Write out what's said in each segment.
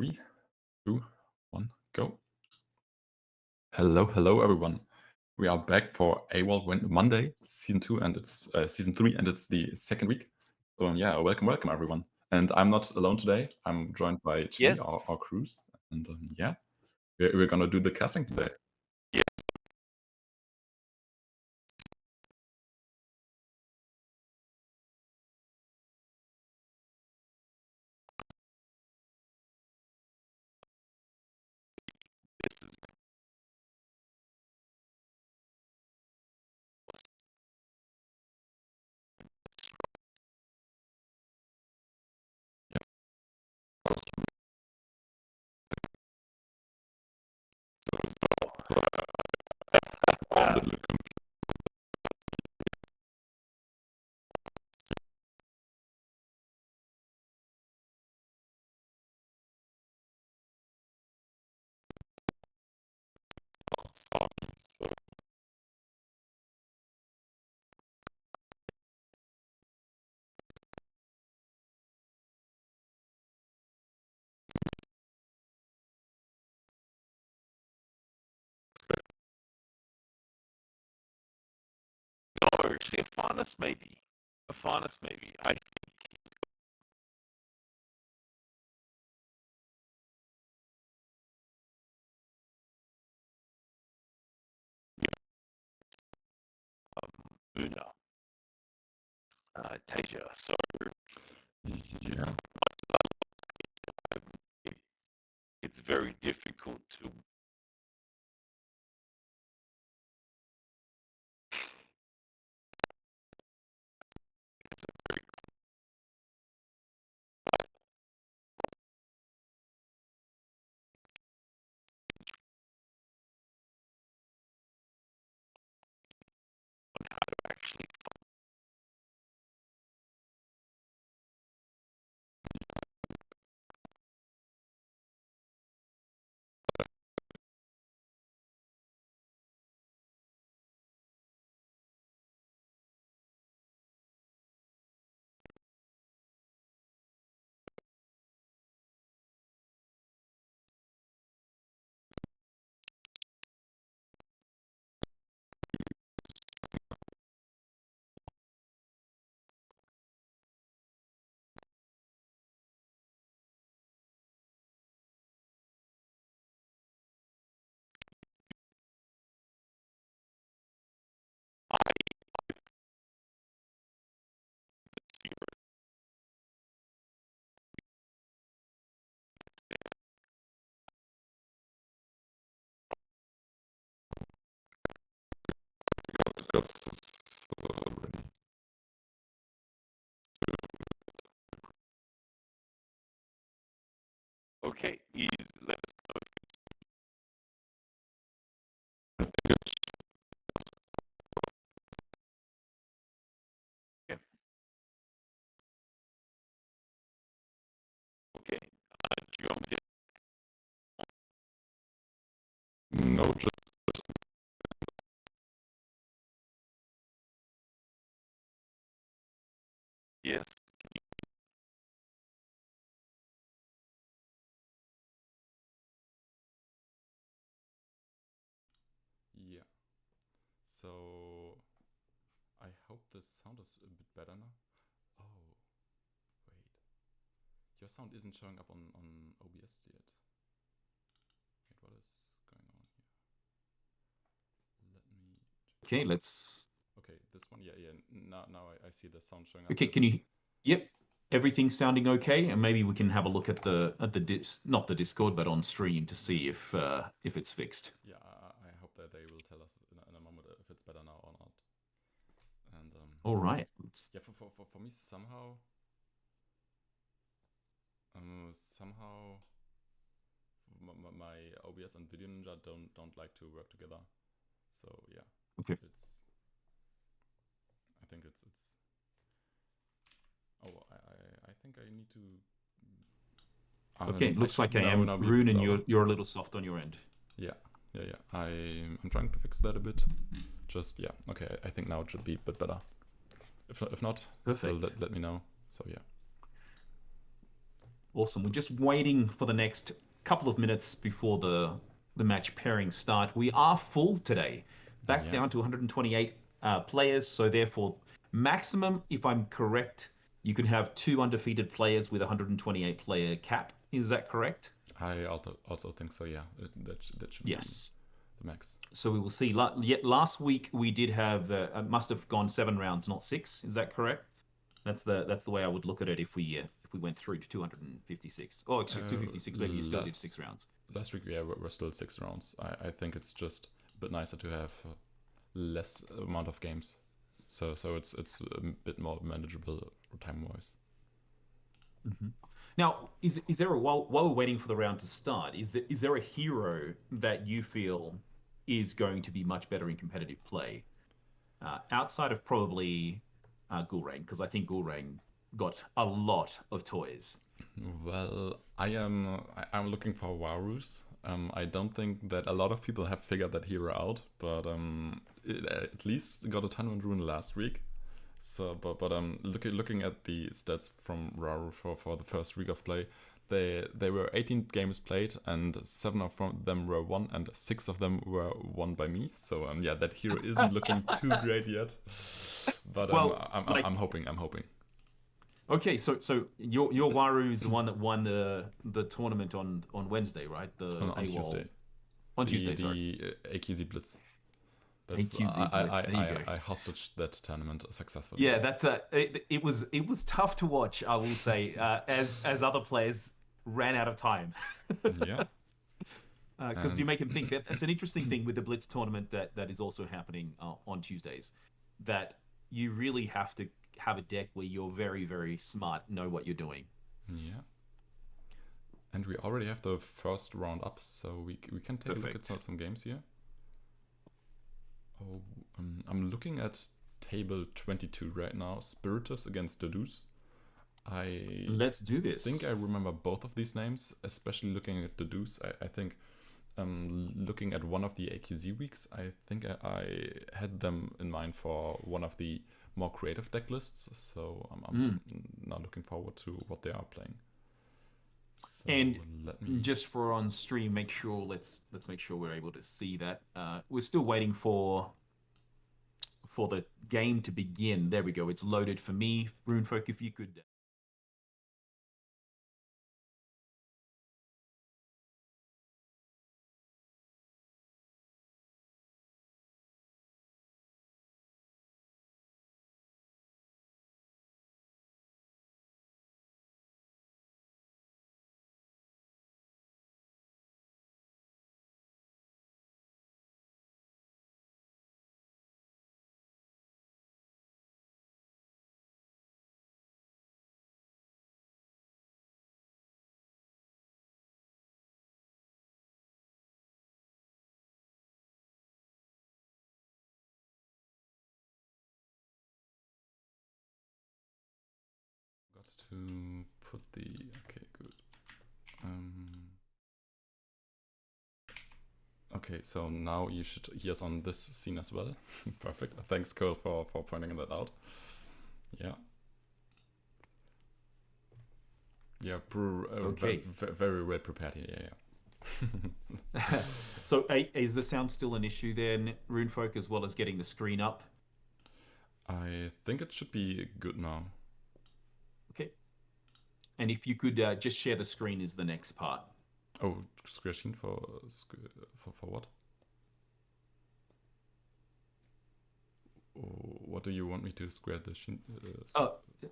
3, 2, 1, go. Hello, everyone. We are back for AWOL Monday, season 2, and it's season 3, and it's the second week. So yeah, welcome, everyone. And I'm not alone today. I'm joined by Chile, Yes. our Cruz, and yeah, we're gonna do the casting today. Yeah. This is actually a finest maybe. I think Una. Tasia. So yeah, it's very difficult to actually that's already. okay. Let us know. Yeah. Okay. Do you want me to No, just yes. yeah. So I hope the sound is a bit better now. Oh, wait. Your sound isn't showing up on OBS yet. Wait, what is going on here? Let me check. Okay, let's. Okay, this one, yeah. Now I see the sound showing up. Okay, can you? Yep, everything's sounding okay, and maybe we can have a look at the not the Discord, but on stream to see if it's fixed. Yeah, I hope that they will tell us in a moment if it's better now or not. And all right. Yeah, for me somehow my OBS and Video Ninja don't like to work together. So yeah. Okay. I think it's. Oh, I think I need to. Okay, looks like I am Rune, and you're a little soft on your end. Yeah. I'm trying to fix that a bit. Just yeah. Okay, I think now it should be a bit better. If not, Perfect. still let me know. So yeah. Awesome. We're just waiting for the next couple of minutes before the match pairings start. We are full today, back Yeah. down to 128 players. So therefore, maximum, if I'm correct, you can have 2 undefeated players with a 128 player cap. Is that correct? I also think so. Yeah, that should Yes. be the max. So we will see. Last week we did have must have gone 7 rounds, not 6. Is that correct? That's the way I would look at it if we went through to 256. Oh, actually 256. Maybe you still did 6 rounds. Last week, yeah, we're still 6 rounds. I think it's just a bit nicer to have less amount of games, so it's a bit more manageable time wise. Now, is there while we're waiting for the round to start, is there a hero that you feel is going to be much better in competitive play, outside of probably Gulrang, because I think Gulrang got a lot of toys. Well, I'm looking for Warus. I don't think that a lot of people have figured that hero out, but it at least got a tournament rune last week. So, but looking at the stats from Waru for the first week of play, they were 18 games played, and 7 of them were won, and 6 of them were won by me. So yeah, that hero isn't looking too great yet. But I'm hoping. Okay, so your Waru is the one that won the tournament on Wednesday, right? On AWOL. Tuesday. On Tuesday, sorry. The AQZ Blitz. That's, AQZ Blitz. There you go. I hostaged that tournament successfully. Yeah, that's it was tough to watch, I will say, as other players ran out of time. Yeah. Because you make them think that's an interesting thing with the Blitz tournament that is also happening on Tuesdays, that you really have to have a deck where you're very, very smart, know what you're doing. Yeah. And we already have the first round up, so we can take a look at some games here. Oh, I'm looking at table 22 right now. Spiritus against Dedus. Let's do this. I think I remember both of these names, especially looking at Dedus. I think looking at one of the AQZ weeks, I think I had them in mind for one of the more creative deck lists. So I'm now looking forward to what they are playing. So and just for on stream, let's make sure we're able to see that. We're still waiting for the game to begin. There we go. It's loaded for me. Runefolk, if you could. Got to put the okay, good. Okay, so now you should hear us on this scene as well. Perfect. Thanks, Cole, for pointing that out. Yeah. Yeah, Okay. very well prepared here. Yeah. So, is the sound still an issue then, Runefolk, as well as getting the screen up? I think it should be good now. Okay. And if you could just share the screen is the next part. Oh, screen for what? What do you want me to square the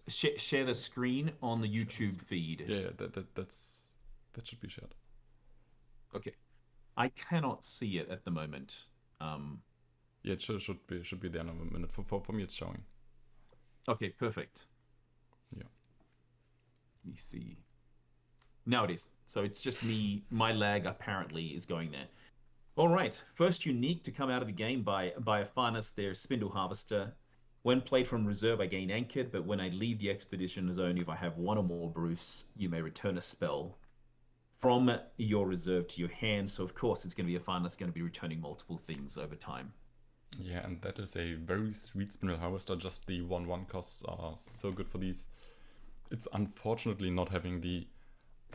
share the screen on the YouTube feed. Yeah, that should be shared. Okay. I cannot see it at the moment. Yeah, it should be there in a minute. For me, it's showing. Okay, perfect. Yeah. Let me see. Now it is. So it's just me. My lag apparently is going there. All right. First unique to come out of the game by a Farnus there, Spindle Harvester. When played from reserve, I gain anchored, but when I leave the expedition zone, if I have one or more Bruce, you may return a spell from your reserve to your hand. So of course it's going to be a Farnus going to be returning multiple things over time. Yeah, and that is a very sweet Spindle Harvester. Just the 1/1 costs are so good for these. It's unfortunately not having the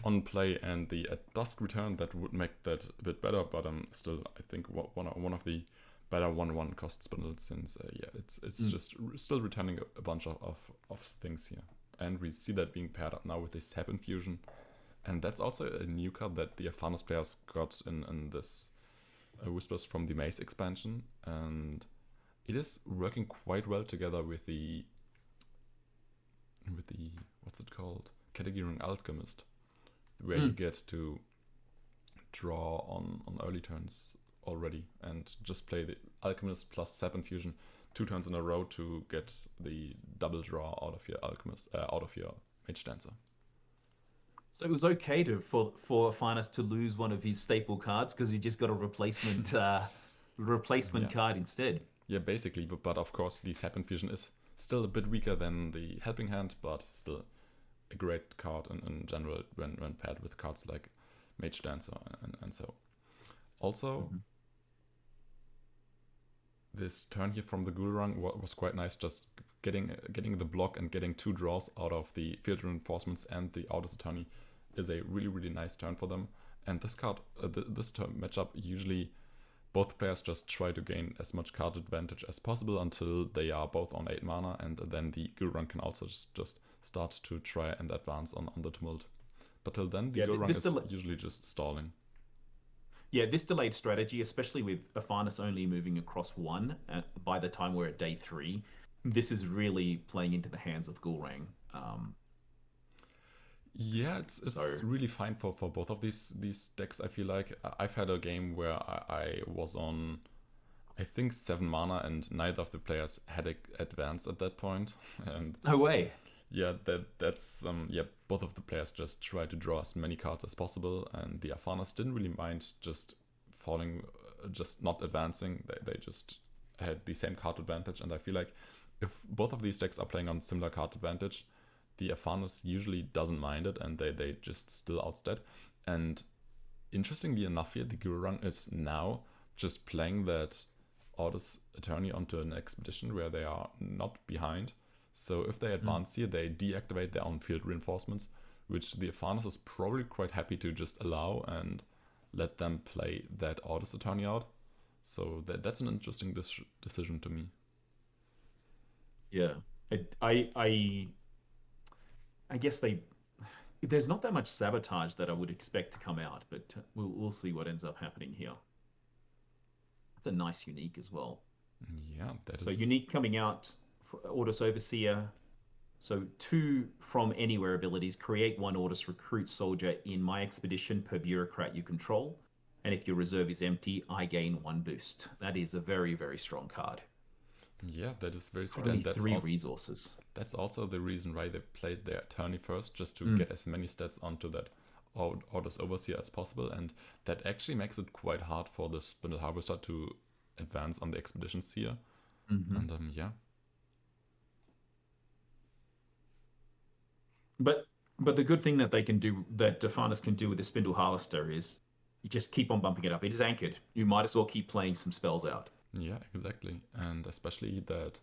on play and the at dusk return, that would make that a bit better. But still, I think one of the better 1/1 cost spindles, since it's just still returning a bunch of things here. And we see that being paired up now with the Sap Infusion. And that's also a new card that the Afanas players got in this Whispers from the Maze expansion. And it is working quite well together with the what's it called? Category Alchemist, where you get to draw on early turns already and just play the Alchemist plus Sap Infusion 2 turns in a row to get the double draw out of your Alchemist, out of your Mage Dancer. So it was okay for Afanas to lose one of his staple cards because he just got a replacement card instead. Yeah, basically, but of course the Sap Infusion is still a bit weaker than the Helping Hand, but still a great card in general when paired with cards like Mage Dancer and so. Also, this turn here from the Gulrang was quite nice, just getting the block and getting 2 draws out of the Field Reinforcements and the Audis Attorney is a really, really nice turn for them. And this card, this turn matchup, usually both players just try to gain as much card advantage as possible until they are both on 8 mana, and then the Gulrang can also just start to try and advance on the Tumult. But till then, the Gulrang is usually just stalling. Yeah, this delayed strategy, especially with Afanas only moving across 1 by the time we're at day 3, this is really playing into the hands of Gulrang. Yeah, it's really fine for both of these decks, I feel like. I've had a game where I was on, I think, 7 mana, and neither of the players had advanced at that point. And no way. Yeah, that's both of the players just try to draw as many cards as possible, and the Afanas didn't really mind just falling, just not advancing. They just had the same card advantage, and I feel like if both of these decks are playing on similar card advantage, the Afanas usually doesn't mind it, and they just still outstat. And interestingly enough here, the Gulrang is now just playing that Audis Attorney onto an expedition where they are not behind. So if they advance here, they deactivate their own field reinforcements, which the Afanas is probably quite happy to just allow and let them play that Audis Attorney out. So that's an interesting decision to me. Yeah, I guess there's not that much sabotage that I would expect to come out, but we'll see what ends up happening here. It's a nice unique as well. Yeah, so unique coming out for Audis Overseer. So 2 from anywhere abilities. Create 1 Audis Recruit Soldier in my expedition per bureaucrat you control. And if your reserve is empty, I gain 1 boost. That is a very, very strong card. Yeah, that is very sweet. Only and that's 3 resources. That's also the reason why they played their attorney first, just to get as many stats onto that Audis Overseer as possible. And that actually makes it quite hard for the Spindle Harvester to advance on the expeditions here. And yeah. But the good thing that they can do, that Afanas can do with the Spindle Harvester, is you just keep on bumping it up. It is anchored. You might as well keep playing some spells out. Yeah, exactly. And especially that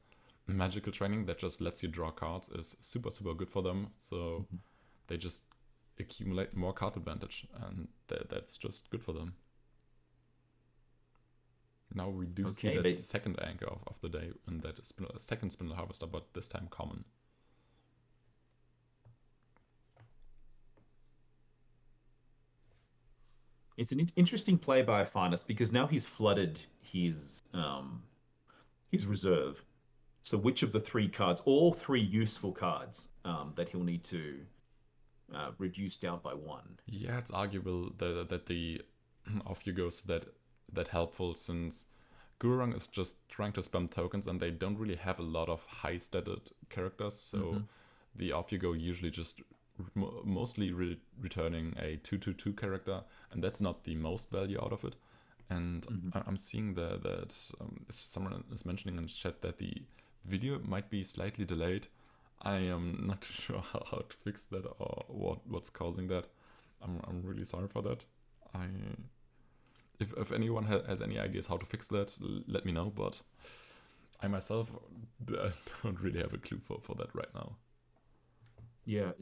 magical training that just lets you draw cards is super, super good for them. So they just accumulate more card advantage, and that's just good for them. Now we do see that second anchor of the day, and that is second Spindle Harvester, but this time common. It's an interesting play by Afanas because now he's flooded his reserve. So which of the 3 cards, all 3 useful cards, that he'll need to reduce down by 1? Yeah, it's arguable that the off you goes that helpful, since Gulrang is just trying to spam tokens and they don't really have a lot of high statted characters. So the off you go usually just mostly returning a 2/2/2 character, and that's not the most value out of it. And I'm seeing that someone is mentioning in the chat that the video might be slightly delayed. I am not too sure how to fix that or what's causing that. I'm really sorry for that. If anyone has any ideas how to fix that, let me know. But I myself don't really have a clue for that right now. Yeah,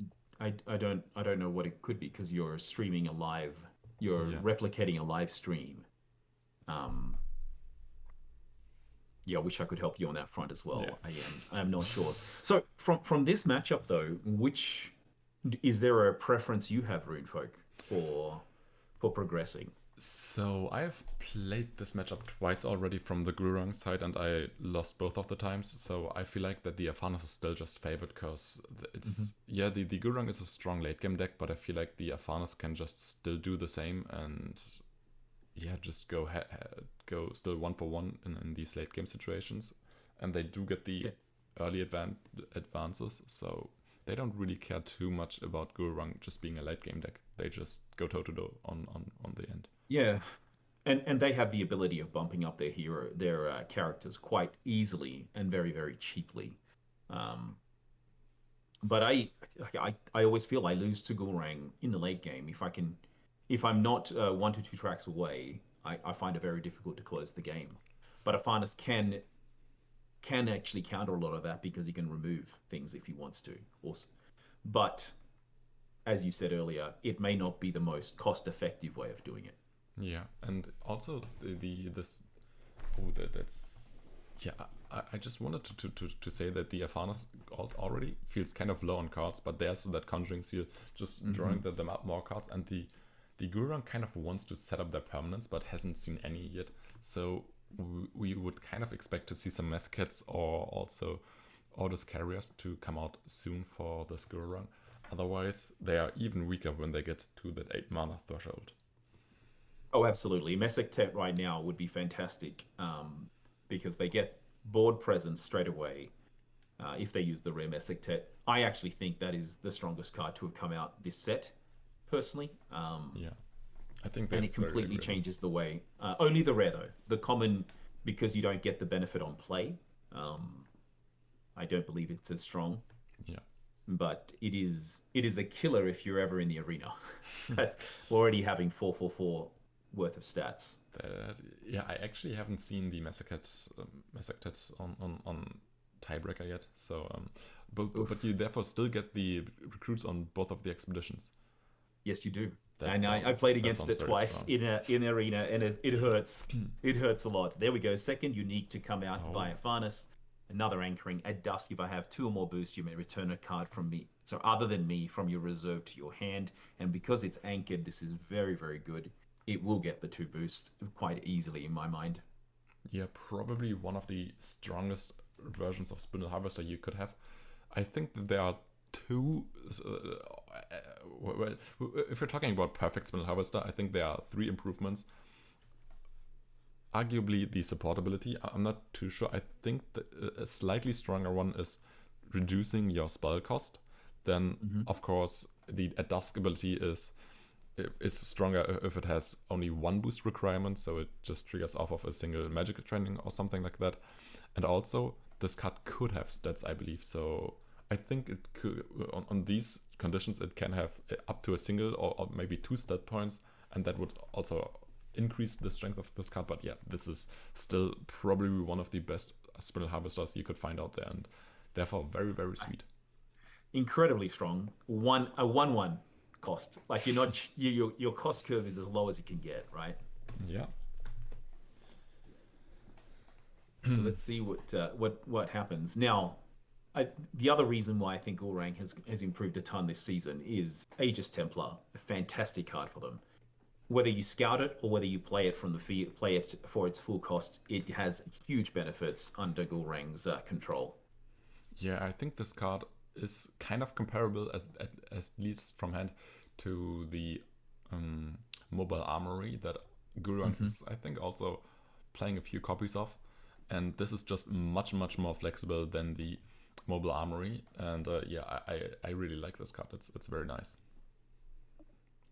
I don't know what it could be because you're streaming a live, you're Yeah. replicating a live stream. Um, yeah, I wish I could help you on that front as Yeah. well. I am not sure. So from this matchup though, which is there a preference you have, Runefolk, for progressing? So I've played this matchup twice already from the Gurung side, and I lost both of the times. So I feel like that the Afanas is still just favored because it's the Gurung is a strong late game deck, but I feel like the Afanas can just still do the same and just go still 1-for-1 in these late game situations, and they do get the early advances. So they don't really care too much about Gurung just being a late game deck. They just go toe to toe on the end. Yeah, and they have the ability of bumping up their characters quite easily and very very cheaply. Um, but I always feel I lose to Gulrang in the late game if I'm not 1 to 2 tracks away. I find it very difficult to close the game. But Afanis can actually counter a lot of that because he can remove things if he wants to. Also, but as you said earlier, it may not be the most cost-effective way of doing it. Yeah, and also that's yeah. I just wanted to say that the Afanas already feels kind of low on cards, but there's that Conjuring Seal just drawing them up more cards, and the Gurung kind of wants to set up their permanents, but hasn't seen any yet. So we would kind of expect to see some Massacres or also Orders Carriers to come out soon for this Gurung. Otherwise, they are even weaker when they get to that 8 mana threshold. Oh, absolutely. Messek right now would be fantastic because they get board presence straight away if they use the rare Messek. I actually think that is the strongest card to have come out this set, personally. Yeah, I think and it completely changes the way. Only the rare, though. The common, because you don't get the benefit on play, I don't believe it's as strong. Yeah. But it is a killer if you're ever in the arena. Already having 4/4/4 worth of stats. Yeah, I actually haven't seen the Massacres on Tiebreaker yet. So, but you therefore still get the recruits on both of the expeditions. Yes, you do. And I played against it twice in arena, and it hurts. It hurts a lot. There we go. Second unique to come out by Afanis. Another anchoring. At dusk, if I have 2 or more boosts, you may return a card from me. So other than me, from your reserve to your hand. And because it's anchored, this is very, very good. It will get the 2 boosts quite easily in my mind. Yeah, probably one of the strongest versions of Spindle Harvester you could have. I think that there are 2. Well, if you're talking about perfect Spindle Harvester, I think there are 3 improvements. Arguably the supportability, I'm not too sure. I think a slightly stronger one is reducing your spell cost. Then, of course, the at dusk ability is stronger if it has only 1 boost requirement, so it just triggers off of a single magical training or something like that. And also, this card could have stats, I believe. So I think it could, on these conditions, it can have up to a single or maybe 2 stat points, and that would also increase the strength of this card. But yeah, this is still probably one of the best Spindle Harvesters you could find out there, and therefore very, very sweet. Incredibly strong. A 1/1 cost. Like you're not your cost curve is as low as it can get, right? Yeah. So let's see what happens now. The other reason why I think Gulrang has improved a ton this season is Aegis Templar, a fantastic card for them. Whether you scout it or whether you play it for its full cost, it has huge benefits under Gulrang's control. Yeah, I think this card is kind of comparable, at least from hand, to the Mobile Armory that Gurung is, I think, also playing a few copies of. And this is just much, much more flexible than the Mobile Armory. And yeah, I really like this card. It's very nice.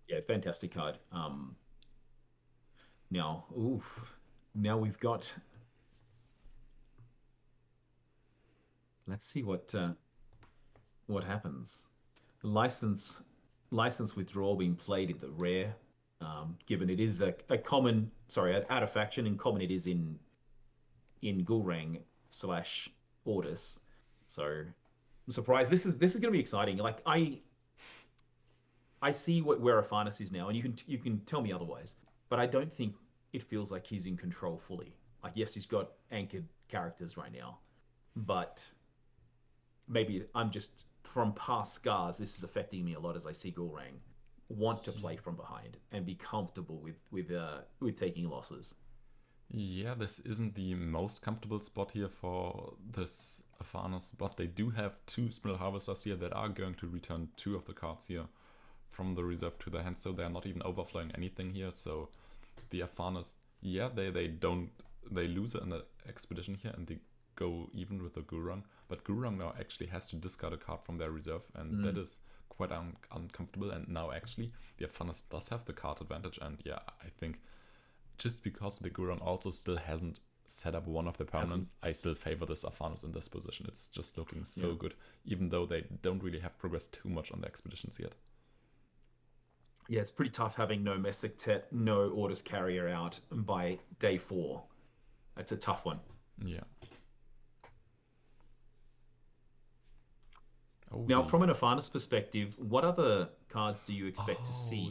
Yeah, fantastic card. Now we've got. Let's see what happens. License withdrawal being played in the rare, given it is a common. Sorry, out of faction. In common, it is in Gulrang / Ordis. So I'm surprised. This is going to be exciting. Like I see where Afanis is now, and you can tell me otherwise, but I don't think it feels like he's in control fully. Like, yes, he's got anchored characters right now, but maybe I'm just from past scars. This is affecting me a lot as I see Gulrang want to play from behind and be comfortable with taking losses. Yeah, this isn't the most comfortable spot here for this Afanis spot. They do have 2 Spindle Harvesters here that are going to return 2 of the cards here from the reserve to the hand, so they're not even overflowing anything here. So the Afanis, yeah, they lose an expedition here and they go even with the Gulrang, but Gulrang now actually has to discard a card from their reserve, and that is quite uncomfortable. And now actually the Afanis does have the card advantage, and yeah, I think just because the Gulrang also still hasn't set up one of the permanents, I still favor this Afanis in this position. It's just looking so good, even though they don't really have progressed too much on the expeditions yet. Yeah, it's pretty tough having no Messictet, no Orders Carrier out by day 4. That's a tough one. Yeah. Now, from an Afanis perspective, what other cards do you expect to see?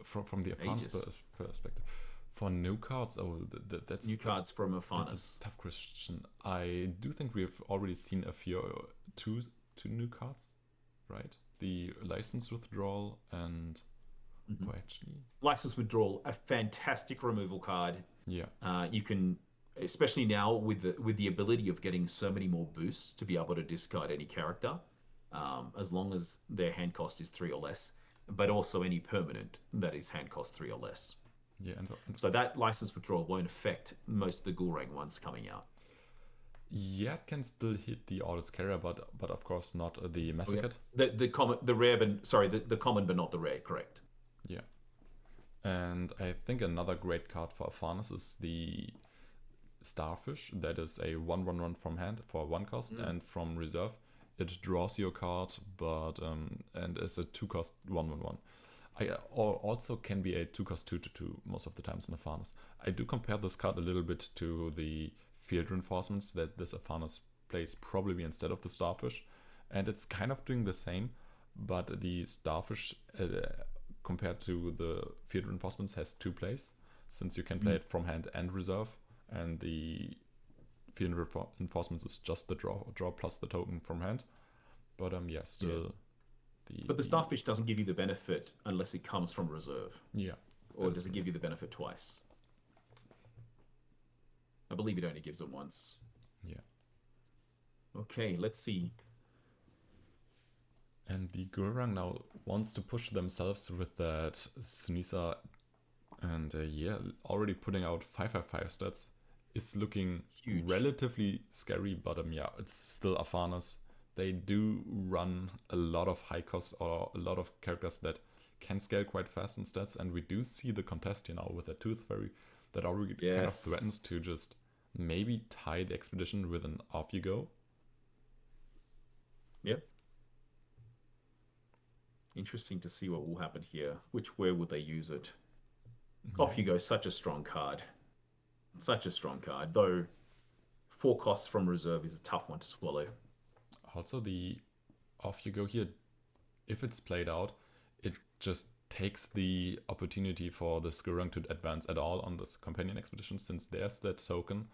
From the Afanis perspective. For new cards, that's new cards from Afanis. That's a tough question. I do think we've already seen two new cards, right? The License Withdrawal and actually License Withdrawal, a fantastic removal card. Yeah. You can, especially now with the ability of getting so many more boosts to be able to discard any character, as long as their hand cost is 3 or less, but also any permanent that is hand cost 3 or less. Yeah, and so that License Withdrawal won't affect most of the Gulrang ones coming out. Yeah, it can still hit the Orders Carrier, but of course not the Massacred. The common, the rare, but sorry, the common but not the rare. Correct. Yeah, and I think another great card for Afanis is the Starfish. That is a 1/1/1 from hand for 1 cost, and from reserve it draws your card, but and is a 2 cost 1/1/1. Also can be a 2 cost 2/2 most of the times in Afanis. I do compare this card a little bit to the Field Reinforcements that this Afanis plays probably instead of the Starfish, and it's kind of doing the same, but the Starfish compared to the Field Reinforcements has 2 plays, since you can play it from hand and reserve, and the Field Reinforcements is just the draw plus the token from hand. But yeah, still. Yeah. But the Starfish doesn't give you the benefit unless it comes from reserve. Yeah. Or does it give you the benefit twice? I believe it only gives it once. Yeah. Okay, let's see. And the Gulrang now wants to push themselves with that Sunisa, and yeah, already putting out 5/5 stats is looking huge. Relatively scary, but yeah, it's still Afanis. They do run a lot of high cost or a lot of characters that can scale quite fast in stats, and we do see the contest here now with a Tooth Fairy that already kind of threatens to just maybe tie the expedition with an off you go. Yep. Interesting to see what will happen here. Where would they use it? Off you go, such a strong card. Such a strong card, though 4 costs from reserve is a tough one to swallow. Also, the off you go here, if it's played out, it just takes the opportunity for the Gulrang to advance at all on this companion expedition, since there's that token,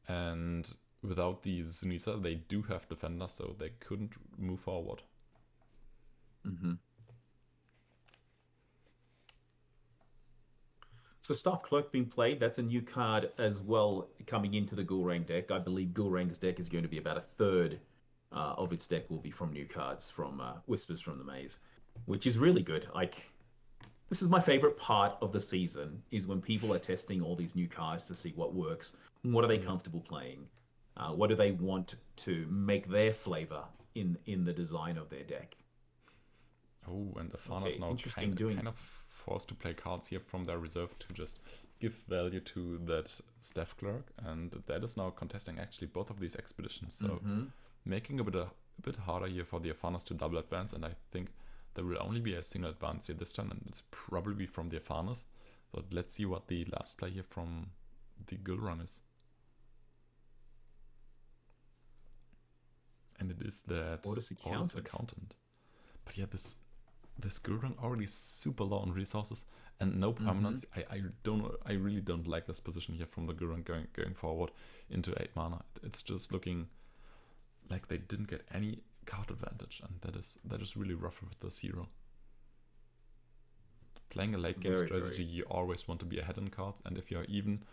and without the Sunisa, they do have defender, so they couldn't move forward. So Staff Clerk being played, that's a new card as well coming into the Gulrang deck. I believe Gulrang's deck is going to be about 1/3 of its deck will be from new cards from Whispers from the Maze, which is really good. Like, this is my favorite part of the season, is when people are testing all these new cards to see what works, what are they comfortable playing, what do they want to make their flavor in the design of their deck. Oh, and Afanis now kind of forced to play cards here from their reserve to just give value to that Staff Clerk, and that is now contesting actually both of these expeditions, so making a bit harder here for the Afanis to double advance, and I think there will only be a single advance here this turn, and it's probably from the Afanis. But let's see what the last play here from the Gulrang is. And it is that Orders Accountant. But yeah, this this Gurung already super low on resources and no permanence. I really don't like this position here from the Gurung going forward into 8 mana. It's just looking like they didn't get any card advantage, and that is really rough with this hero. Playing a late game strategy, you always want to be ahead in cards, and if you're even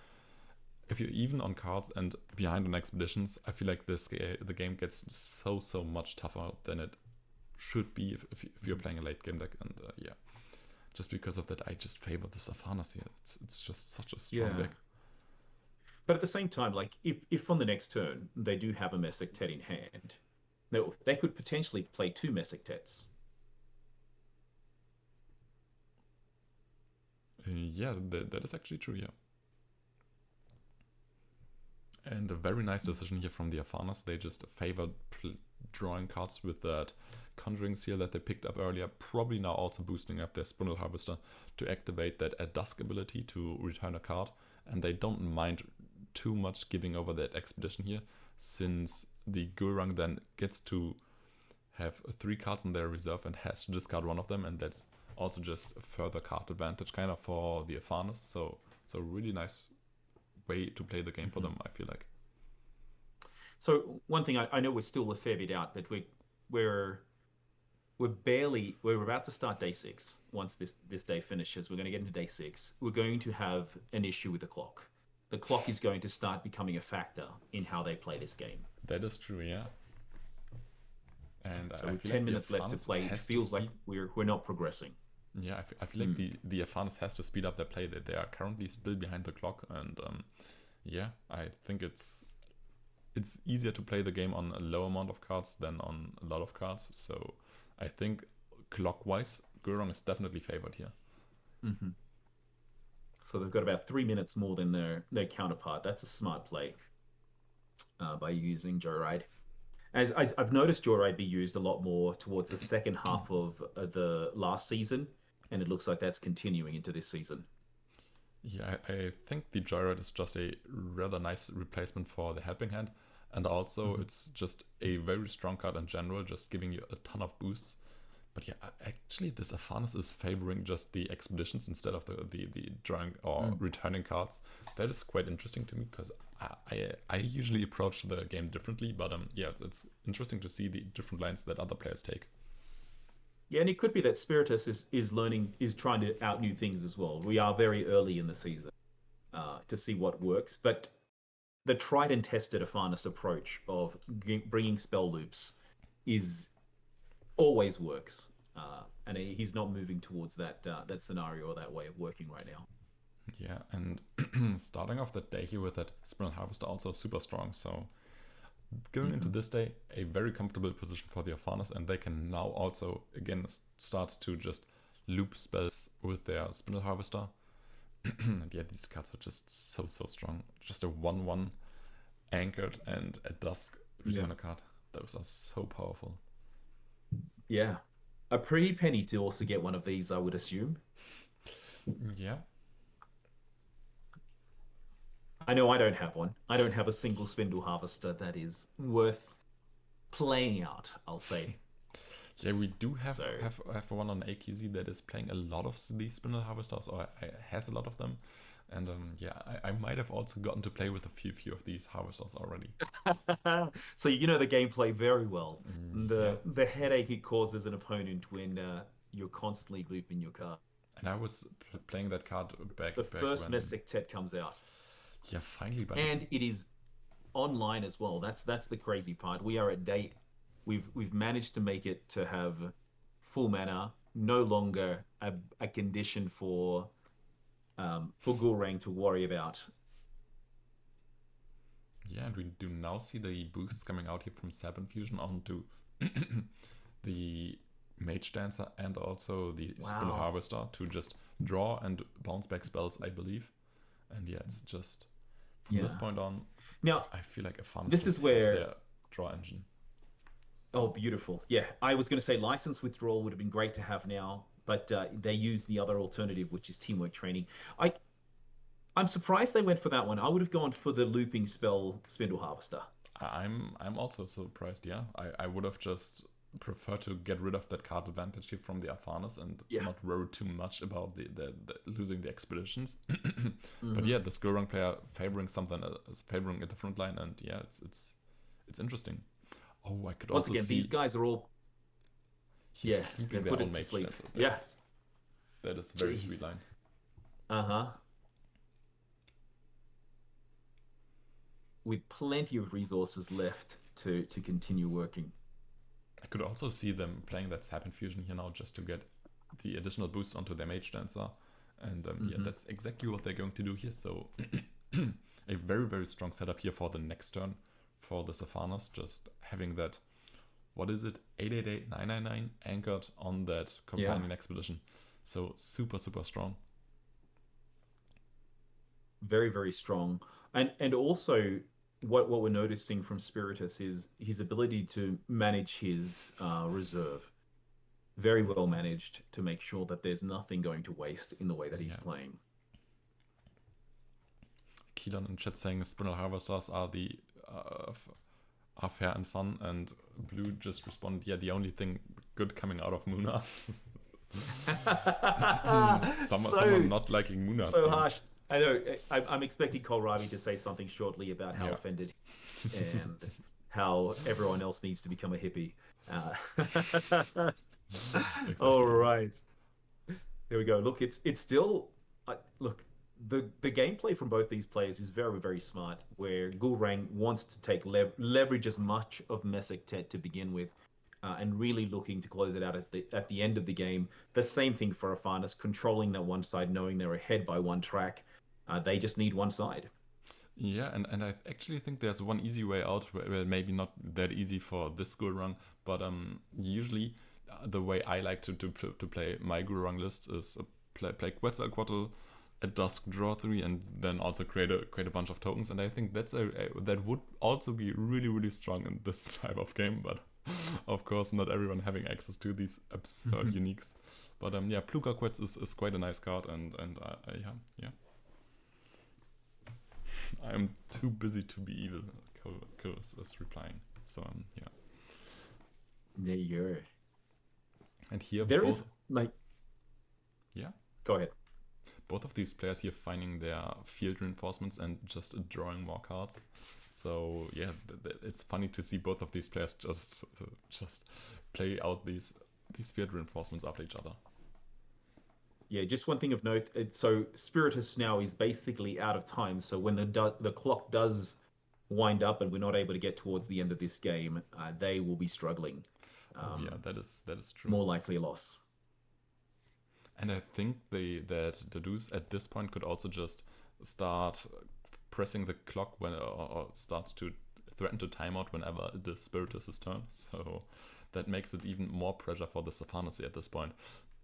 on cards and behind on expeditions, I feel like the game gets so much tougher than it should be if you're playing a late game deck. And yeah, just because of that, I just favor the Safanas here. It's just such a strong deck. But at the same time, like if on the next turn they do have a Mesoctet in hand, they could potentially play 2 Mesoctets. Yeah, that is actually true, yeah. And a very nice decision here from the Afanas. They just favored drawing cards with that Conjuring Seal that they picked up earlier, probably now also boosting up their Spindle Harvester to activate that At Dusk ability to return a card. And they don't mind too much giving over that Expedition here, since the Gurung then gets to have 3 cards in their reserve and has to discard one of them, and that's also just a further card advantage kind of for the Afanas. So really nice way to play the game for them, I feel like. So one thing, I know we're still a fair bit out, but we're about to start day 6. Once this day finishes, we're going to get into day 6. We're going to have an issue with the clock. The clock is going to start becoming a factor in how they play this game. That is true, yeah. And so with 10 minutes left to play, it feels like we're not progressing. Yeah, I feel like the Afanas has to speed up their play. That they are currently still behind the clock, and yeah, I think it's easier to play the game on a low amount of cards than on a lot of cards. So I think clockwise, Gurung is definitely favored here. So they've got about 3 minutes more than their counterpart. That's a smart play by using Joyride. As I've noticed Joyride be used a lot more towards the second half of the last season, and it looks like that's continuing into this season. Yeah, I think the Joyride is just a rather nice replacement for the Helping Hand, and also it's just a very strong card in general, just giving you a ton of boosts. But yeah, actually this Afanas is favoring just the expeditions instead of the drawing or returning cards. That is quite interesting to me, because I usually approach the game differently, but yeah, it's interesting to see the different lines that other players take. Yeah, and it could be that Spiritus is trying to out new things as well. We are very early in the season to see what works, but the tried and tested Afanas approach of bringing spell loops always works, and he's not moving towards that scenario or that way of working right now. Yeah, and starting off that day here with that Spindle Harvester also super strong. So going into this day, a very comfortable position for the Afanas, and they can now also again start to just loop spells with their Spindle Harvester. And yeah, these cards are just so strong. Just a 1/1 anchored and at dusk return a card. Those are so powerful. Yeah, a pretty penny to also get one of these, I would assume. Yeah. I know I don't have one. I don't have a single Spindle Harvester that is worth playing out, I'll say. Yeah, we do have one on AQZ that is playing a lot of these Spindle Harvesters, or has a lot of them. And yeah, I might have also gotten to play with a few of these harvesters already. So you know the gameplay very well. The headache it causes an opponent when you're constantly looping your card. And I was playing that card back. The first Mesoctet comes out. Yeah, finally. But and it is online as well. That's the crazy part. We are at day. We've managed to make it to have full mana. No longer a condition for Gurung to worry about. Yeah, and we do now see the boosts coming out here from Sap Infusion onto the Mage Dancer and also the Spindle Harvester to just draw and bounce back spells, I believe. And yeah, it's just from this point on. Now I feel like this is where their draw engine. Oh, beautiful! Yeah, I was going to say license withdrawal would have been great to have now, but they used the other alternative, which is teamwork training. I'm surprised they went for that one. I would have gone for the looping spell Spindle Harvester. I'm also surprised. Yeah, I would have just prefer to get rid of that card advantage here from the Arfanas and Yeah. not worry too much about the losing the expeditions. Mm-hmm. But yeah, the skill rank player favoring something is favoring a different line, and yeah, it's interesting. Oh, I could Once also again, see these guys are all he's yeah, keeping they their put own it to mage. sleep. That's, Yeah. that is a very Jeez. sweet line. Uh-huh. With plenty of resources left to continue working. I could also see them playing that Sap Infusion here now just to get the additional boost onto their Mage Dancer. And yeah, that's exactly what they're going to do here. So a very, very strong setup here for the next turn for the Safanas. Just having that, what is it, 888999 anchored on that Companion Expedition. So super, super strong. Very, very strong. And also what we're noticing from Spiritus is his ability to manage his reserve. Very well managed to make sure that there's nothing going to waste in the way that he's playing. Keelan in chat saying Spinel Harvesters are the are fair and fun, and Blue just responded, yeah, the only thing good coming out of Muna. Someone not liking Muna. So harsh. I know. I'm expecting Kohlrabi to say something shortly about how offended and how everyone else needs to become a hippie. Exactly. All right. There we go. Look, it's still look. The gameplay from both these players is very, very smart, where Gulrang wants to take leverage as much of Messick Tet to begin with, and really looking to close it out at the end of the game. The same thing for Arfanas, controlling that one side, knowing they're ahead by one track. They just need one side. Yeah, and I actually think there's one easy way out, where maybe not that easy for this Gulrang, but usually the way I like to play my Gulrang list is play Quetzalcoatl at dusk, draw 3, and then also create a bunch of tokens. And I think that's that would also be really, really strong in this type of game. But of course, not everyone having access to these absurd uniques. But yeah, Pluga Quetz is quite a nice card, and yeah. I'm too busy to be evil. Cruz is replying. So yeah. There you go. And here there is like. Yeah. Go ahead. Both of these players here finding their field reinforcements and just drawing more cards. So yeah, it's funny to see both of these players just play out these field reinforcements after each other. Yeah, just one thing of note. So Spiritus now is basically out of time. So when the clock does wind up and we're not able to get towards the end of this game, they will be struggling. Yeah, that is true. More likely a loss. And I think that the Deuce at this point could also just start pressing the clock or starts to threaten to timeout whenever it is Spiritus' turn. So that makes it even more pressure for the Safanas at this point.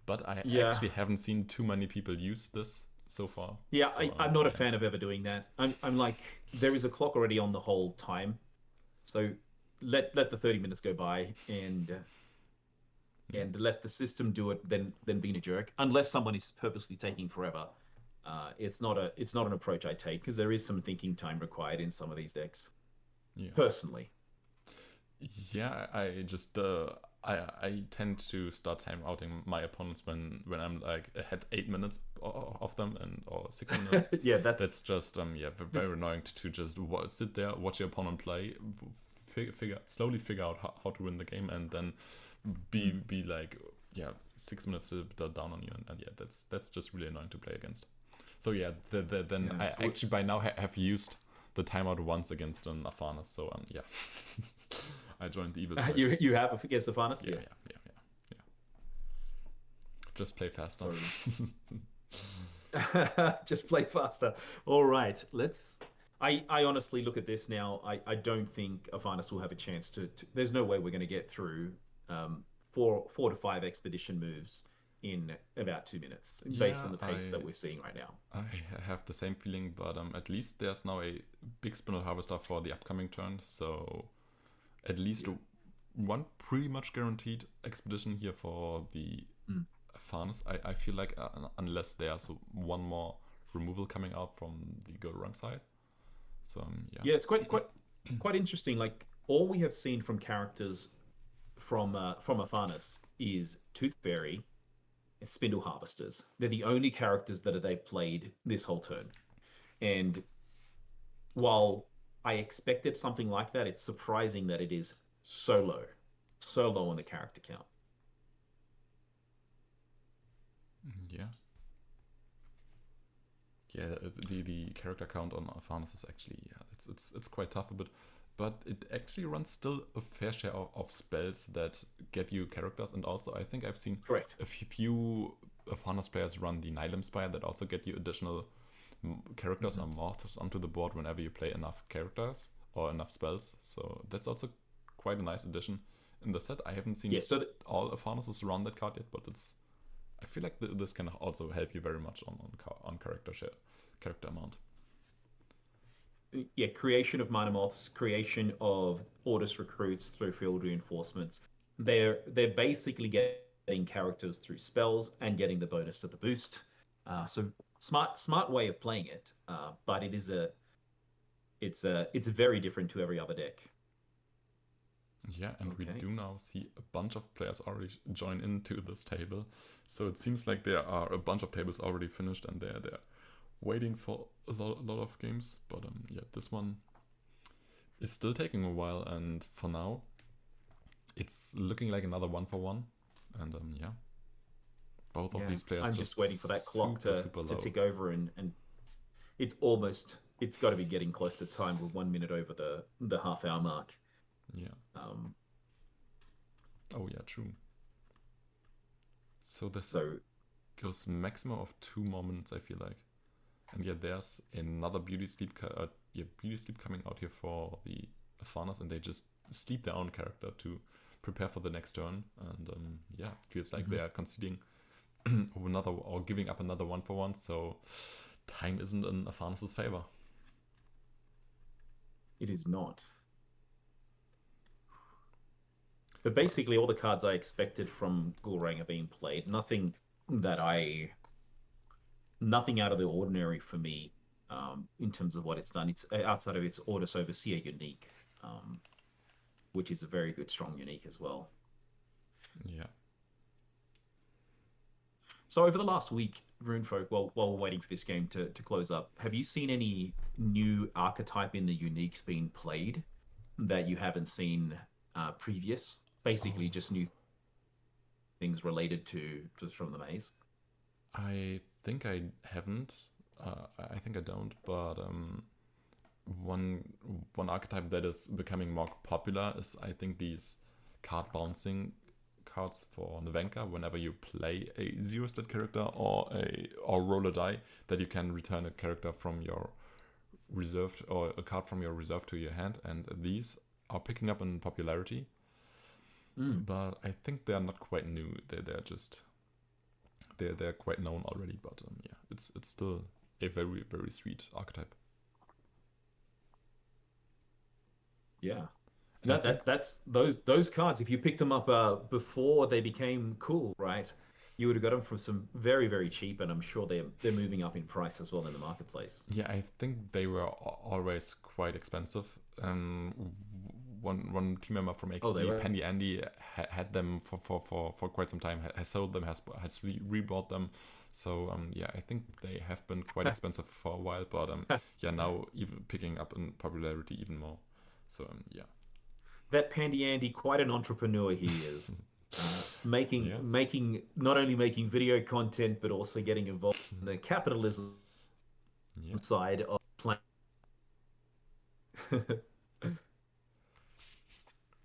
But I actually haven't seen too many people use this so far. Yeah, so, I'm not a fan of ever doing that. I'm like, there is a clock already on the whole time, so let the 30 minutes go by and let the system do it. Then being a jerk, unless someone is purposely taking forever. It's not an approach I take, because there is some thinking time required in some of these decks. Yeah. Personally. Yeah, I just I tend to start time outing my opponents when I'm like ahead 8 minutes of them or 6 minutes. Yeah, that's just very annoying to just sit there, watch your opponent play, slowly figure out how to win the game, and then be like 6 minutes down on you, and yeah, that's just really annoying to play against. So yeah, then I actually by now have used the timeout once against an Arfanas, so yeah. I joined the evil side. You have against Arfanas? Yeah. Just play faster. Just play faster. All right, let's. I honestly look at this now. I don't think Arfanas will have a chance to. There's no way we're going to get through 4 to 5 expedition moves in about 2 minutes, based on the pace that we're seeing right now. I have the same feeling, but at least there's now a big Spinel Harvester for the upcoming turn, so at least one pretty much guaranteed expedition here for the Arfanas. I feel like unless there's one more removal coming out from the Gulrang side. So yeah, it's quite interesting. Like, all we have seen from characters from Afanis is Tooth Fairy and Spindle Harvesters. They're the only characters that they've played this whole turn. And while I expected something like that, it's surprising that it is so low on the character count. Yeah. Yeah, the character count on Afanis is actually, yeah, it's quite tough a bit, but it actually runs still a fair share of spells that get you characters, and also I think I've seen Correct. a few Afanis players run the Nylem Spire that also get you additional characters or moths onto the board whenever you play enough characters or enough spells. So that's also quite a nice addition in the set. I haven't seen all Afanis run that card yet, but I feel like this can also help you very much on character amount. Yeah, creation of minor moths, creation of Ordis recruits through field reinforcements. They're basically getting characters through spells and getting the bonus to the boost. So smart way of playing it, but it's very different to every other deck. Yeah, and we do now see a bunch of players already join into this table. So it seems like there are a bunch of tables already finished, and they're waiting for a lot of games. But yeah, this one is still taking a while, and for now, it's looking like another 1-for-1. And yeah, both of these players. I'm just waiting for that clock to tick over, and it's got to be getting close to time. We're 1 minute over the half-hour mark. Yeah. Oh yeah, true. So this goes maximum of 2 more minutes, I feel like. And yeah, there's another Beauty Sleep coming out here for the Afanis, and they just sleep their own character to prepare for the next turn. And yeah, feels like they are conceding another or giving up another 1-for-1. So time isn't in Afanis' favor. It is not. But basically, all the cards I expected from Gulrang are being played. Nothing out of the ordinary for me in terms of what it's done. It's outside of its Ordis Overseer unique, which is a very good, strong unique as well. Yeah. So over the last week, Runefolk, while we're waiting for this game to close up, have you seen any new archetype in the uniques being played that you haven't seen previous? Basically, just new things related to just from the maze. I think I haven't. I think I don't. But one archetype that is becoming more popular is, I think, these card bouncing cards for Nevenka. Whenever you play a 0-stat character or roll a die, that you can return a character from your reserved or a card from your reserve to your hand, and these are picking up in popularity. But I think they are not quite new. They're just they're quite known already. But yeah, it's still a very, very sweet archetype. Yeah, that's those cards. If you picked them up before they became cool, right? You would have got them for some very, very cheap, and I'm sure they're moving up in price as well in the marketplace. Yeah, I think they were always quite expensive. One team member from AKC, Pendy Andy, had them for quite some time. Has sold them, has rebought them. So yeah, I think they have been quite expensive for a while. But yeah, now even picking up in popularity even more. So yeah. That Pandy Andy, quite an entrepreneur he is. Making not only making video content, but also getting involved in the capitalism side of playing.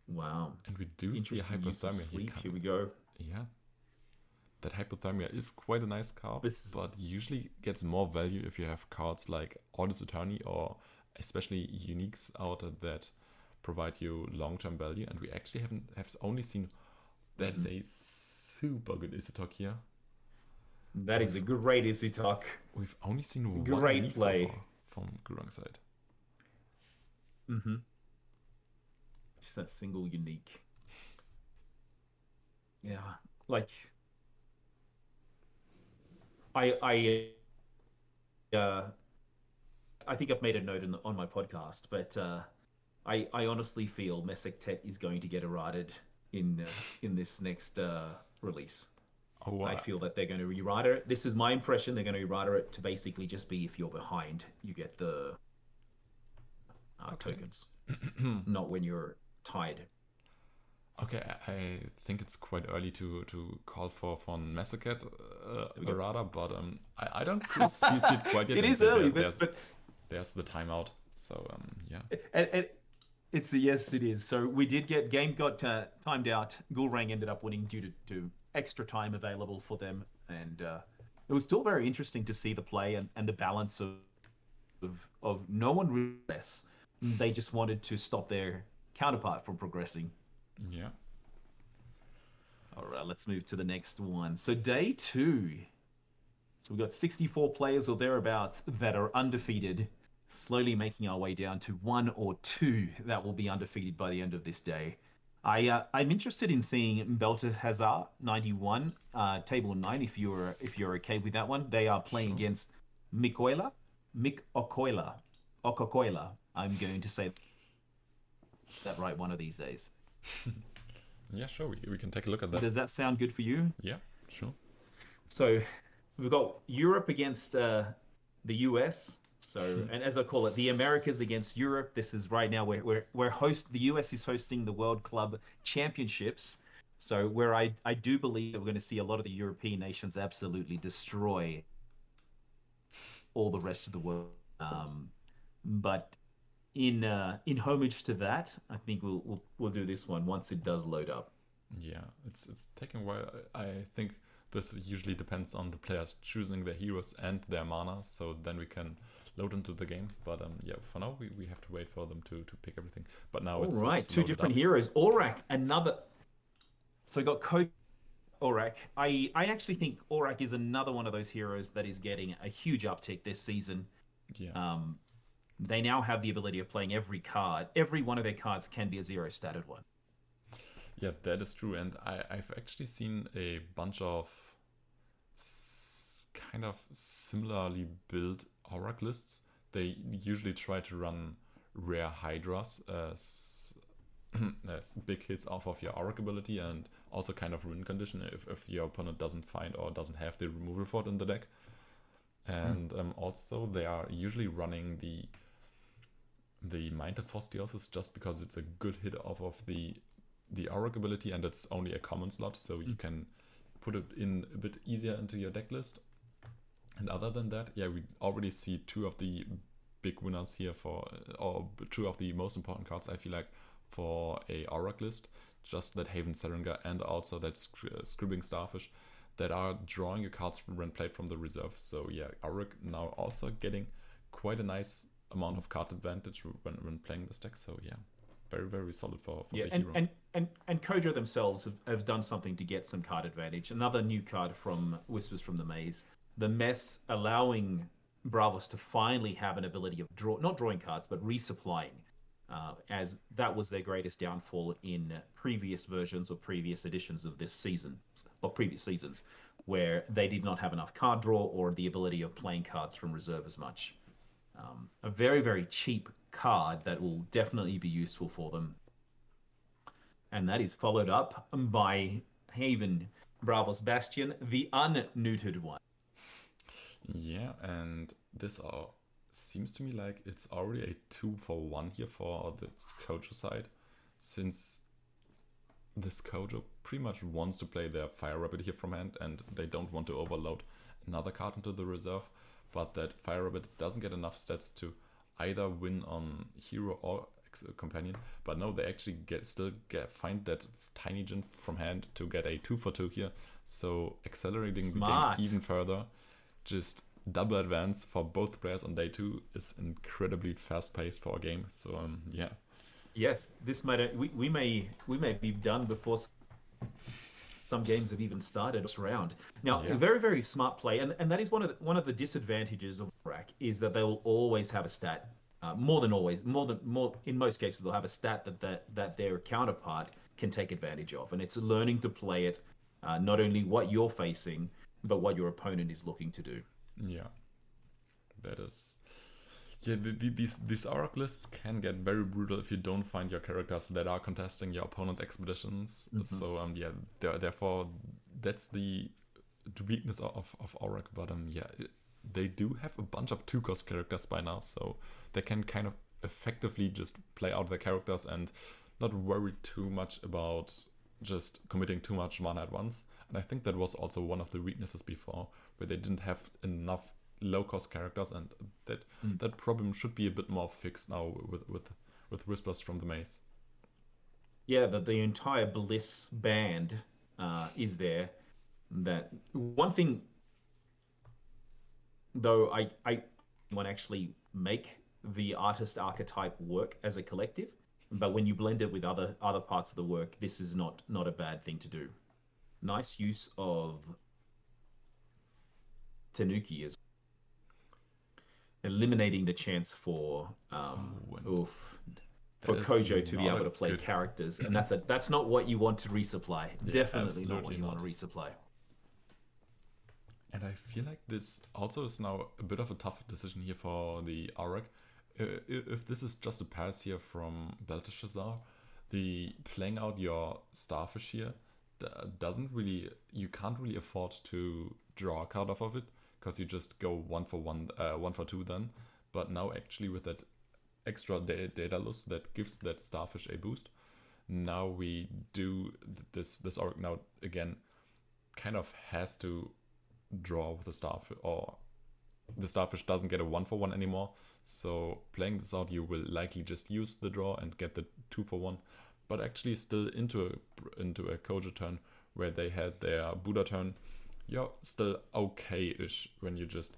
Wow. And we do see hypothermia here we go. Yeah. That hypothermia is quite a nice card, but usually gets more value if you have cards like Ordis Attorney or especially uniques out that provide you long-term value. And we actually have only seen that is a super good Isitok here. That is a great Isitok. We've only seen one great play so far from Gurang's side. Just that single unique. Yeah, like I think I've made a note on my podcast, but I honestly feel Messek Tet is going to get errated in this next release. Oh, I feel that they're going to rewrite it. This is my impression. They're going to rewrite it to basically just be if you're behind, you get the okay. tokens, not when you're tied. Okay, I think it's quite early to call for Massacred errata, but I don't see it quite yet. It and is early, there's, but there's the timeout. So yeah. and it's a yes, it is. So we did get game got timed out. Gulrang ended up winning due to extra time available for them, and it was still very interesting to see the play and the balance of no one really less. They just wanted to stop their counterpart from progressing. Yeah. All right, let's move to the next one. So day 2. So we've got 64 players or thereabouts that are undefeated, slowly making our way down to 1 or 2 that will be undefeated by the end of this day. I'm interested in seeing Belteshazzar 91, table 9. If you're okay with that one, they are playing Sure. against Okoila. I'm going to say that right one of these days. Yeah, sure. We can take a look at that. Does that sound good for you? Yeah, sure. So we've got Europe against the US. So, and as I call it, the Americas against Europe. This is right now where the US is hosting the World Club Championships. So where I do believe that we're going to see a lot of the European nations absolutely destroy all the rest of the world. But in homage to that, I think we'll do this one once it does load up. Yeah, it's taking a while. I think this usually depends on the players choosing their heroes and their mana, so then we can load into the game. But yeah, for now we have to wait for them to pick everything. But now it's right. It's 2 different heroes. Aurak, another. So we got Coach Aurak. I actually think Aurak is another one of those heroes that is getting a huge uptick this season. Yeah. They now have the ability of playing every card. Every one of their cards can be a 0-statted one. Yeah, that is true. And I've actually seen a bunch of kind of similarly built Aurak lists. They usually try to run rare Hydras as big hits off of your Aurak ability, and also kind of ruin condition if your opponent doesn't find or doesn't have the removal for it in the deck. And also they are usually running the Mind of Fostiosis just because it's a good hit off of the Aurak ability, and it's only a common slot, so you can put it in a bit easier into your deck list. And other than that, yeah, we already see 2 of the big winners here or 2 of the most important cards, I feel like, for a Aurak list. Just that Haven Seringer and also that Scribbing Starfish that are drawing your cards when played from the reserve. So yeah, Aurak now also getting quite a nice amount of card advantage when playing this deck. So yeah, very, very solid for the hero. And Kojo themselves have done something to get some card advantage. Another new card from Whispers from the Maze. The Mess allowing Bravos to finally have an ability of not drawing cards, but resupplying, as that was their greatest downfall in previous versions or previous editions of this season, or previous seasons, where they did not have enough card draw or the ability of playing cards from reserve as much. A very, very cheap card that will definitely be useful for them. And that is followed up by Haven Bravos Bastion, the unneutered one. Yeah, and this seems to me like it's already a 2-for-1 here for the Kojo side, since this Kojo pretty much wants to play their Fire Rabbit here from hand, and they don't want to overload another card into the reserve, but that Fire Rabbit doesn't get enough stats to either win on hero or companion. But no, they actually find that Tiny Jin from hand to get a 2-for-2 here, so accelerating the game even further. Just double advance for both players on day 2 is incredibly fast paced for a game. So yeah. Yes, this might we may be done before some games have even started this round. Now, a very, very smart play, and that is one of the disadvantages of Aurak is that they will always have a stat. More in most cases they'll have a stat that their counterpart can take advantage of, and it's learning to play it, not only what you're facing, but what your opponent is looking to do. Yeah, that is. Yeah, these Auric lists can get very brutal if you don't find your characters that are contesting your opponent's expeditions. So yeah, therefore that's the weakness of Auric. But yeah, they do have a bunch of 2-cost characters by now, so they can kind of effectively just play out their characters and not worry too much about just committing too much mana at once. And I think that was also one of the weaknesses before, where they didn't have enough low-cost characters, and that problem should be a bit more fixed now with Whispers from the Maze. Yeah, that the entire Bliss band is there. That one thing, though, I want to actually make the artist archetype work as a collective, but when you blend it with other parts of the work, this is not a bad thing to do. Nice use of Tanuki is eliminating the chance for Kojo to be able to play characters, and that's not what you want to resupply. Yeah, definitely not what you want to resupply. And I feel like this also is now a bit of a tough decision here for the Auric. If this is just a pass here from Belteshazzar, the playing out your Starfish here you can't really afford to draw a card off of it, because you just go 1-for-2 then. But now actually with that extra Daedalus that gives that Starfish a boost, now we do this Auric now again kind of has to draw with the Starfish, or the Starfish doesn't get a 1-for-1 anymore. So playing this out, you will likely just use the draw and get the 2-for-1, but actually still into a Kojo turn where they had their Buddha turn. You're still okay-ish when you just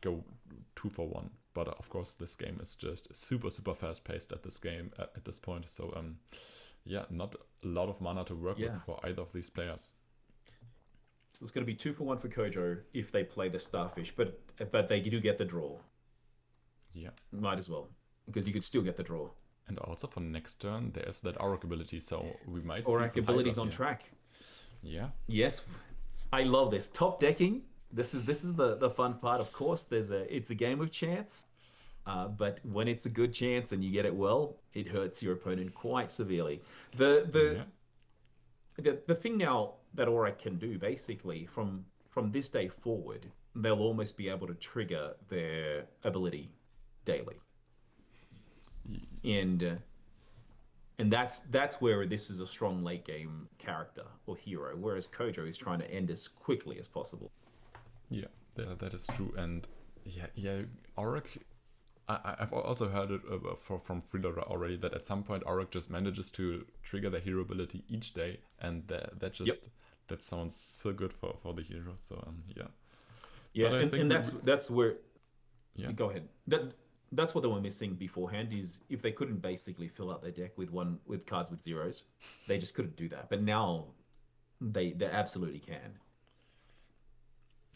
go 2-for-1. But of course, this game is just super fast-paced at this point. So yeah, not a lot of mana to work with for either of these players. So it's going to be 2-for-1 for Kojo if they play the Starfish, but they do get the draw. Yeah, might as well, because you could still get the draw. And also for next turn, there's that Auric ability, so we might Auric see some abilities on here. track. Yeah. Yes, I love this top decking. This is the fun part. Of course, it's a game of chance, but when it's a good chance and you get it well, it hurts your opponent quite severely. The thing now that Auric can do, basically from this day forward, they'll almost be able to trigger their ability daily, and that's where this is a strong late game character or hero, whereas Kojo is trying to end as quickly as possible. Yeah, that is true. And yeah, Auric, I've also heard it from Freeloader already, that at some point Auric just manages to trigger the hero ability each day, and that sounds so good for the hero. So yeah, and that's where go ahead. That's what they were missing beforehand, is if they couldn't basically fill out their deck with cards with zeros, they just couldn't do that. But now they absolutely can.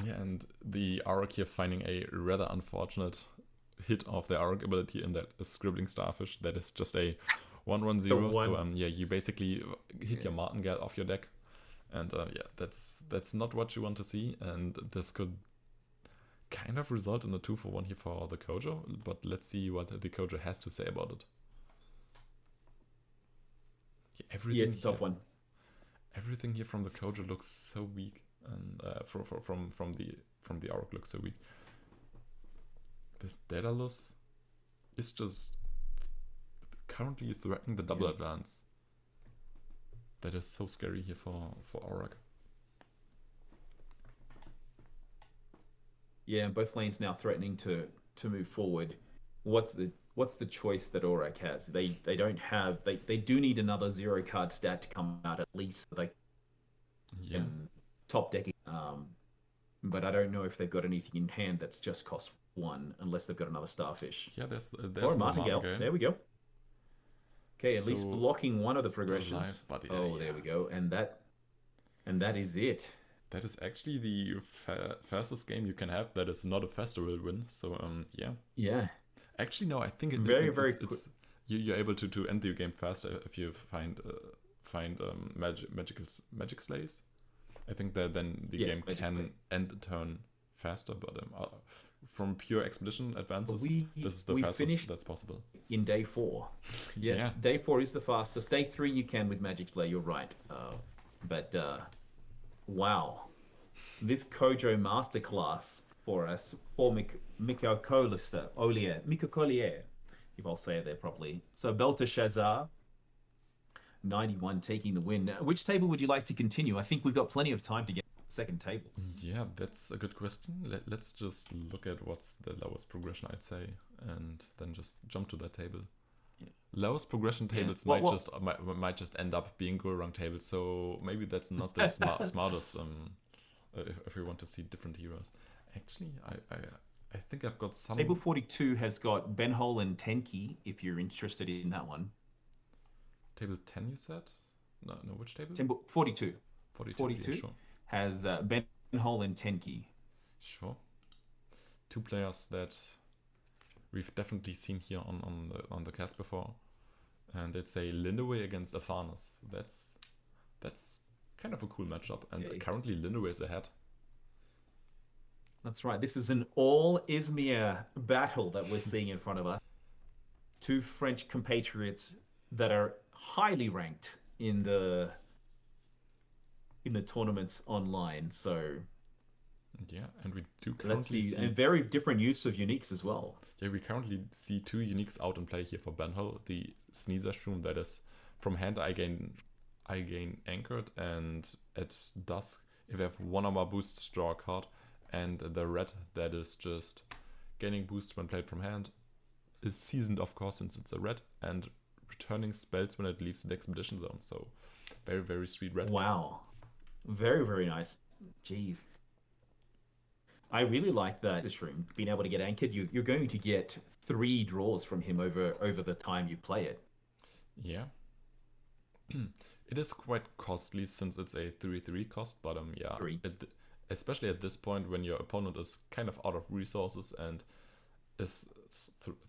Yeah, and the Auric here finding a rather unfortunate hit of the Auric ability, and that is Scribbling Starfish. That is just a 1/1/0. So yeah, you basically hit your Martingale off your deck, and that's not what you want to see. And this could kind of result in a 2-for-1 here for the Kojo, but let's see what the Kojo has to say about it. Yeah, it's a tough one. Everything here from the Kojo looks so weak, and from the Auric looks so weak. This Daedalus is just currently threatening the double advance. That is so scary here for Auric. Yeah, both lanes now threatening to move forward. What's the choice that Auric has? They don't have they do need another 0 card stat to come out at least, so they can top decking. But I don't know if they've got anything in hand that's just cost 1, unless they've got another Starfish. Yeah, there's or a Martingale. There we go. Okay, at least blocking one of the progressions. There we go, and that is it. That is actually the fastest game you can have that is not a festival win. So yeah. Actually, no, I think you're able to end the game faster if you find magic slays. I think that then the game can end the turn faster. But from pure expedition advances, this is the we fastest finished that's possible. in day 4. Yes, Yeah. day 4 is the fastest. Day 3 you can with Magic Slayer. You're right. But wow, this Kojo masterclass for us for Miko Collier, if I'll say it there properly. So Belteshazzar, 91 taking the win. Which table would you like to continue? I think we've got plenty of time to get to the second table. Yeah, that's a good question. Let's just look at what's the lowest progression, I'd say, and then just jump to that table. Yeah. Lowest progression tables might just end up being Gurung tables, so maybe that's not the smartest if we want to see different heroes. Actually, I think I've got some... Table 42 has got Benhol and Tenki, if you're interested in that one. Table 10, you said? No, which table? Table 42. 42, yeah, sure. Has Benhol and Tenki. Sure. 2 players that we've definitely seen here on the cast before. And it's a Lindaway against Afanas. That's kind of a cool matchup. And currently Lindaway is ahead. That's right. This is an all Izmir battle that we're seeing in front of us. 2 French compatriots that are highly ranked in the tournaments online. So yeah, and we do currently see a very different use of uniques as well. Yeah, we currently see 2 uniques out in play here for Benhol. The Sneezer Shroom, that is from hand I gain anchored, and at dusk if I have 1 or more boosts, draw a card. And the red, that is just gaining boosts when played from hand, is seasoned, of course, since it's a red, and returning spells when it leaves the expedition zone. So very, very sweet red. Wow. Very, very nice. Jeez. I really like that stream, being able to get anchored. You're going to get 3 draws from him over the time you play it. Yeah. It is quite costly since it's a 3/3 cost, but yeah. Especially at this point when your opponent is kind of out of resources and is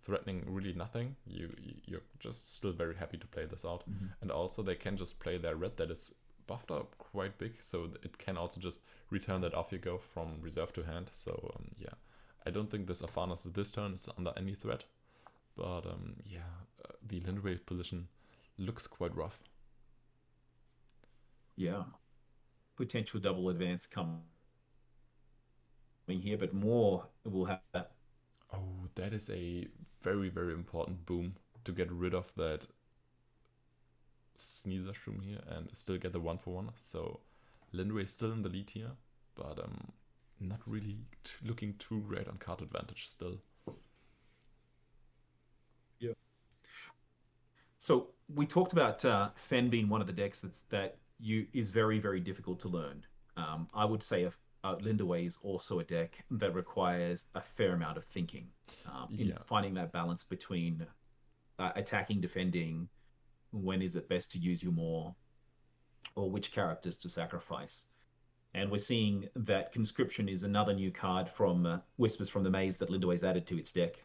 threatening really nothing, you're just still very happy to play this out. And also they can just play their red that is buffed up quite big, so it can also just return that off you go from reserve to hand. So yeah, I don't think this Afanas this turn is under any threat, but yeah, the Lindaway position looks quite rough. Yeah, potential double advance coming here, but more will have that. Oh, that is a very, very important boom to get rid of that Sneezer Shroom here and still get the 1-for-1. So Lindaway is still in the lead here, but not really looking too great on card advantage still. Yeah. So we talked about Fen being one of the decks that is very, very difficult to learn. I would say Lindaway is also a deck that requires a fair amount of thinking in finding that balance between attacking, defending, when is it best to use your more, or which characters to sacrifice. And we're seeing that Conscription is another new card from Whispers from the Maze that Lindaway's added to its deck,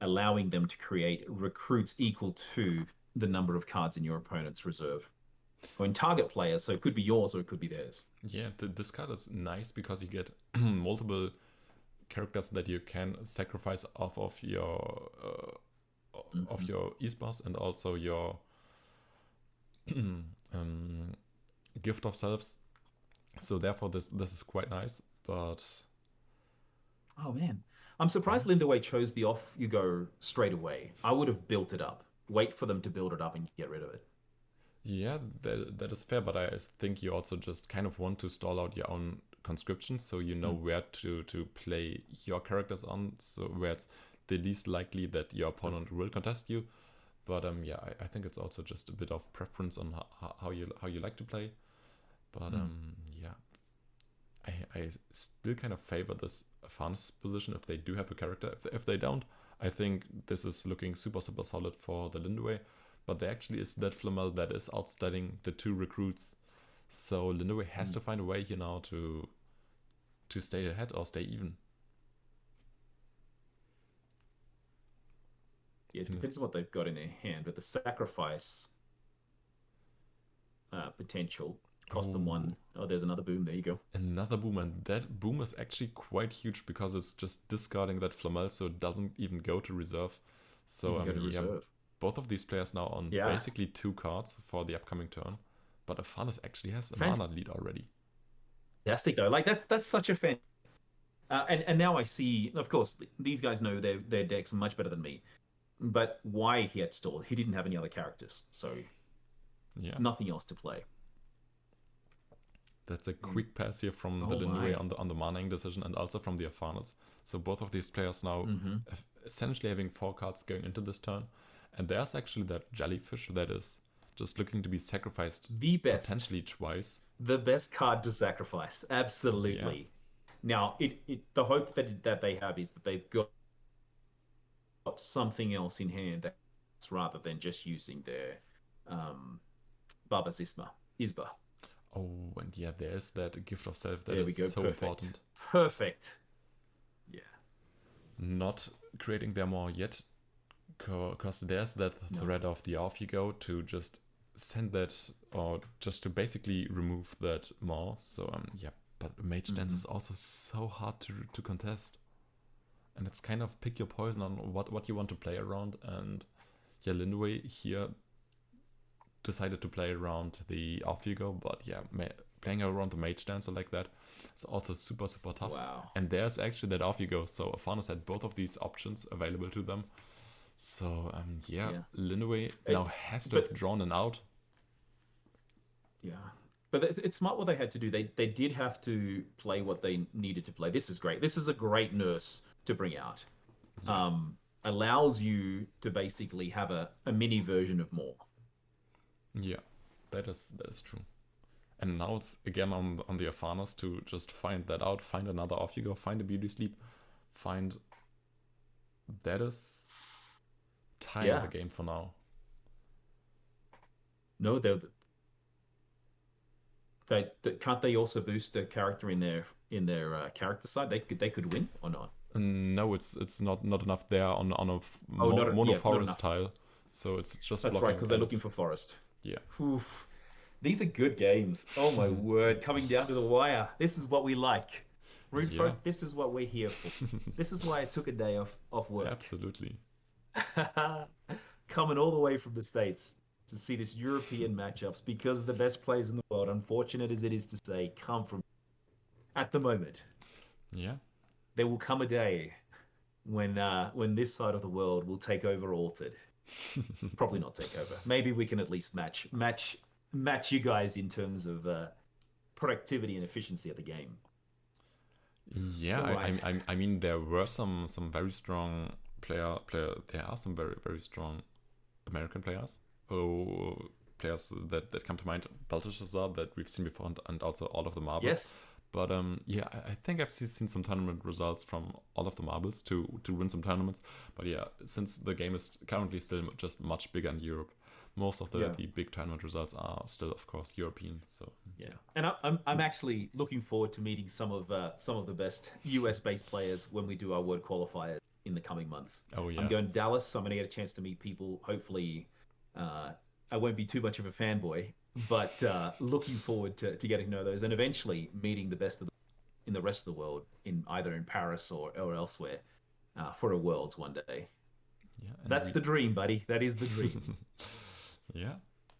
allowing them to create recruits equal to the number of cards in your opponent's reserve. Or in target players, so it could be yours or it could be theirs. Yeah, this card is nice because you get multiple characters that you can sacrifice off of your Isbas and also your Gift of Selves. So therefore this is quite nice, but... Oh man, I'm surprised Lindaway chose the off you go straight away. I would have built it up. Wait for them to build it up and get rid of it. Yeah, that is fair, but I think you also just kind of want to stall out your own conscription, so you know where to play your characters on, so where it's the least likely that your opponent will contest you. But yeah, I think it's also just a bit of preference on how you like to play. But yeah, I still kind of favor this Afanas position if they do have a character. If they don't, I think this is looking super solid for the Lindaway. But there actually is that Flamel that is outstudying the 2 recruits. So Lindaway has to find a way here now to stay ahead or stay even. Yeah, it depends on what they've got in their hand, but the sacrifice potential. Cost them one. Oh, there's another boom. There you go. Another boom, and that boom is actually quite huge because it's just discarding that Flamel, so it doesn't even go to reserve. So Go to yeah, reserve. both of these players now on Yeah. basically 2 cards for the upcoming turn. But Afanis actually has a mana lead already. Fantastic though. Like that's such a fan. And now I see. Of course, these guys know their decks much better than me. But why he had stalled? He didn't have any other characters, so Yeah, nothing else to play. that's a quick pass here from the Linway on the manaing decision, and also from the Afanis. So both of these players now essentially having 4 cards going into this turn. And there's actually that Jellyfish that is just looking to be sacrificed The best. potentially twice. The best card to sacrifice. Absolutely. Now, the hope that they have is that they've got something else in hand that's rather than just using their Baba Isba. Oh, and yeah, there's that Gift of Self that There we is go. so Perfect. important. Perfect. Yeah. Not creating their more yet, because there's that threat of the Off You Go to just send that, or just to basically remove that more. So yeah, but Mage Dance is also so hard to contest, and it's kind of pick your poison on what you want to play around. And yeah, Lindway here decided to play around the Off You Go, but yeah, playing around the Mage Dancer like that is also super tough. Wow. And there's actually that Off You Go, so Afanis had both of these options available to them. So yeah. Linway now has to have drawn an out. Yeah, but it's smart what they had to do. They did have to play what they needed to play. This is great. This is a great nurse to bring out. Allows you to basically have a mini version of more. Yeah, that is true. And now it's again on the Afanis to just find that out, find another Off You Go, find a Beauty Sleep, find that is tying the game for now. No, can't they also boost a character in their character side? They could win or not? No, it's not enough there on a mono forest tile. So it's just that's right, because they're looking for forest. Yeah. Oof. These are good games. Oh my word, coming down to the wire. This is what we like. Rootfolk, this is what we're here for. This is why I took a day off work. Absolutely. Coming all the way from the States to see this European matchups, because the best players in the world, unfortunate as it is to say, come from at the moment. Yeah. There will come a day when this side of the world will take over Altered. Probably not take over. Maybe we can at least match you guys in terms of productivity and efficiency of the game. Yeah, right. I mean there were some very strong player. There are some very strong American players. Players that come to mind, Balthazar that we've seen before, and also all of the marbles. Yes. But yeah, I think I've seen some tournament results from all of the marbles to win some tournaments. But yeah, since the game is currently still just much bigger in Europe, most of the big tournament results are still, of course, European. So yeah, and I'm actually looking forward to meeting some of the best US-based players when we do our World Qualifiers in the coming months. Oh yeah, I'm going to Dallas, so I'm going to get a chance to meet people. Hopefully, I won't be too much of a fanboy, but looking forward to getting to know those and eventually meeting the best in the rest of the world, either in Paris or elsewhere, for a Worlds one day. Yeah, that's the dream, buddy. That is the dream. Yeah,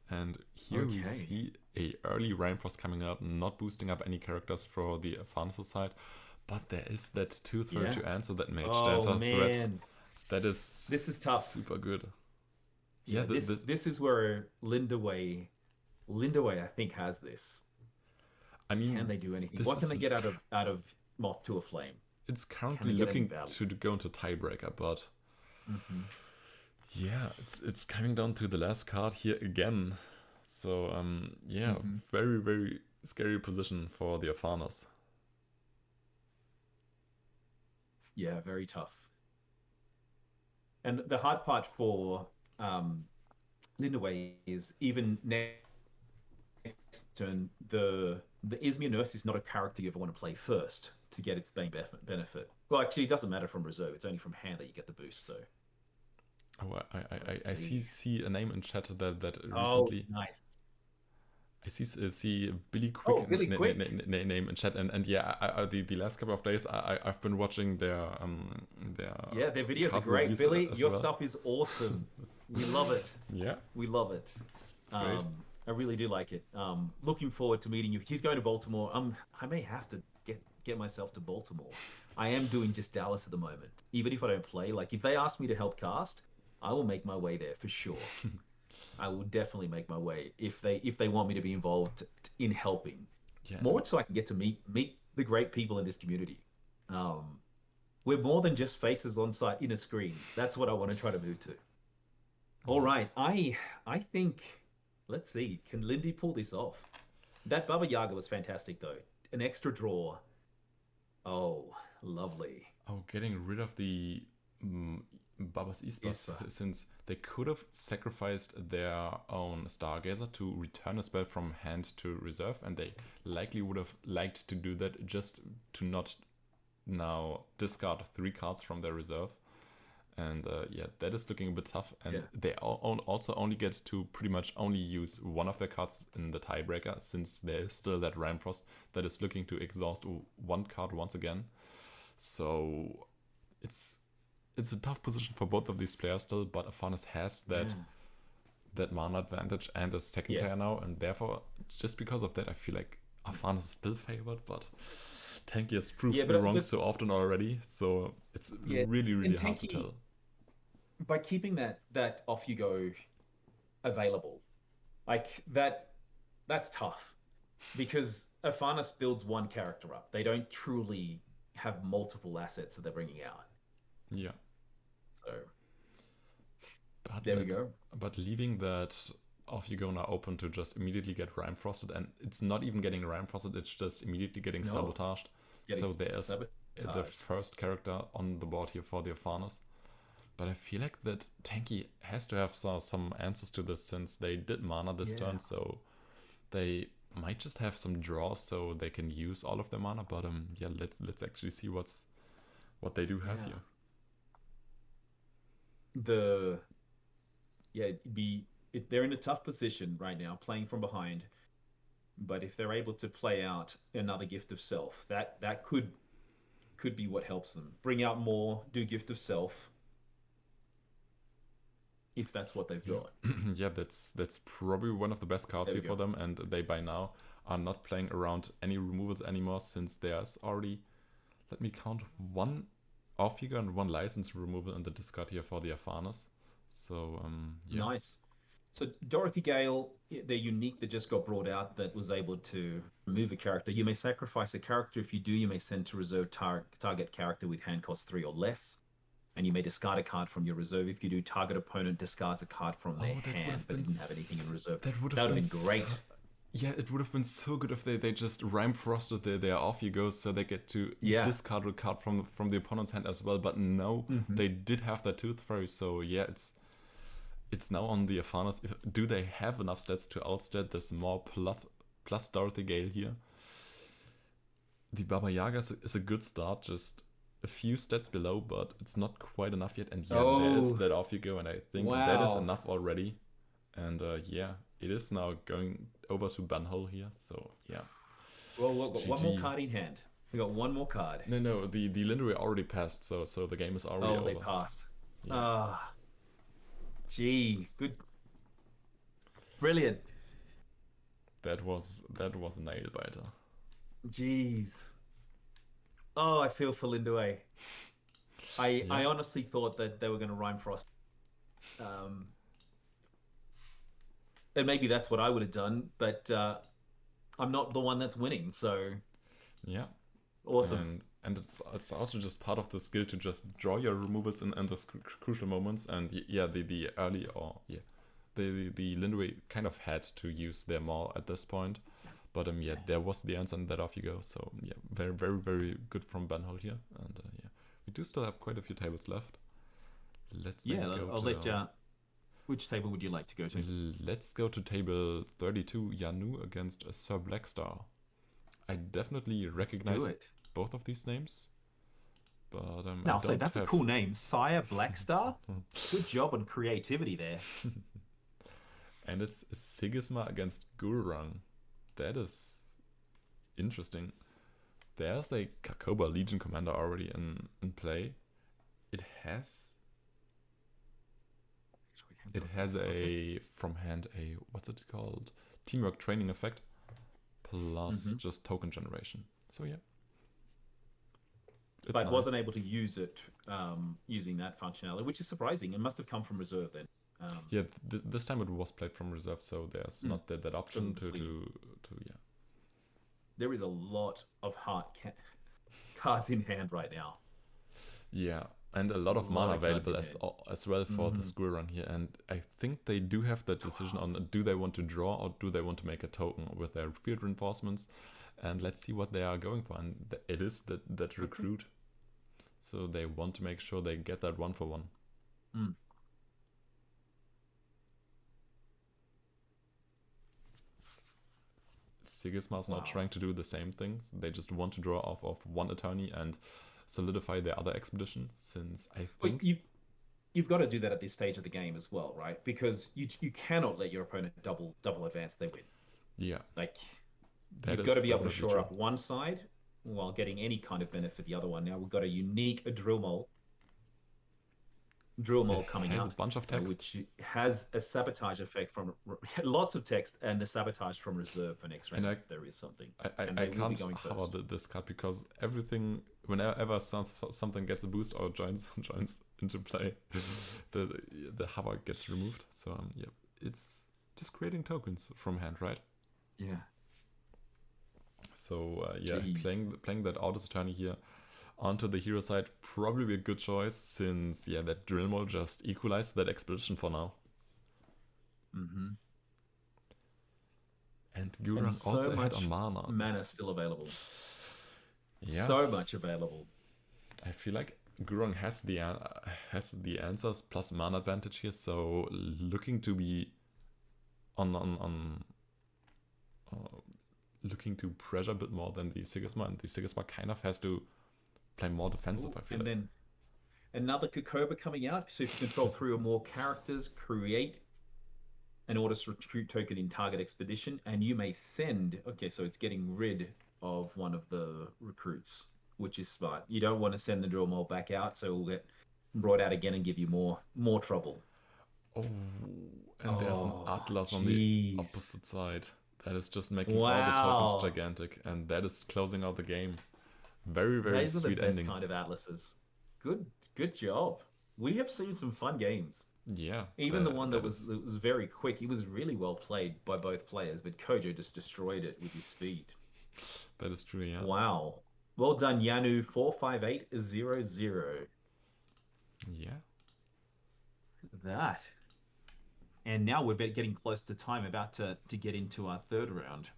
and here we see a early Rainforest coming out, not boosting up any characters for the Afanis side, but there is that 2/3 to answer that Mage Dancer threat. This is tough. Super good. Yeah, this is where Lindway I think has this. I mean, can they do anything? What can they get out of Moth to a Flame? It's currently looking to go into tiebreaker, but yeah, it's coming down to the last card here again. So yeah, very scary position for the Afanis. Yeah, very tough. And the hard part for Lindway is even next turn, the Izmir Nurse is not a character you ever want to play first to get its main benefit. Well, actually, it doesn't matter from reserve. It's only from hand that you get the boost. So. Oh, I see a name in chat that recently. Oh, nice. I see Billy Oh, Quick Billy Quick. name in chat, and yeah, the last couple of days I've been watching their Yeah, their videos are card great. reviews Billy, as your well. stuff is awesome. We love it. Yeah, We love it. it's great. I really do like it. Looking forward to meeting you. He's going to Baltimore. I may have to get myself to Baltimore. I am doing just Dallas at the moment. Even if I don't play, like if they ask me to help cast, I will make my way there for sure. I will definitely make my way if they want me to be involved in helping. Yeah, More so I can get to meet the great people in this community. We're more than just faces on site in a screen. That's what I want to try to move to. All right, I think, let's see, can Lindy pull this off? That Baba Yaga was fantastic though. An extra draw. Oh, lovely. Oh, getting rid of the Baba's Ispa, since they could have sacrificed their own Stargazer to return a spell from hand to reserve, and they likely would have liked to do that just to not now discard 3 cards from their reserve. And yeah, that is looking a bit tough, and they also only get to pretty much only use one of their cards in the tiebreaker, since there is still that Ramfrost that is looking to exhaust 1 card once again. So it's a tough position for both of these players still, but Afanis has that mana advantage and a second player now, and therefore, just because of that, I feel like Afanis is still favored, but Tanky has proved me wrong so often already, so it's really hard to tell. By keeping that off you go available, like that's tough, because Afanis builds one character up. They don't truly have multiple assets that they're bringing out. Yeah. So there we go. But leaving that off you go now open to just immediately get Rime Frosted, and it's not even getting Rime Frosted, it's just immediately getting sabotaged. So there's the first character on the board here for the Afanis. But I feel like that Tanky has to have some answers to this, since they did mana this turn, so they might just have some draws so they can use all of their mana. But yeah, let's actually see what they do have here. They're in a tough position right now, playing from behind. But if they're able to play out another Gift of Self, that could be what helps them. Bring out more, do Gift of Self, if that's what they've got. Yeah, that's probably one of the best cards here for them, and they by now are not playing around any removals anymore, since there's already, let me count, 1 off-figure and 1 license removal in the discard here for the Afanis. So yeah. Nice. So Dorothy Gale, they're unique that just got brought out, that was able to remove a character. You may sacrifice a character. If you do, you may send to reserve target character with hand cost 3 or less. And you may discard a card from your reserve. If you do, target opponent discards a card from their hand but didn't have anything in reserve. That would have been great. Yeah, it would have been so good if they just Rime Frosted their off you go, so they get to discard a card from the opponent's hand as well. But no, they did have that Tooth Fairy, so yeah, it's now on the Afanis. Do they have enough stats to outstat this more plus Dorothy Gale here? The Baba Yaga is a good start, just a few stats below, but it's not quite enough yet. And yeah, there is that off you go, and I think that is enough already. And yeah, it is now going over to Banhole here, so yeah. Well, we've got one more card in hand. We got one more card. No, the Lindway already passed, so the game is already over. Oh, they passed. Gee, good, brilliant. That was a nail biter. Jeez. Oh, I feel for Lindway. I honestly thought that they were going to Rime Frost. And maybe that's what I would have done, but I'm not the one that's winning, so yeah, awesome. And it's also just part of the skill to just draw your removals in the crucial moments. And yeah, the early the Lindway kind of had to use their maul at this point, but yeah, there was the answer, and that off you go. So yeah, very very very good from Banhole here, and yeah, we do still have quite a few tables left. I'll let. Which table would you like to go to? Let's go to table 32, Yanu against Sir Blackstar. I definitely recognize both of these names. But I'll say that's a cool name. Sire Blackstar? Good job on creativity there. And it's Sigisma against Gururang. that is interesting. There's a Kakoba Legion commander already in play. It has a from hand a what's it called? Teamwork training effect plus just token generation. So yeah. But nice. Wasn't able to use it using that functionality, which is surprising. It must have come from reserve then. Yeah, this time it was played from reserve, so there's not that option to yeah. There is a lot of cards in hand right now. Yeah, and a lot of mana available as well for the Squirrel Run here. And I think they do have that decision on do they want to draw or do they want to make a token with their field reinforcements. And let's see what they are going for. And it is that recruit. So they want to make sure they get that 1-for-1. Sigismar's not trying to do the same things. They just want to draw off of one attorney and solidify their other expedition, since I think... You've got to do that at this stage of the game as well, right? Because you cannot let your opponent double advance their win. Yeah. Like, you've got to be able to shore up one side while getting any kind of benefit the other one. Now we've got a unique drill mole coming out, a bunch of text, which has a sabotage effect from lots of text and the sabotage from reserve for next round. There is something. I can't hover this card because everything, whenever something gets a boost or joins into play, the hover gets removed. So yeah, it's just creating tokens from hand, right? Yeah. So yeah, playing that Autos Attorney here onto the hero side probably be a good choice, since yeah, that drill mole just equalized that expedition for now. And Gurang so also ahead on mana. Mana still available. Yeah, so much available. I feel like Gurang has the answers plus mana advantage here, so looking to be looking to pressure a bit more than the Sigismar, and the Sigismar kind of has to play more defensive. I feel. And then another Kakoba coming out. So if you control 3 or more characters, create an Orders recruit token in target expedition, and you may send. Okay, so it's getting rid of one of the recruits, which is smart. You don't want to send the drill mole back out, so it will get brought out again and give you more trouble. Oh, and there's an Atlas on the opposite side. That is just making all the tokens gigantic, and that is closing out the game. Very, very sweet ending. Those are the best kind of atlases. Good job. We have seen some fun games. Yeah. Even the one that was very quick. It was really well played by both players, but Kojo just destroyed it with his speed. That is true, yeah. Wow. Well done, Yanu. 45800. Yeah. That. And now we're getting close to time, about to get into our third round.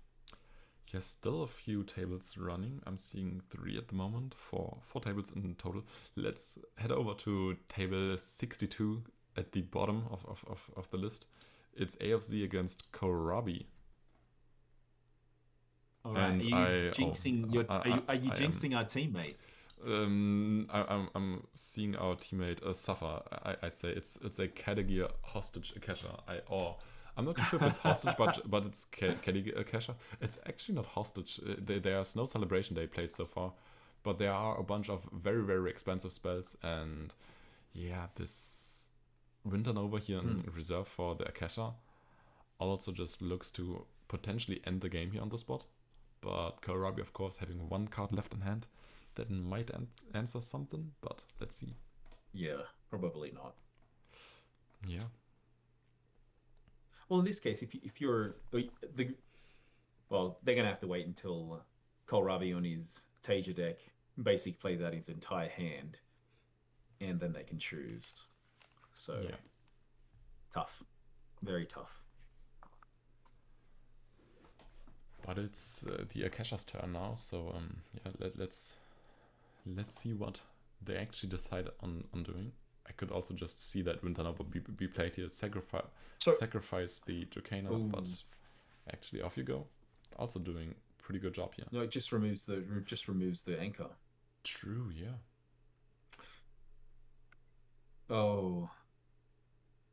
Yes, still a few tables running. I'm seeing 3 at the moment, four tables in total. Let's head over to table 62 at the bottom of the list. It's AFZ against Kohlrabi. All right. And are you jinxing our teammate? I'm seeing our teammate suffer. I'd say it's a Category hostage Akasha. I'm not sure if it's hostage, but it's Category Akasha. It's actually not hostage. There's no celebration day played so far, but there are a bunch of very, very expensive spells, and yeah, this Winter Nova here in reserve for the Akasha also just looks to potentially end the game here on the spot. But Kohlrabi, of course, having 1 card left in hand, that might answer something, but let's see. Yeah, probably not. Yeah. Well, in this case, if you're they're gonna have to wait until Kohlrabi on his Tasia deck basically plays out his entire hand, and then they can choose. So yeah, tough, very tough. But it's the Akasha's turn now, so yeah, let's see what they actually decide on doing. I could also just see that Winter Nova be played here, sacrifice the Dracana, but actually off you go. Also doing pretty good job here. No, it just removes the anchor. True, yeah. Oh,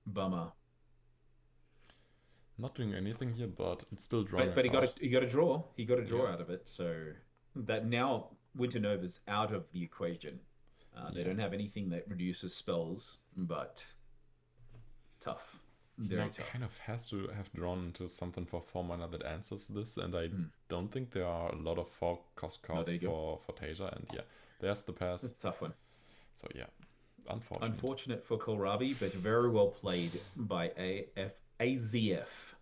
bummer. Not doing anything here, but it's still drawing But a card. he got a draw. He got a draw Yeah. out of it. So that now Winter Nova's out of the equation. They Yeah. don't have anything that reduces spells, but tough. He Very now tough. kind of has to have drawn into something for 4 mana that answers this, and I Hmm. don't think there are a lot of 4-cost cards there you go. for Tasia, and yeah, there's the pass. That's a tough one. So yeah, unfortunate. Unfortunate for Kohlrabi, but very well played by AZF.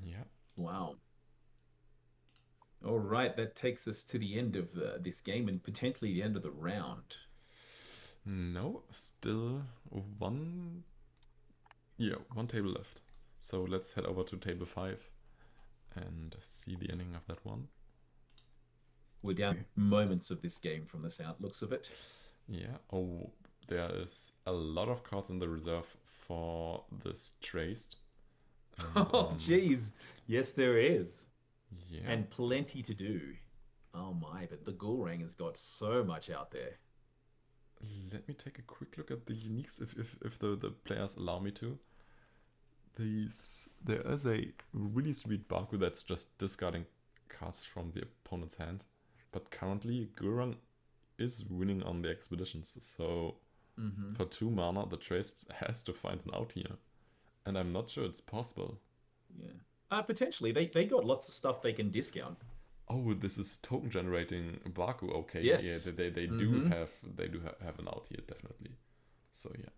Yeah. Wow. All right, that takes us to the end of this game and potentially the end of the round. No, still one table left. So let's head over to table 5 and see the ending of that one. We're down moments of this game from the looks of it. Yeah. Oh, there is a lot of cards in the reserve for this traced. And, Oh, jeez. Yes, there is. yeah. And plenty to do. Oh my, but the Ghoulrang has got so much out there. Let me take a quick look at the uniques if the players allow me to. There is a really sweet Baku that's just discarding cards from the opponent's hand. But currently, Gurang is winning on the expeditions. So for 2 mana, the Trace has to find an out here. And I'm not sure it's possible. Yeah. Potentially. They got lots of stuff they can discount. Oh, this is token generating Baku. Okay, Yes. yeah, they do have an out here, definitely. So yeah.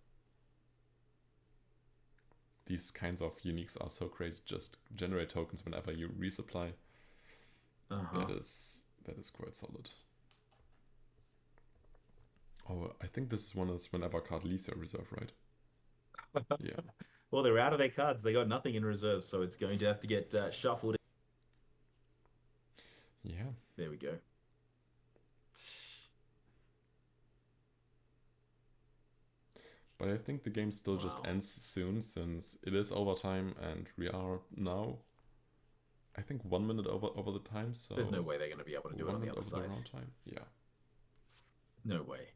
These kinds of uniques are so crazy. Just generate tokens whenever you resupply. That is quite solid. Oh, I think this one is whenever a card leaves your reserve, right? Yeah. Well, they're out of their cards. They got nothing in reserve, so it's going to have to get shuffled. Yeah. There we go. But I think the game still just ends soon, since it is overtime and we are now, I think, 1 minute over the time. So there's no way they're going to be able to do it on the other side. The round time. Yeah. No way.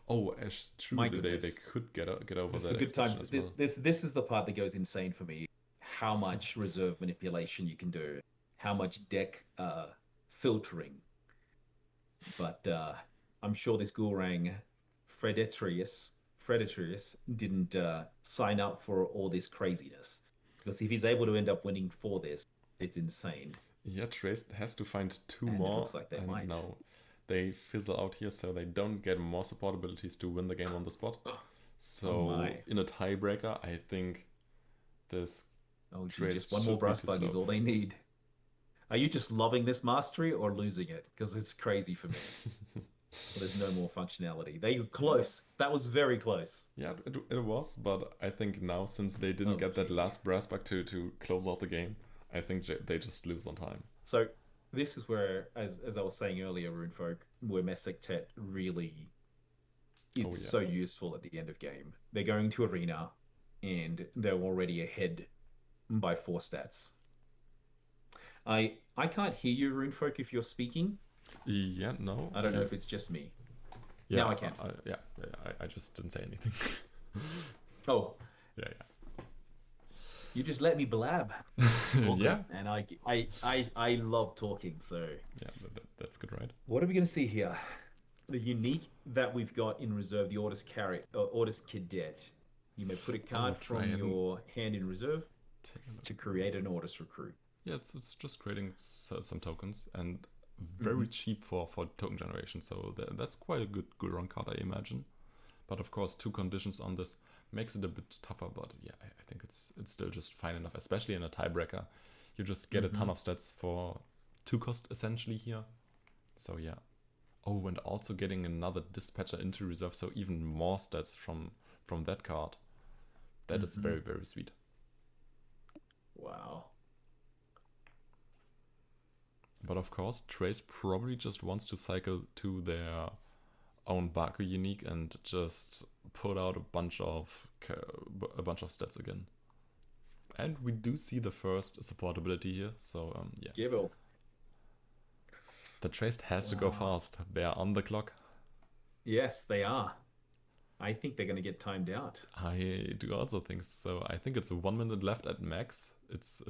Oh, Ash, true. They could get over this that. Is a good time. As well. This is the part that goes insane for me. How much reserve manipulation you can do. How much deck filtering. But I'm sure this Ghoulrang Fredetrius didn't sign up for all this craziness. Because if he's able to end up winning for this, it's insane. Yeah, Trace has to find 2 more. It looks like they might. No, they fizzle out here, so they don't get more support abilities to win the game on the spot. So in a tiebreaker, I think this. Oh, just one more brass bug is all they need. Are you just loving this mastery or losing it? Because it's crazy for me. There's no more functionality. They were close. That was very close. Yeah, it was, but I think now, since they didn't get that last brass bug to close out the game, I think they just lose on time. So this is where, as I was saying earlier, Runefolk, where Messectet really is so useful at the end of game. They're going to Arena, and they're already ahead by 4 stats. I can't hear you, Runefolk, if you're speaking. Yeah, no. I don't know if it's just me. Yeah, now I can. I just didn't say anything. Oh. Yeah. You just let me blab. Yeah. And I love talking, so. Yeah, that's good, right? What are we going to see here? The unique that we've got in reserve, the Ordis Cadet. You may put a card from your hand in reserve to create an Ordis recruit. Yeah, it's just creating some tokens, and very cheap for token generation, so that's quite a good run card, I imagine. But of course, 2 conditions on this makes it a bit tougher, but yeah, I think it's still just fine enough, especially in a tiebreaker. You just get a ton of stats for 2 cost essentially here. So yeah. Oh, and also getting another dispatcher into reserve, so even more stats from that card. That is very, very sweet. Wow. But of course, Trace probably just wants to cycle to their own Baku unique and just put out a bunch of stats again. And we do see the first support ability here, so yeah. Gibble. The Trace has to go fast. They are on the clock. Yes, they are. I think they're going to get timed out. I do also think so. I think it's 1 minute left at max. It's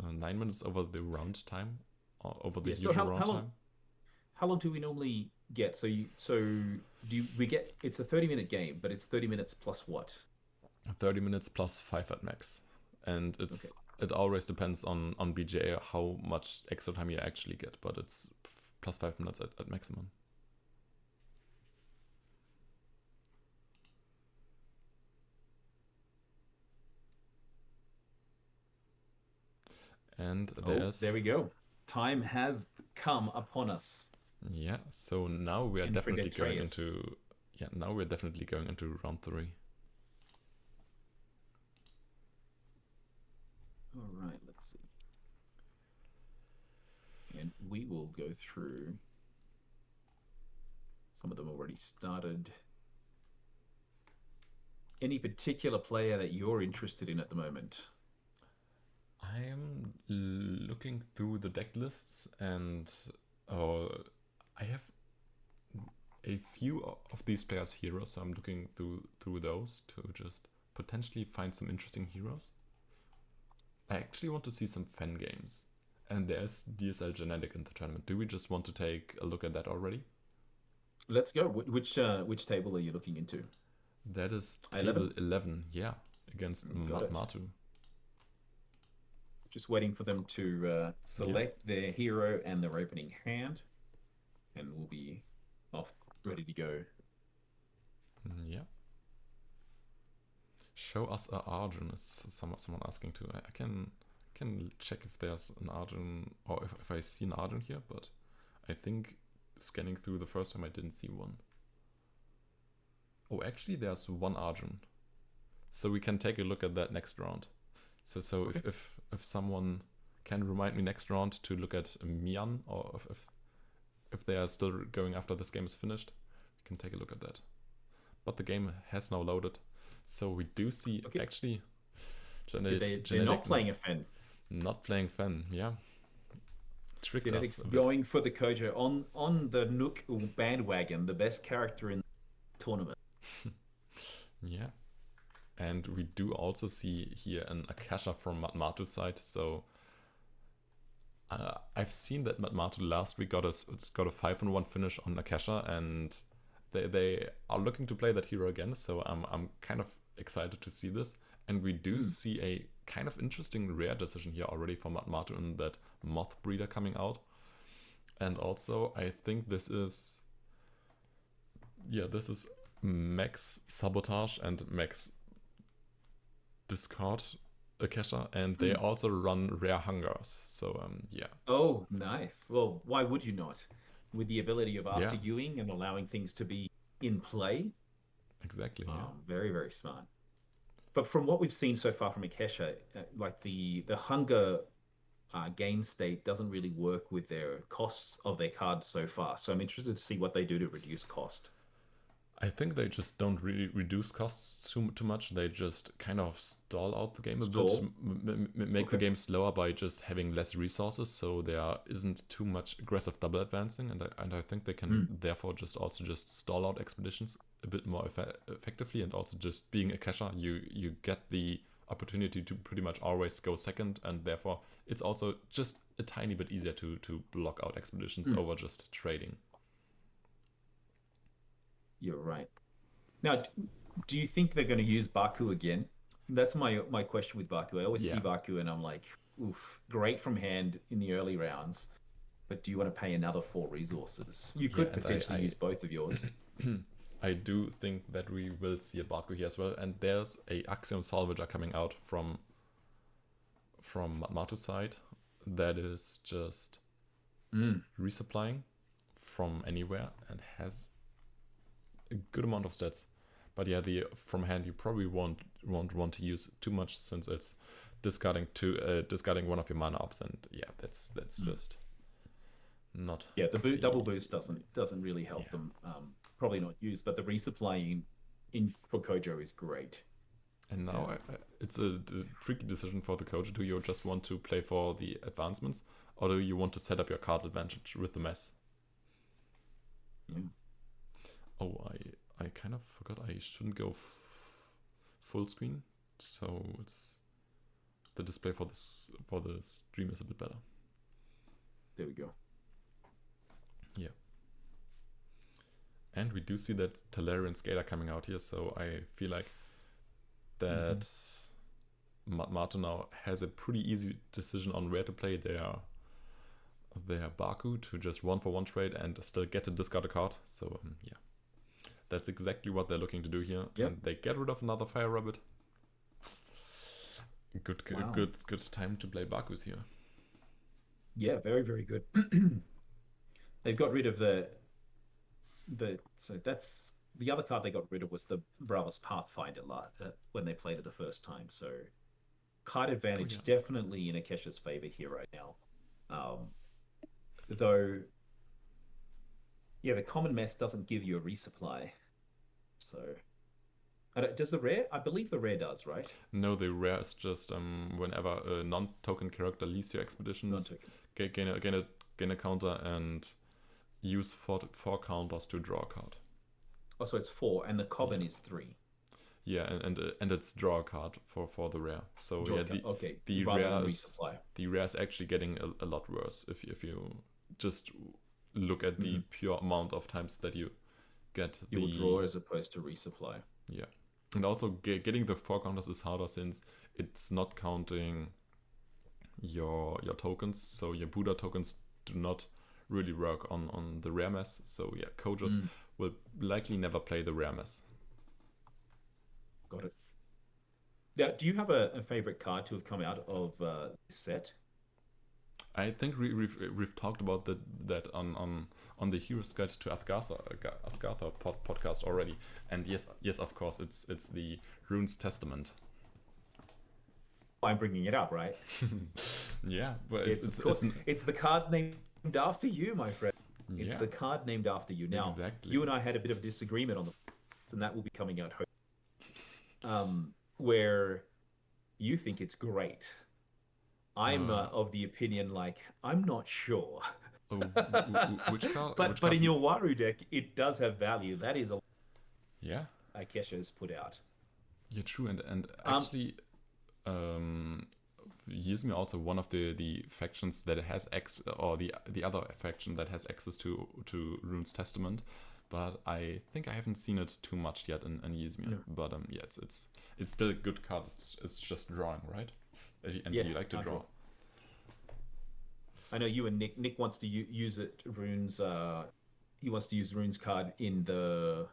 9 minutes over the round time, or over the Yeah. So usual round time. how long do we normally get? We get, it's a 30-minute game, but it's 30 minutes plus what? 30 minutes plus 5 at max, and it always depends on BGA how much extra time you actually get, but it's plus 5 minutes at maximum. And there we go. Time has come upon us. Yeah, so now we are And definitely going Atreus. into now we're definitely going into round 3. All right, let's see. And we will go through. Some of them already started. Any particular player that you're interested in at the moment? I'm looking through the deck lists, and I have a few of these players' heroes, so I'm looking through those to just potentially find some interesting heroes. I actually want to see some fan games, and there's DSL Genetic in the tournament. Do we just want to take a look at that already? Let's go. Which table are you looking into? That is table 11, yeah, against Got it. Matu. Just waiting for them to select their hero and their opening hand, and we'll be off, ready to go. Yeah. Show us a Arjun, is someone asking to. I can check if there's an Arjun, or if I see an Arjun here, but I think scanning through the first time I didn't see one. Oh, actually there's one Arjun. So we can take a look at that next round. So okay. if someone can remind me next round to look at Mian, or if they are still going after this game is finished, we can take a look at that. But the game has now loaded, so we do see actually they're not playing a Fen. Not playing Fen, yeah. Genetics going for the Kojo on the Nook bandwagon, the best character in the tournament. Yeah. And we do also see here an Akasha from Matmatu's side. So I've seen that Matmatu last week got a 5-1 finish on Akasha, and they are looking to play that hero again. So I'm kind of excited to see this. And we do see a kind of interesting rare decision here already for Matmatu in that Moth Breeder coming out. And also I think this is Max Sabotage and Max Discard Akasha, and they also run rare hungers. So yeah. Oh, nice. Well, why would you not? With the ability of after viewing and allowing things to be in play. Exactly. Yeah. Very, very smart. But from what we've seen so far from Akasha, like the hunger gain state doesn't really work with their costs of their cards so far. So I'm interested to see what they do to reduce cost. I think they just don't really reduce costs too much. They just kind of stall out the game a bit, make the game slower by just having less resources, so there isn't too much aggressive double advancing, and I think they can therefore just stall out expeditions a bit more effectively, and also just being Akasha, you get the opportunity to pretty much always go second, and therefore it's also just a tiny bit easier to block out expeditions over just trading. You're right. Now, do you think they're going to use Baku again? That's my question with Baku. I always see Baku and I'm like, oof, great from hand in the early rounds, but do you want to pay another 4 resources? You could potentially use both of yours. I do think that we will see a Baku here as well, and there's a Axiom Salvager coming out from Matu's side that is just resupplying from anywhere and has a good amount of stats. But yeah, the from hand you probably won't want to use too much, since it's discarding one of your mana ups, and yeah, that's just not. Yeah, the double boost doesn't really help them. Probably not used, but the resupplying in for Kojo is great. And now it's a tricky decision for the Kojo. Do you just want to play for the advancements, or do you want to set up your card advantage with the mess? Yeah. Oh, I kind of forgot I shouldn't go full screen, so it's the display for the stream is a bit better. There we go. Yeah. And we do see that Talari and Skate are coming out here, so I feel like that Marto now has a pretty easy decision on where to play their Baku to just 1-for-1 trade and still get to discard a card. So yeah, that's exactly what they're looking to do here. Yep. And they get rid of another Fire Rabbit. Good time to play Bakus here. Yeah, very, very good. They've got rid of so that's the other card they got rid of was the Bravos Pathfinder when they played it the first time. So card advantage definitely in Akesha's favor here right now. Though, yeah, the common mess doesn't give you a resupply. So, does the rare? I believe the rare does, right? No, the rare is just whenever a non-token character leaves your expeditions, gain a counter and use four counters to draw a card. Oh, so it's 4, and the common is 3. Yeah, and it's draw a card for the rare. So draw the rare is actually getting a lot worse if you just look at the pure amount of times that you get you will draw as opposed to resupply. Yeah, and also getting the 4 counters is harder since it's not counting your tokens. So your Buddha tokens do not really work on the rare mess. So yeah, coaches will likely never play the rare mess. Got it. Now, do you have a favorite card to have come out of this set? I think we've talked about that on the Hero's Guide to Asgartha podcast already, and yes, of course, it's the Rune's Testament. I'm bringing it up, right? Yeah, but it's the card named after you, my friend. It's the card named after you. Now, exactly. You and I had a bit of disagreement on and that will be coming out. Where you think it's great. I'm of the opinion, I'm not sure. Which card? But in your Waru deck, it does have value. That is yeah. Akesha has put out. Yeah, true. And actually, Yizmi also one of the factions that has or the other faction that has access to Rune's Testament. But I think I haven't seen it too much yet in Yizmi. No. But yeah, it's still a good card. It's just drawing, right? And you like to draw. I know you and Nick wants to use it. Runes. He wants to use Rune's card in the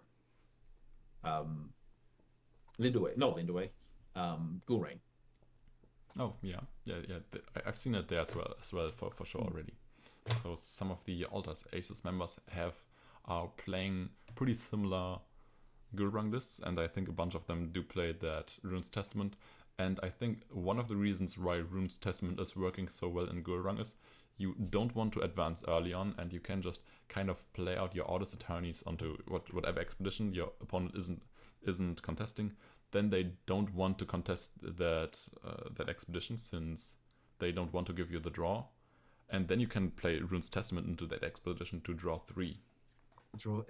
Lindaway. Gulrain. Oh yeah. I've seen it there as well for sure already. So some of the Altars Aces members are playing pretty similar Gulrang lists, and I think a bunch of them do play that Rune's Testament. And I think one of the reasons why Rune's Testament is working so well in Gulrang is you don't want to advance early on, and you can just kind of play out your Orders Attorneys onto whatever expedition your opponent isn't contesting. Then they don't want to contest that expedition since they don't want to give you the draw, and then you can play Rune's Testament into that expedition to draw 3.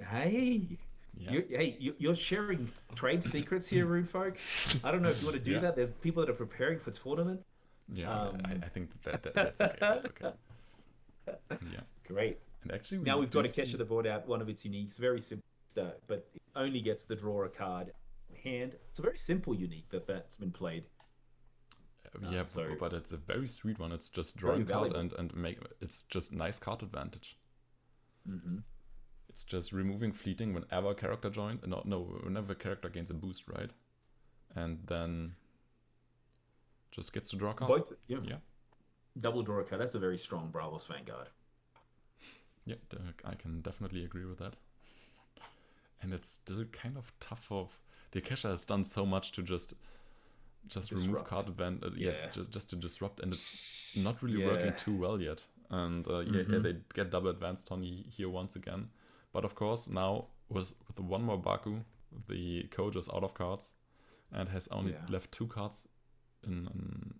Hey. Yeah. You're sharing trade secrets here, Rune folk. I don't know if you want to do that. There's people that are preparing for tournament. Yeah, I think that's okay. That's okay. Yeah. Great. And actually, now we've got Akesha that brought out one of its uniques. Very simple, but it only gets the draw a card hand. It's a very simple unique that's been played. Yeah, but it's a very sweet one. It's just drawing card and make it's just nice card advantage. Mm-hmm. It's just removing fleeting whenever a character joins. Whenever a character gains a boost, right? And then just gets to draw a card. Both, yeah. Double draw a card. That's a very strong Bravos Vanguard. Yeah, I can definitely agree with that. And it's still kind of tough the Akesha has done so much to just remove card advantage. Just to disrupt, and it's not really working too well yet. And they get double advanced on here once again. But of course, now with one more Baku, the coach is out of cards and has only left 2 cards in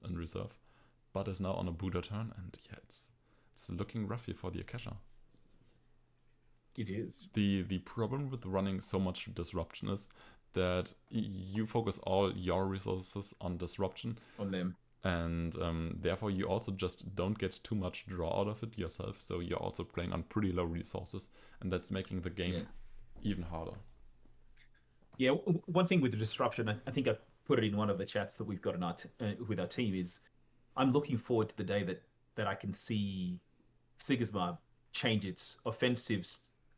reserve, but is now on a Buddha turn, and it's looking rough here for the Akesha. It is. The problem with running so much disruption is that you focus all your resources on disruption, On them. and therefore you also just don't get too much draw out of it yourself. So you're also playing on pretty low resources, and that's making the game even harder. Yeah, one thing with the disruption, I think I put it in one of the chats that we've got in our with our team, is I'm looking forward to the day that I can see Sigismund change its offensive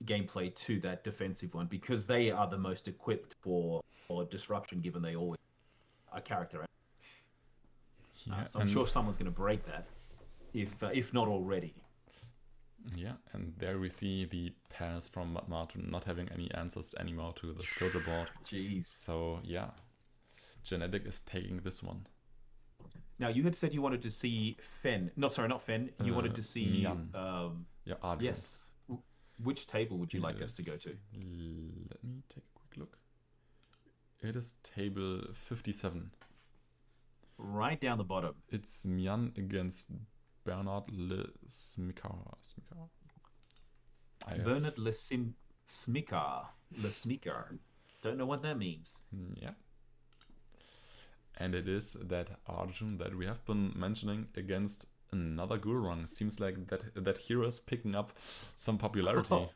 gameplay to that defensive one, because they are the most equipped for disruption, given they always are character. Yeah, so I'm sure someone's going to break that, if not already. Yeah, and there we see the pass from Martin not having any answers anymore to the Scourger board. Jeez. So yeah, Genetic is taking this one. Now, you had said you wanted to see Fen. No, sorry, not Fen. You wanted to see Mian. Yeah, Arjun. Yes. Which table would you like us to go to? Let me take a quick look. It is table 57. Right down the bottom. It's Mian against Bernard Le Smikar. Bernard Le Smikar. Don't know what that means. Yeah. And it is that Arjun that we have been mentioning against another Gurung. Seems like that hero is picking up some popularity. Oh.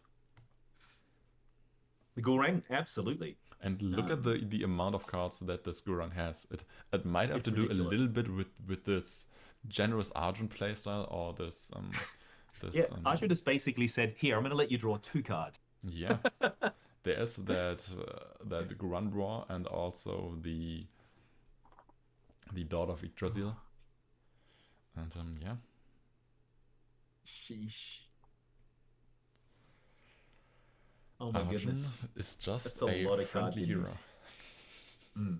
The Gurung, absolutely. And look at the amount of cards that this Gurung has. It might have to ridiculous. do a little bit with this generous Arjun playstyle, or this Arjun has basically said, "Here, I'm going to let you draw 2 cards." Yeah, there is that Gurung draw, and also the Daughter of Yggdrasil. And yeah. Sheesh. Oh my Arjun goodness. is just That's a lot of cards friendly in hero. this.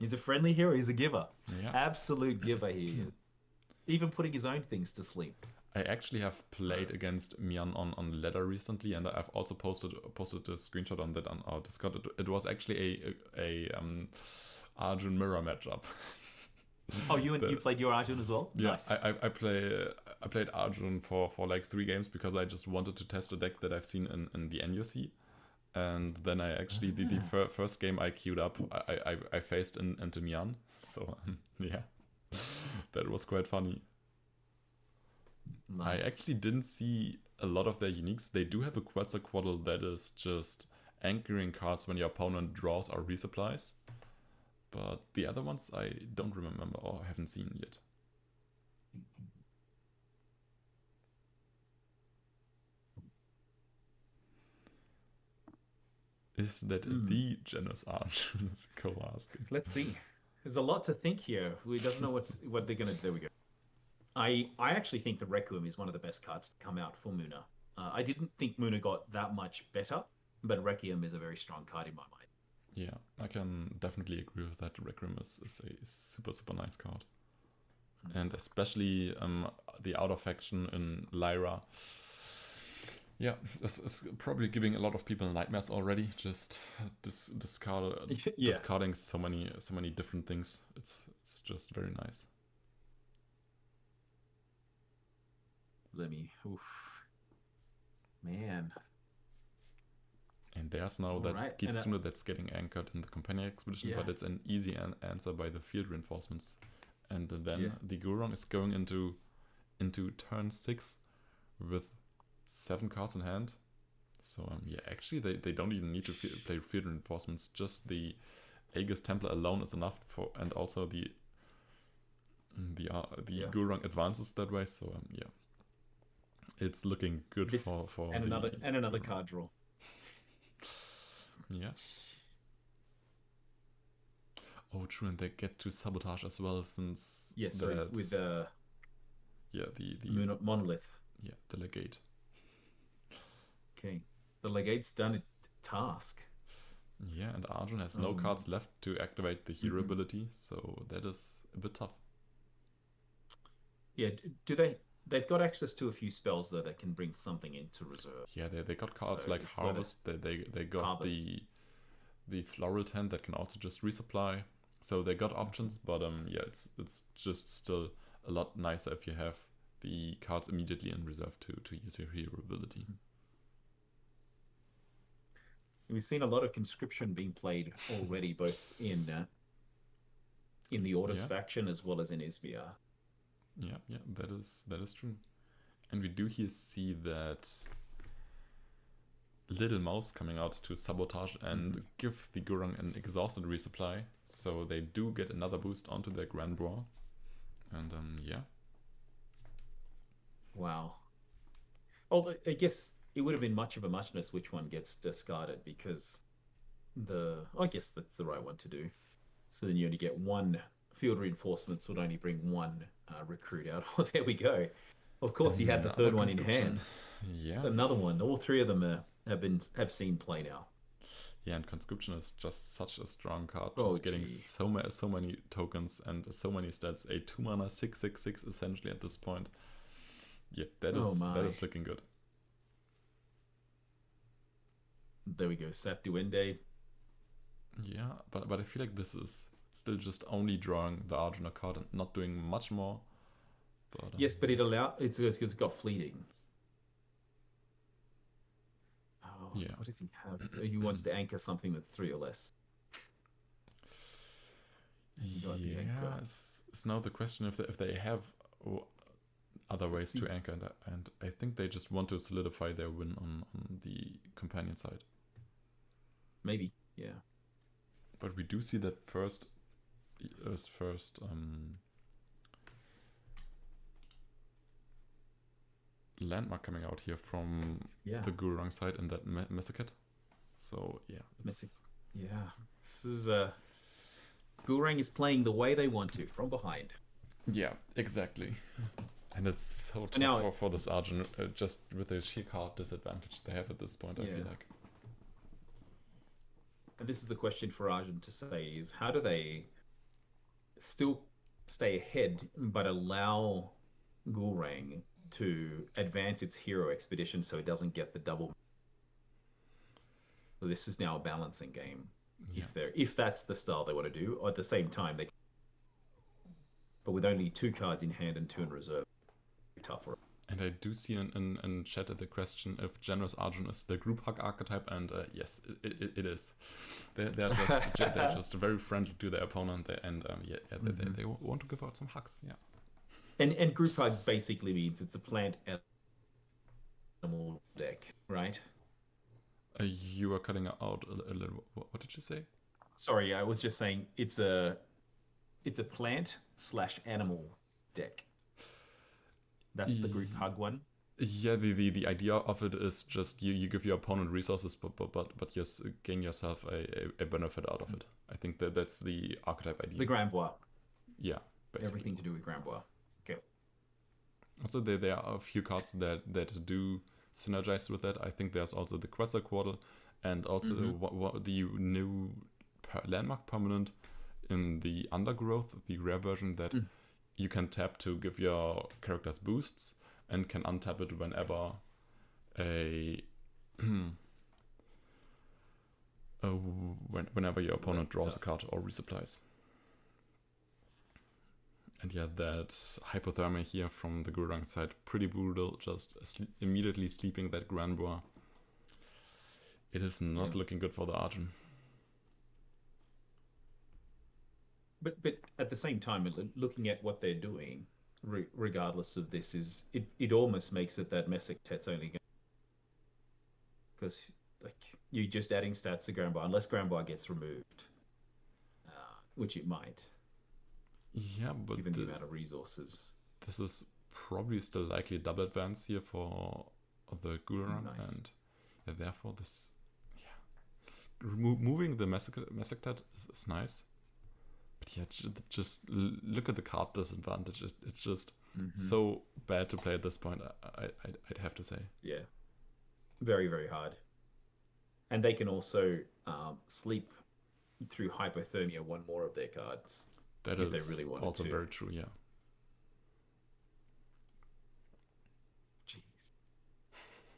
He's a friendly hero. He's a giver. Yeah. Absolute giver here. Even putting his own things to sleep. I actually have played against Mian on ladder recently, and I've also posted a screenshot on that on our Discord. It was actually a Arjun mirror matchup. Oh, you played your Arjun as well? Yeah, Nice. I played Arjun for like 3 games because I just wanted to test a deck that I've seen in the NUC. And then I actually the first game I queued up, I faced into Mian. So yeah, that was quite funny. Nice. I actually didn't see a lot of their uniques. They do have a Quetzalcoatl that is just anchoring cards when your opponent draws or resupplies. But the other ones I don't remember or haven't seen yet. Is that the generous Arjun? Is asking. Let's see. There's a lot to think here. We doesn't know what they're gonna. There we go. I actually think the Requiem is one of the best cards to come out for Muna. I didn't think Muna got that much better, but Requiem is a very strong card in my mind. Yeah, I can definitely agree with that. Requiem is a super nice card. And especially the outer faction in Lyra. Yeah, this is probably giving a lot of people nightmares already. Just discarding so many different things. It's just very nice. Man. And there's now that Kitsune that's getting anchored in the Companion Expedition, but it's an easy answer by the field reinforcements. And then the Gurung is going into turn 6 with 7 cards in hand. So actually they don't even need to play field reinforcements. Just the Aegis Templar alone is enough for, and also the Gurung advances that way. So it's looking good for another card draw. Yeah. Oh, true, and they get to sabotage as well, since with the monolith. Yeah, the legate. Okay, the legate's done its task. Yeah, and Arjun has no cards left to activate the hero ability, so that is a bit tough. Yeah, they've got access to a few spells though that can bring something into reserve. Yeah, they got cards like Harvest. They got Harvest. the Floral Tent that can also just resupply. So they got options, but it's just still a lot nicer if you have the cards immediately in reserve to use your hero ability. We've seen a lot of conscription being played already, both in the Orders faction as well as in Izmir. Yeah, that is true. And we do here see that little mouse coming out to sabotage and give the Gurung an exhausted resupply, so they do get another boost onto their Grand Boar. And yeah. Wow. Although I guess it would have been much of a muchness which one gets discarded, because I guess that's the right one to do. So then you only get one field reinforcements, would only bring one recruit out. Oh, there we go. Of course, you had the third one in hand. Yeah. Another one. All three of them have seen play now. Yeah, and conscription is just such a strong card. Just getting so many tokens and so many stats. A 2-mana 6/6/6 essentially at this point. Yeah, that is looking good. There we go, Sat Duende. Yeah, but I feel like this is still just only drawing the Arjuna card and not doing much more. But, yes, but it's got fleeting. Oh, yeah. What does he have? He wants to anchor something that's 3 or less. Yeah, it's now the question if they have other ways to anchor, and I think they just want to solidify their win on the companion side. Maybe, yeah. But we do see that first landmark coming out here from the Gurung side in that Massacre. So yeah, this is Gurung is playing the way they want to, from behind. Yeah, exactly. And it's so tough now, for this Arjun, just with the sheer card disadvantage they have at this point, I feel like. And this is the question for Arjun to say is, how do they still stay ahead but allow Gurung to advance its hero expedition so it doesn't get the double? So this is now a balancing game. If that's the style they want to do, or at the same time but with only 2 cards in hand and 2 in reserve, tougher. And I do see in chat the question if Generous Arjun is the group hug archetype, and yes, it is. They're just very friendly to their opponent, they want to give out some hugs. Yeah. And group hug basically means it's a plant animal deck, right? You are cutting out a little. What did you say? Sorry, I was just saying it's a plant/animal deck. That's the group hug one. Yeah, the idea of it is just you give your opponent resources, but you gain yourself a benefit out of it. I think that's the archetype idea. The Grand Bois. Yeah, basically. Everything to do with Grand Bois. Okay. Also, there are a few cards that do synergize with that. I think there's also the Quetzalcoatl and also the new landmark permanent in the Undergrowth, the rare version that you can tap to give your characters boosts and can untap it whenever whenever your opponent draws a card or resupplies. And yeah, that hypothermia here from the Gurung side, pretty brutal, just immediately sleeping that Grand Bois. It is not looking good for the Arjun. But at the same time, looking at what they're doing, regardless of this, is it almost makes it that Messick Tet's only going, because like you're just adding stats to Grand Bois unless Grand Bois gets removed, which it might. Yeah, but given the amount of resources, this is probably still likely double advance here for the Gurung, and therefore this, moving the Messick Tet is nice. But yeah, just look at the card disadvantage. It's just so bad to play at this point, I'd have to say. Yeah. Very, very hard. And they can also sleep through hypothermia one more of their cards. That is they really also very true, yeah. Jeez.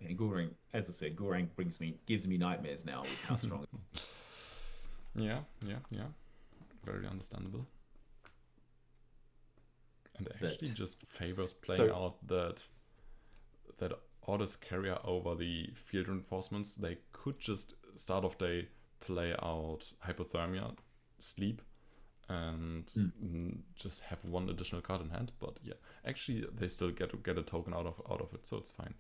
And Gurung, as I said, Gurung gives me nightmares now with how strong it is. Yeah. Very understandable. And it actually just favors playing out that Orders carrier over the field reinforcements. They could just start of day play out Hypothermia, Sleep, and just have one additional card in hand. But yeah, actually they still get a token out of it, so it's fine.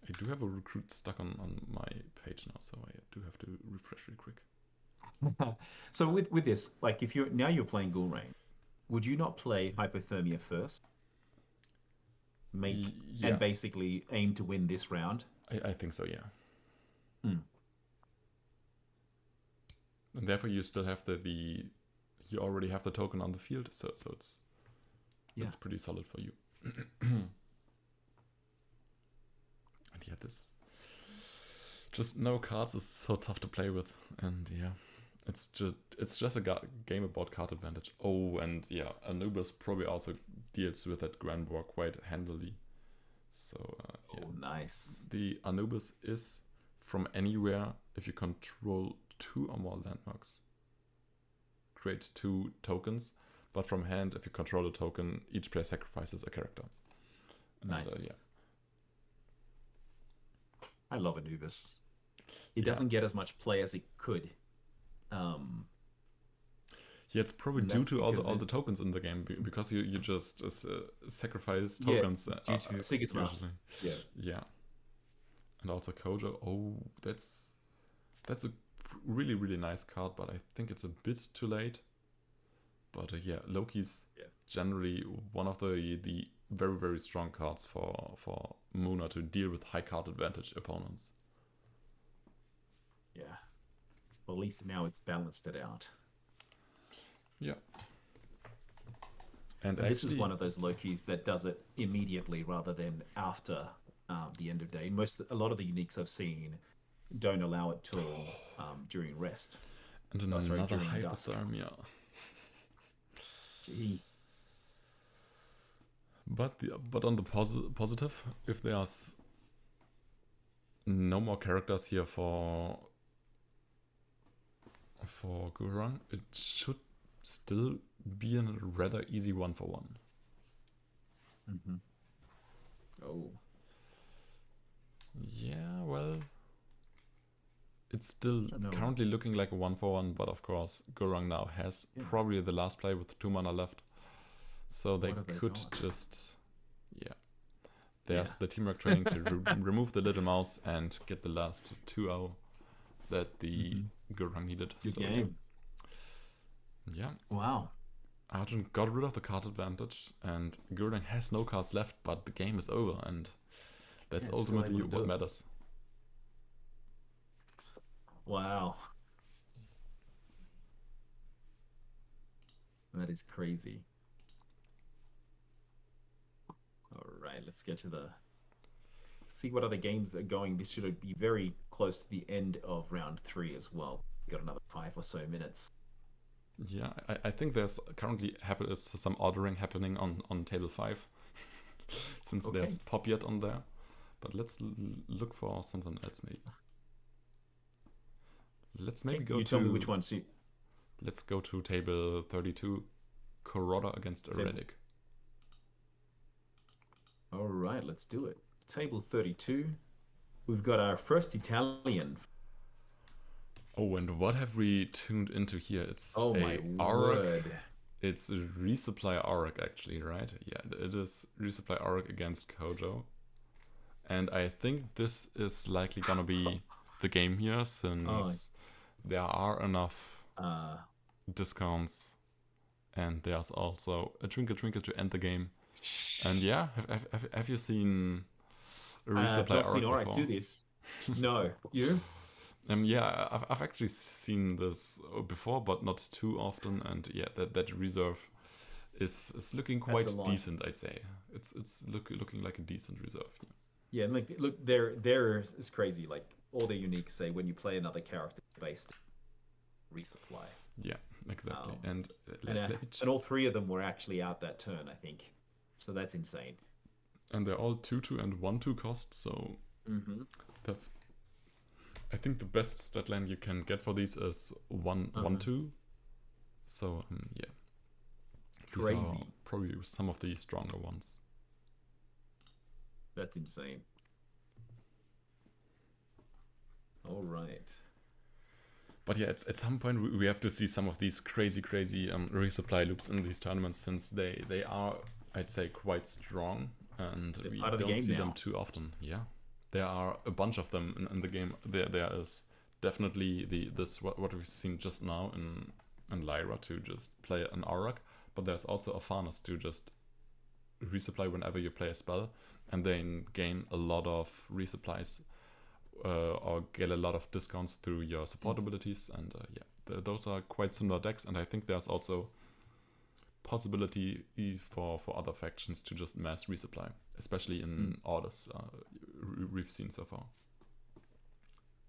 I do have a recruit stuck on my page now, so I do have to refresh real quick. So with this, like if you're playing Ghoul Rain, would you not play Hypothermia first? And basically aim to win this round? I think so, yeah. Hmm. And therefore you still have you already have the token on the field, so it's pretty solid for you. And yeah, this just no cards is so tough to play with, and yeah, it's just a game about card advantage. Oh, and yeah, Anubis probably also deals with that Grand War quite handily. So yeah. Oh, nice. The Anubis is from anywhere if you control 2 or more landmarks. Create 2 tokens, but from hand, if you control a token, each player sacrifices a character. And, nice. Yeah. I love Anubis. It doesn't get as much play as it could. Yeah, it's probably due to all the tokens in the game, because you just sacrifice tokens. Due to Sigismund. Usually. Yeah. And also Kojo. Oh, that's a really, really nice card, but I think it's a bit too late. But yeah, Loki's generally one of the very, very strong cards for Muna to deal with high card advantage opponents. Yeah. Well, at least now it's balanced it out. Yeah. And this is one of those Lokis that does it immediately rather than after the end of day. A lot of the uniques I've seen don't allow it till during rest. And another Hypothermia. Gee. But on the positive, if there's no more characters here for Gurung, it should still be a rather easy 1-for-1. Mm-hmm. Oh. Yeah, well, it's still currently looking like a 1-for-1, but of course Gurung now has probably the last play with 2 mana left. So they could just, there's the teamwork training to remove the little mouse and get the last 2-0 that the Gurung needed. Good game. Yeah. Wow. Arjun got rid of the card advantage, and Gurung has no cards left, but the game is over, and that's ultimately what matters. Wow. That is crazy. All right, let's get to see what other games are going. This should be very close to the end of round 3 as well. Got another 5 or so minutes. Yeah, I think there's currently some ordering happening on table 5, since there's Popiat on there. But let's look for something else maybe. Let's maybe go to... tell me which one. Let's go to table 32, Corroder against Erratic. All right, let's do it. Table 32. We've got our first Italian. Oh, and what have we tuned into here? It's my word. It's a resupply Auric actually, right? Yeah, it is resupply Auric against Kojo. And I think this is likely gonna be the game here, since there are enough discounts, and there's also a Twinkle Twinkle to end the game. And yeah, have you seen a resupply Auric before? Do this. No, you? Yeah, I've actually seen this before, but not too often. And yeah, that reserve is looking quite decent, I'd say. It's looking like a decent reserve. Yeah, look, there is crazy. Like all the uniques say when you play another character based resupply. Yeah, exactly. And all 3 of them were actually out that turn, I think. So that's insane. And they're all 2/2 and 1/2 cost. So that's, I think, the best stat line you can get for these is 1/2. So yeah, these are probably some of the stronger ones. That's insane. All right. But yeah, at some point we have to see some of these crazy resupply loops in these tournaments, since they are, I'd say, quite strong, and They're we part of the don't game see now. them too often. Yeah, there are a bunch of them in the game. There is definitely what we've seen just now in Lyra to just play an Auroch, but there's also a Farnus to just resupply whenever you play a spell, and then gain a lot of resupplies or get a lot of discounts through your support abilities, and those are quite similar decks, and I think there's also possibility for other factions to just mass resupply, especially in orders we've seen so far.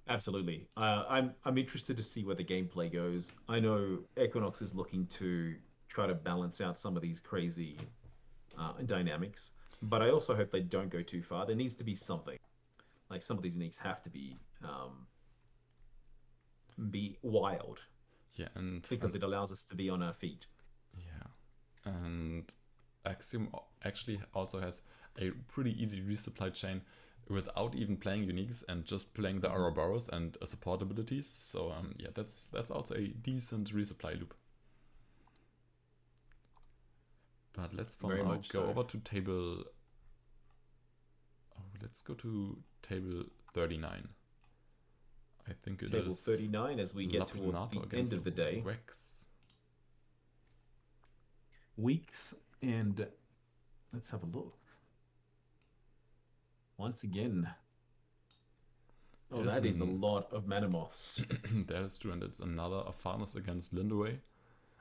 Absolutely. I'm interested to see where the gameplay goes. I know Equinox is looking to try to balance out some of these crazy dynamics, but I also hope they don't go too far. There needs to be something. Like, some of these uniques have to be wild. Yeah, because it allows us to be on our feet. Yeah, and Axiom actually also has a pretty easy resupply chain without even playing uniques and just playing the Ouroboros and support abilities. So yeah, that's also a decent resupply loop. But let's for Very now much go so. over to table. Oh, let's go to table 39. I think it Table is 39 as we get towards Lapinato the against end of the day. Wex. Weeks, and let's have a look. Once again. Oh, Yes, that is a and lot of Manamoths. that is true, and it's another Afarnas against Lindaway.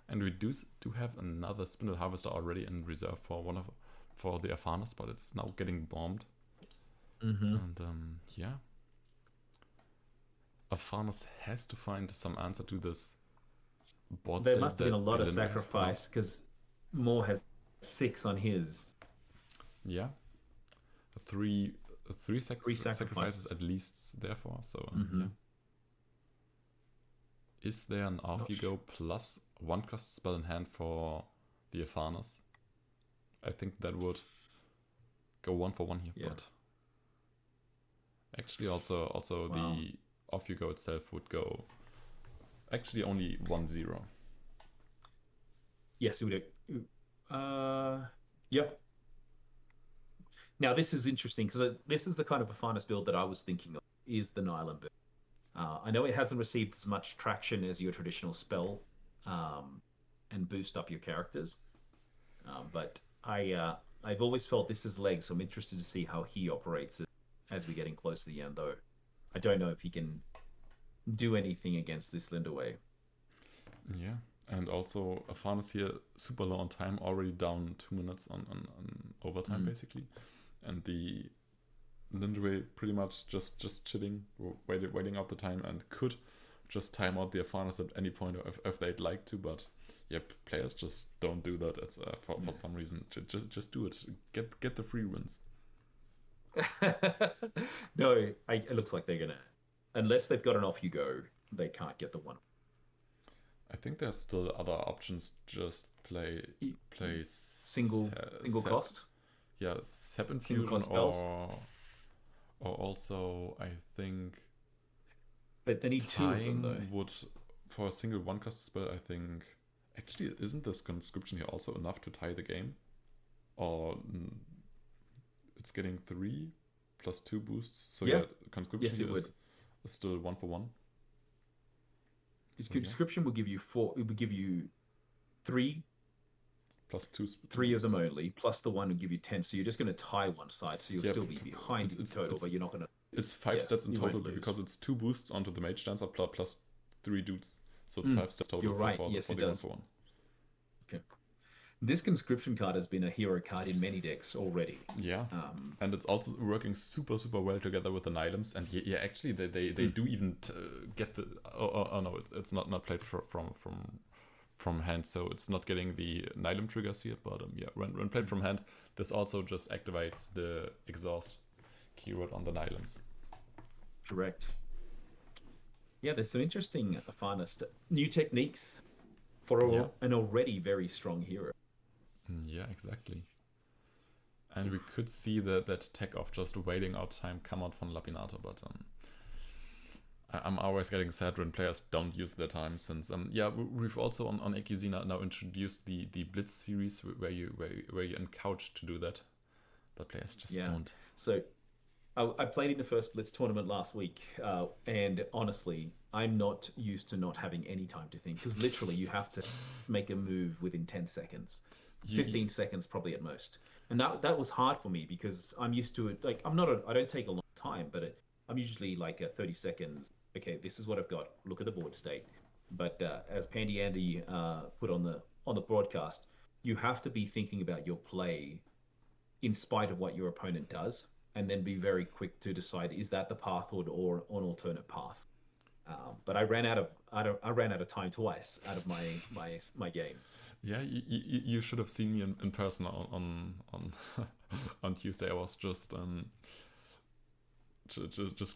And we do have another Spindle Harvester already in reserve for the Afarnas, but it's now getting bombed. And yeah, Afarnas has to find some answer to this board There state must have been a that lot of Lindaway has put out. sacrifice, because Moore has 6 on his. Yeah, three sacrifices sacrifices at least, therefore. So yeah. Is there an Off You Go plus 1-cost spell in hand for the Afarnas? I think that would go 1 for 1 here, Yeah. but actually also Wow. the Off You Go itself would go actually only 1-0. Yes, it would. Yeah. Now, this is interesting, because this is the kind of Afarnas build that I was thinking of, is the Nylon build. I know it hasn't received as much traction as your traditional spell and boost up your characters, but I've always felt this is legs, so I'm interested to see how he operates as we're getting close to the end, though. I don't know if he can do anything against this Lindaway. Yeah, and also Afarnas here super low on time, already down 2 minutes on overtime basically, and the Lindaway pretty much just chilling, waiting out the time, and could just time out the Afarnas at any point if they'd like to, but yeah, players just don't do that. It's for some reason. Just do it. Get the free wins. No, it looks like they're gonna, unless they've got an Off You Go, they can't get the one. I think there's still other options. Just play single cost. Yeah, Sap Single Infusion cost spells. or also I think. But they need 2 of them, though. Would, for a single 1-cost spell, I think. Actually, isn't this conscription here also enough to tie the game? Or it's getting 3 plus 2 boosts. So yeah, conscription here is still 1 for 1. So, conscription will give you 4. It will give you 3 plus 2. 3 of them only. Plus the 1 will give you 10. So you're just going to tie one side. So you'll still be behind in total, but you're not going to. It's 5 stats in total because it's 2 boosts onto the Mage Dancer plus 3 dudes. So it's 5 stats total. You're right. For Yes, the it does. 1 for 1. Okay. This conscription card has been a hero card in many decks already. Yeah, and it's also working super well together with the Nylums. And yeah, actually they do even get the. Oh no, it's not played from hand, so it's not getting the Nylum triggers here. But yeah, when played from hand, this also just activates the exhaust keyword on the Nylums. Correct. Yeah, there's some interesting Afarnas new techniques for an already very strong hero. Yeah, exactly. And we could see that tech of just waiting out time come out from Lapinato, but I'm always getting sad when players don't use their time, since we've also on AQZ now introduced the Blitz series where you're encouraged to do that, but players just don't. So I played in the first Blitz tournament last week, and honestly, I'm not used to not having any time to think, because literally you have to make a move within 10 seconds, 15 seconds probably at most. And that was hard for me because I'm used to it. Like, I don't take a long time, but I'm usually like 30 seconds. Okay, this is what I've got. Look at the board state. But as Pandy Andy put on the broadcast, you have to be thinking about your play in spite of what your opponent does, and then be very quick to decide, is that the path or an alternate path. But I ran out of time twice out of my games. Yeah, you should have seen me in person on on Tuesday. I was just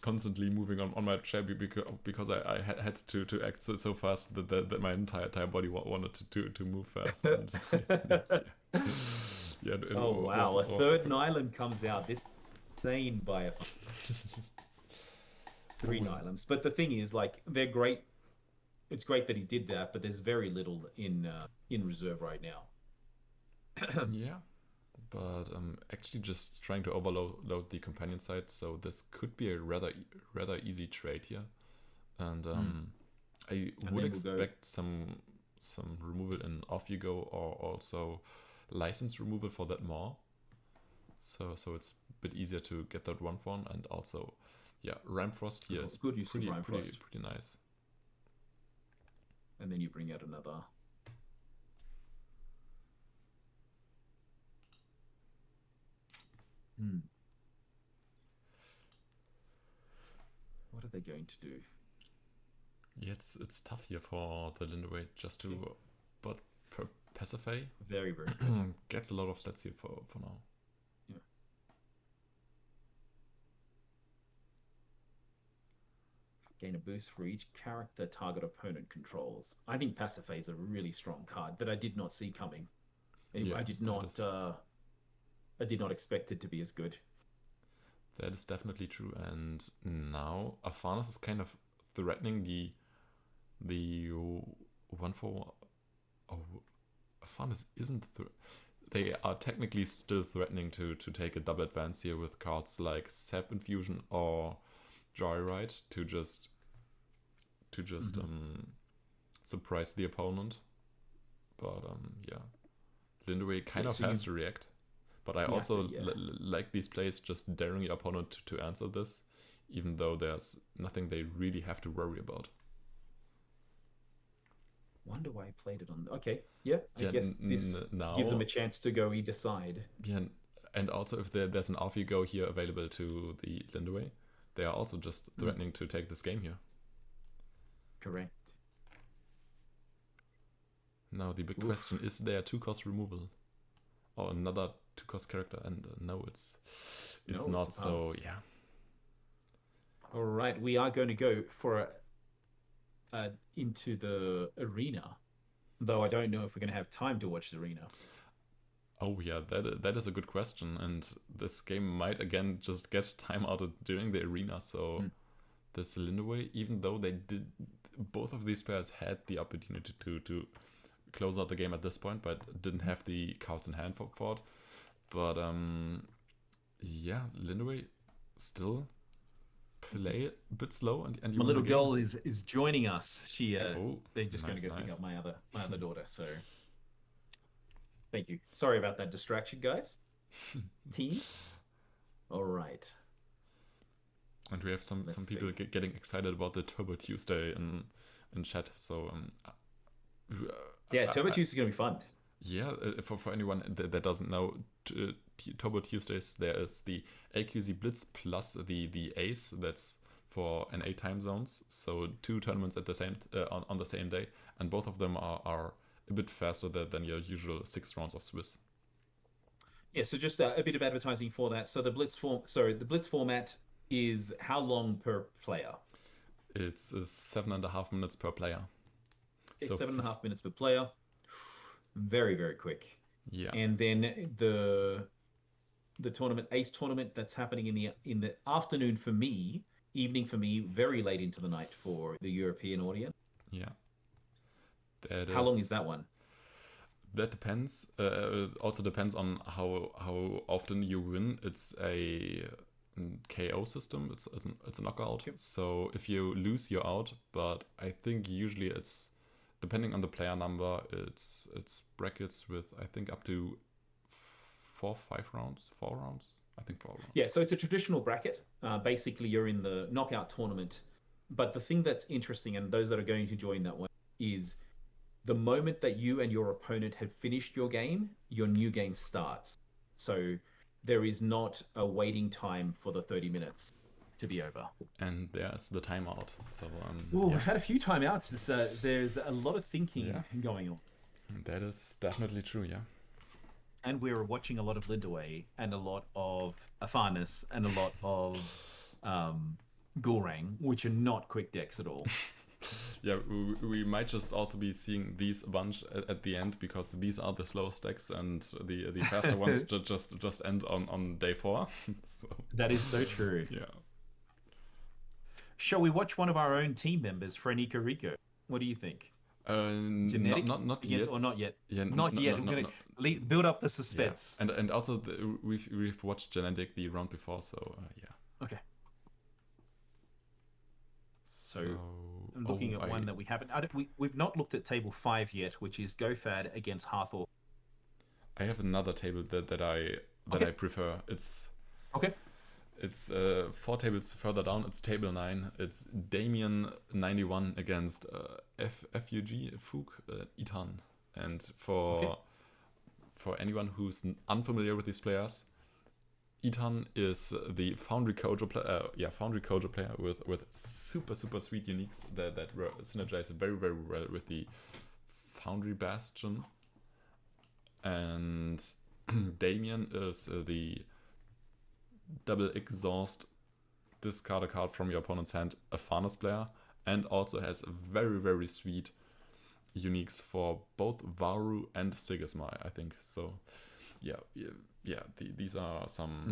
constantly moving on my chair because I had to act so fast that my entire body wanted to move fast. And, oh wow! A third Nylon comes out. This insane by a 3 Nylons. But the thing is, like, they're great. It's great that he did that, but there's very little in reserve right now. Yeah, but actually just trying to overload the companion side, so this could be a rather easy trade here, and I would expect some removal in Off You Go, or also license removal for that more. So it's a bit easier to get that 1/1, and also Rime Frost here is good use pretty nice. And then you bring out another. What are they going to do? Yeah, it's tough here for the Lindaway just to, but Pacify very gets a lot of stats here for now. Yeah. Gain a boost for each character target opponent controls. I think Pacify is a really strong card that I did not see coming. I did not expect it to be as good. That is definitely true, and now Afanas is kind of threatening the 1/4. Afanas isn't. They are technically still threatening to take a double advance here with cards like Sap Infusion or Joyride to just surprise the opponent. But Lindaway kind of has to react. But I also like these plays just daring your opponent to answer this, even though there's nothing they really have to worry about. Wonder why I played it on. Okay, I guess this now gives them a chance to go either side. Yeah, and also if there's an Off You Go here available to the Lindaway, they are also just threatening to take this game here. Correct. Now the big question, is there 2-cost removal? Or another 2-cost character? And no, it's not, so yeah. All right, we are going to go for into the arena, though I don't know if we're going to have time to watch the arena. Oh yeah, that is a good question, and this game might again just get time out during the arena. So this Lindaway, even though both of these players had the opportunity to close out the game at this point, but didn't have the cards in hand for it. But Lindaway still play a bit slow, and my little girl is joining us. They're just going to go pick up my other daughter. So thank you. Sorry about that distraction, guys. Team. All right. And we have some people getting excited about the Turbo Tuesday in chat. So Turbo Tuesday is going to be fun. Yeah, for anyone that doesn't know, Turbo Tuesdays, there is the AQZ Blitz plus the Ace. That's for NA time zones. So 2 tournaments at the same on the same day, and both of them are a bit faster than your usual 6 rounds of Swiss. Yeah, so just a bit of advertising for that. So the Blitz format is how long per player? It's 7.5 minutes per player. So 7.5 minutes per player. Very, very quick. Yeah. And then the tournament, Ace tournament, that's happening in the afternoon for me, evening for me, very late into the night for the European audience. Yeah. How long is that one? That depends. Also depends on how often you win. It's a KO system. It's a knockout. Yep. So if you lose, you're out. But I think usually it's depending on the player number. It's brackets with I think up to 4 rounds. I think 4 rounds. Yeah, so it's a traditional bracket. Basically, you're in the knockout tournament. But the thing that's interesting, and those that are going to join that one, is the moment that you and your opponent have finished your game, your new game starts. So there is not a waiting time for the 30 minutes to be over. And there's the timeout. So We've had a few timeouts. There's a lot of thinking going on. That is definitely true, yeah. And we're watching a lot of Lindaway and a lot of Afanis and a lot of Gulrang, which are not quick decks at all. Yeah, we might just also be seeing these a bunch at the end because these are the slowest decks and the faster ones just end on day 4. So. That is so true. Yeah. Shall we watch one of our own team members, Frenica Rico? What do you think? Genetic? Not yet. Or not yet? Yeah, not yet. We're going to build up the suspense. Yeah. And also we've watched Genetic the round before, so yeah. Okay. So I'm looking at one that we haven't. We've not looked at table 5 yet, which is GoFad against Hathor. I have another table that I prefer. It's okay. It's 4 tables further down. It's table 9. It's Damien 91 against Fug Itan. And for anyone who's unfamiliar with these players, Itan is the Foundry Kojo player with super sweet uniques that synergize very well with the Foundry Bastion. And Damien is the double exhaust, discard a card from your opponent's hand, a Farnus player, and also has very sweet uniques for both Varu and Sigismai, I think. So these are some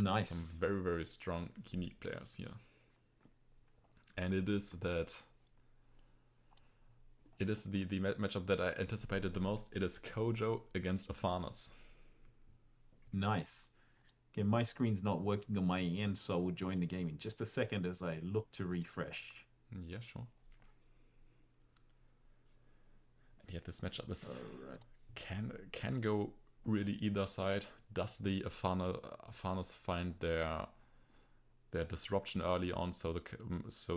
very strong unique players here. And it is the matchup that I anticipated the most. It is Kojo against Afanas. Nice. Okay, my screen's not working on my end, so I will join the game in just a second as I look to refresh. Yeah, sure. And yeah, this matchup is can go really either side. Does the Afanas find their disruption early on, so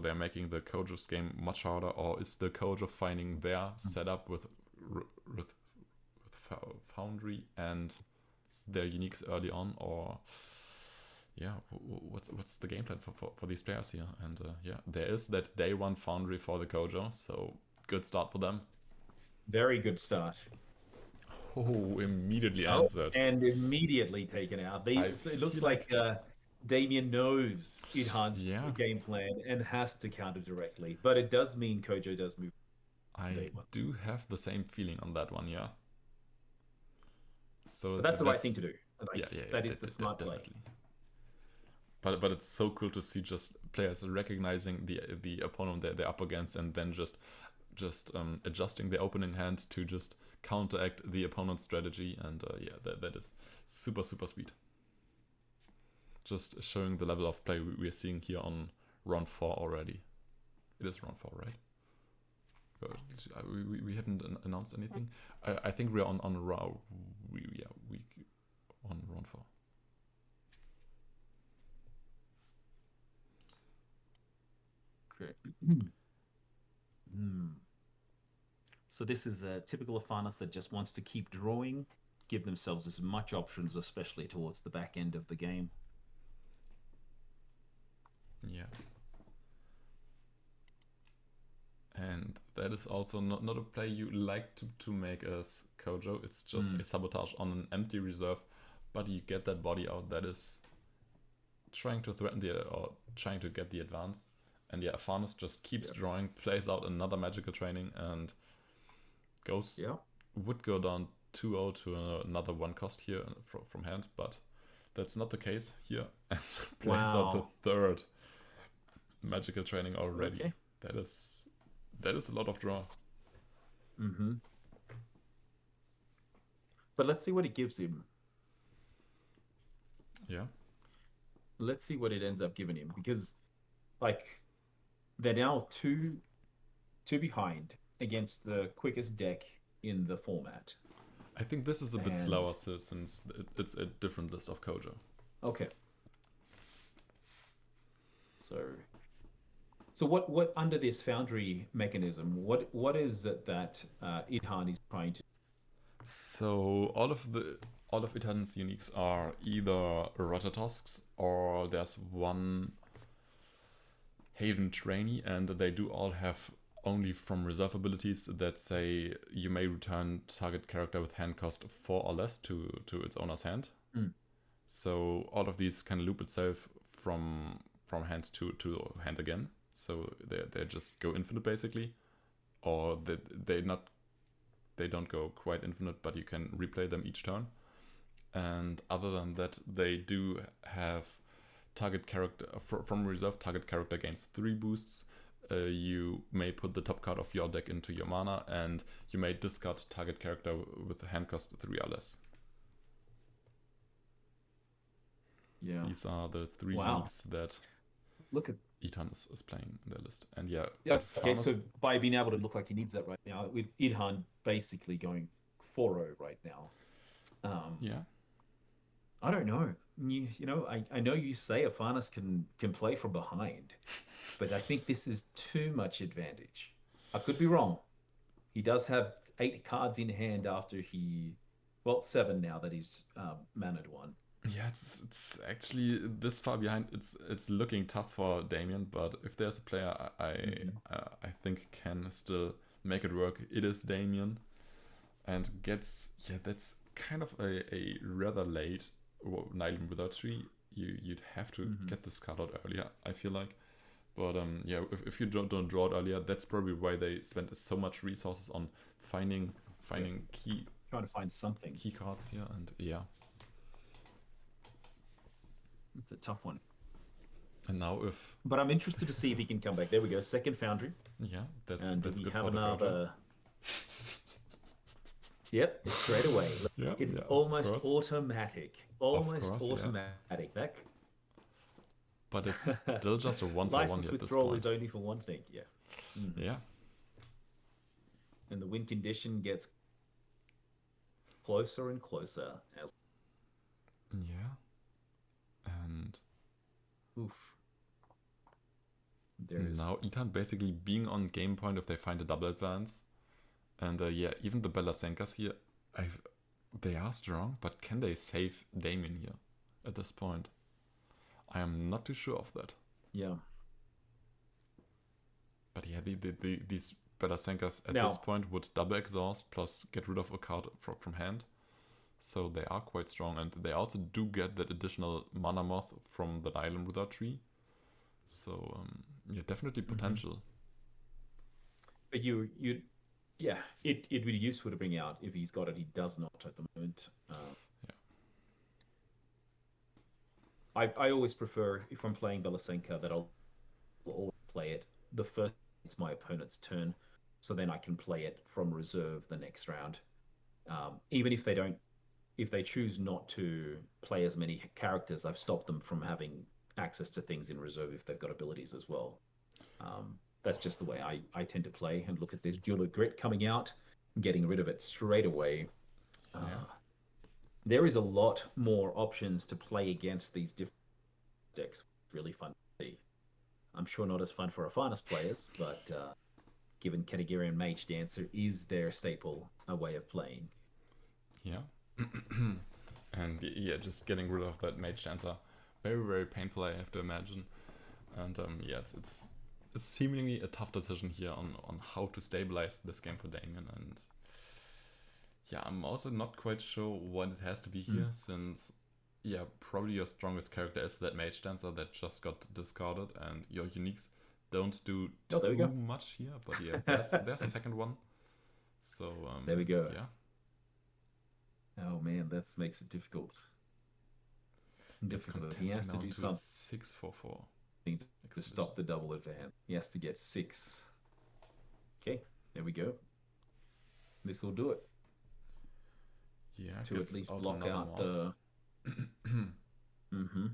they're making the Kojo's game much harder, or is the Kojo finding their setup with Foundry and their uniques early on, or what's the game plan for these players here? And there is that day 1 Foundry for the Kojo, so good start for them. Very good start. Oh, immediately answered. And immediately taken out. It looks like Damien knows Idhan's game plan and has to counter directly, but it does mean Kojo does move. I do have the same feeling on that one, yeah. So but that's the right thing to do. That is the smart play. But it's so cool to see just players recognizing the opponent they're up against, and then just adjusting their opening hand to just counteract the opponent's strategy, and that is super sweet. Just showing the level of play we are seeing here on round 4 already. It is round 4, right? We haven't announced anything. I think we're on round 4. Great. So this is a typical Afanas that just wants to keep drawing, give themselves as much options, especially towards the back end of the game. Yeah. And that is also not a play you like to make as Kojo. It's just a sabotage on an empty reserve, but you get that body out that is trying to threaten trying to get the advance. And Afanas just keeps drawing, plays out another magical training, and would go down 2-0 to another 1 cost here from hand, but that's not the case here. And plays out the third magical training already. Okay. That is a lot of draw. Mm-hmm. But let's see what it gives him. Yeah. Let's see what it ends up giving him, because like they're now two behind against the quickest deck in the format. I think this is a bit And- slower since it's a different list of Kojo. Okay. So what under this foundry mechanism, what is it that Idhan is trying to? So all of Itan's uniques are either Rototusks or there's one Haven trainee, and they do all have only from reserve abilities that say you may return target character with hand cost 4 or less to its owner's hand. Mm. So all of these can loop itself from hand to hand again. So they just go infinite basically, or they don't go quite infinite, but you can replay them each turn. And other than that, they do have target character from reserve. Target character gains 3 boosts. You may put the top card of your deck into your mana, and you may discard target character with a hand cost 3 or less. Yeah. These are the 3 Wow. uniques that Look at. Itan is playing in their list. And yeah. Yeah. at Okay. Farmers- So by being able to look like he needs that right now, with Idhan basically going 4-0 right now. yeah. I don't know. You know, I know you say Afanas can play from behind, but I think this is too much advantage. I could be wrong. He does have 8 cards in hand after 7 now that he's mannered one. Yeah, it's actually this far behind. It's looking tough for Damien, but if there's a player I think can still make it work, it is Damien, and that's kind of a rather late Nylon Wither Tree. You'd have to get this card out earlier, I feel like. But if you don't draw it earlier, that's probably why they spend so much resources on finding key Trying to find something. key cards here, and yeah. It's a tough one. And now if But I'm interested to see if he can come back. There we go. Second Foundry. that's And that's we good have for the Kojo. another. Yep, straight away. Yeah, It's of almost course. automatic. Almost course, yeah. automatic. That But it's still just a 1-for-1 license at this withdrawal point. is only for one thing. Yeah. Yeah. And the win condition gets closer and closer as. Yeah. And Oof. There's. now Itan basically being on game point if they find a double advance. And even the Belasenkas here, they are strong, but can they save Damien here at this point? I am not too sure of that. Yeah. But yeah, these Belasenkas at Now- this point would double exhaust plus get rid of a card from hand. So they are quite strong, and they also do get that additional mana moth from the Nylon Wither Tree. So definitely potential. But yeah, it would be useful to bring out if he's got it. He does not at the moment. I always prefer, if I'm playing Belasenka, that I'll always play it the first it's my opponent's turn, so then I can play it from reserve the next round. Even if they choose not to play as many characters, I've stopped them from having access to things in reserve if they've got abilities as well. That's just the way I tend to play. And look at this Jeweler Grit coming out, getting rid of it straight away. There is a lot more options to play against these different decks. Really fun to see. I'm sure not as fun for Afanas players, but given Kenagirian Mage Dancer is their staple, a way of playing. Yeah. And yeah, just getting rid of that Mage Dancer, very, very painful, I have to imagine. And it's seemingly a tough decision here on how to stabilize this game for Damien. And yeah, I'm also not quite sure what it has to be here, since probably your strongest character is that Mage Dancer that just got discarded, and your uniques don't do there we go. too much here. But yeah, there's a second one. So There we go. Yeah. Oh man, that makes it difficult. It's He contesting has to down do to something. 6-4-4. to stop the double advance. He has to get 6. Okay, there we go. This will do it. Yeah, To at least block out the. mm-hmm.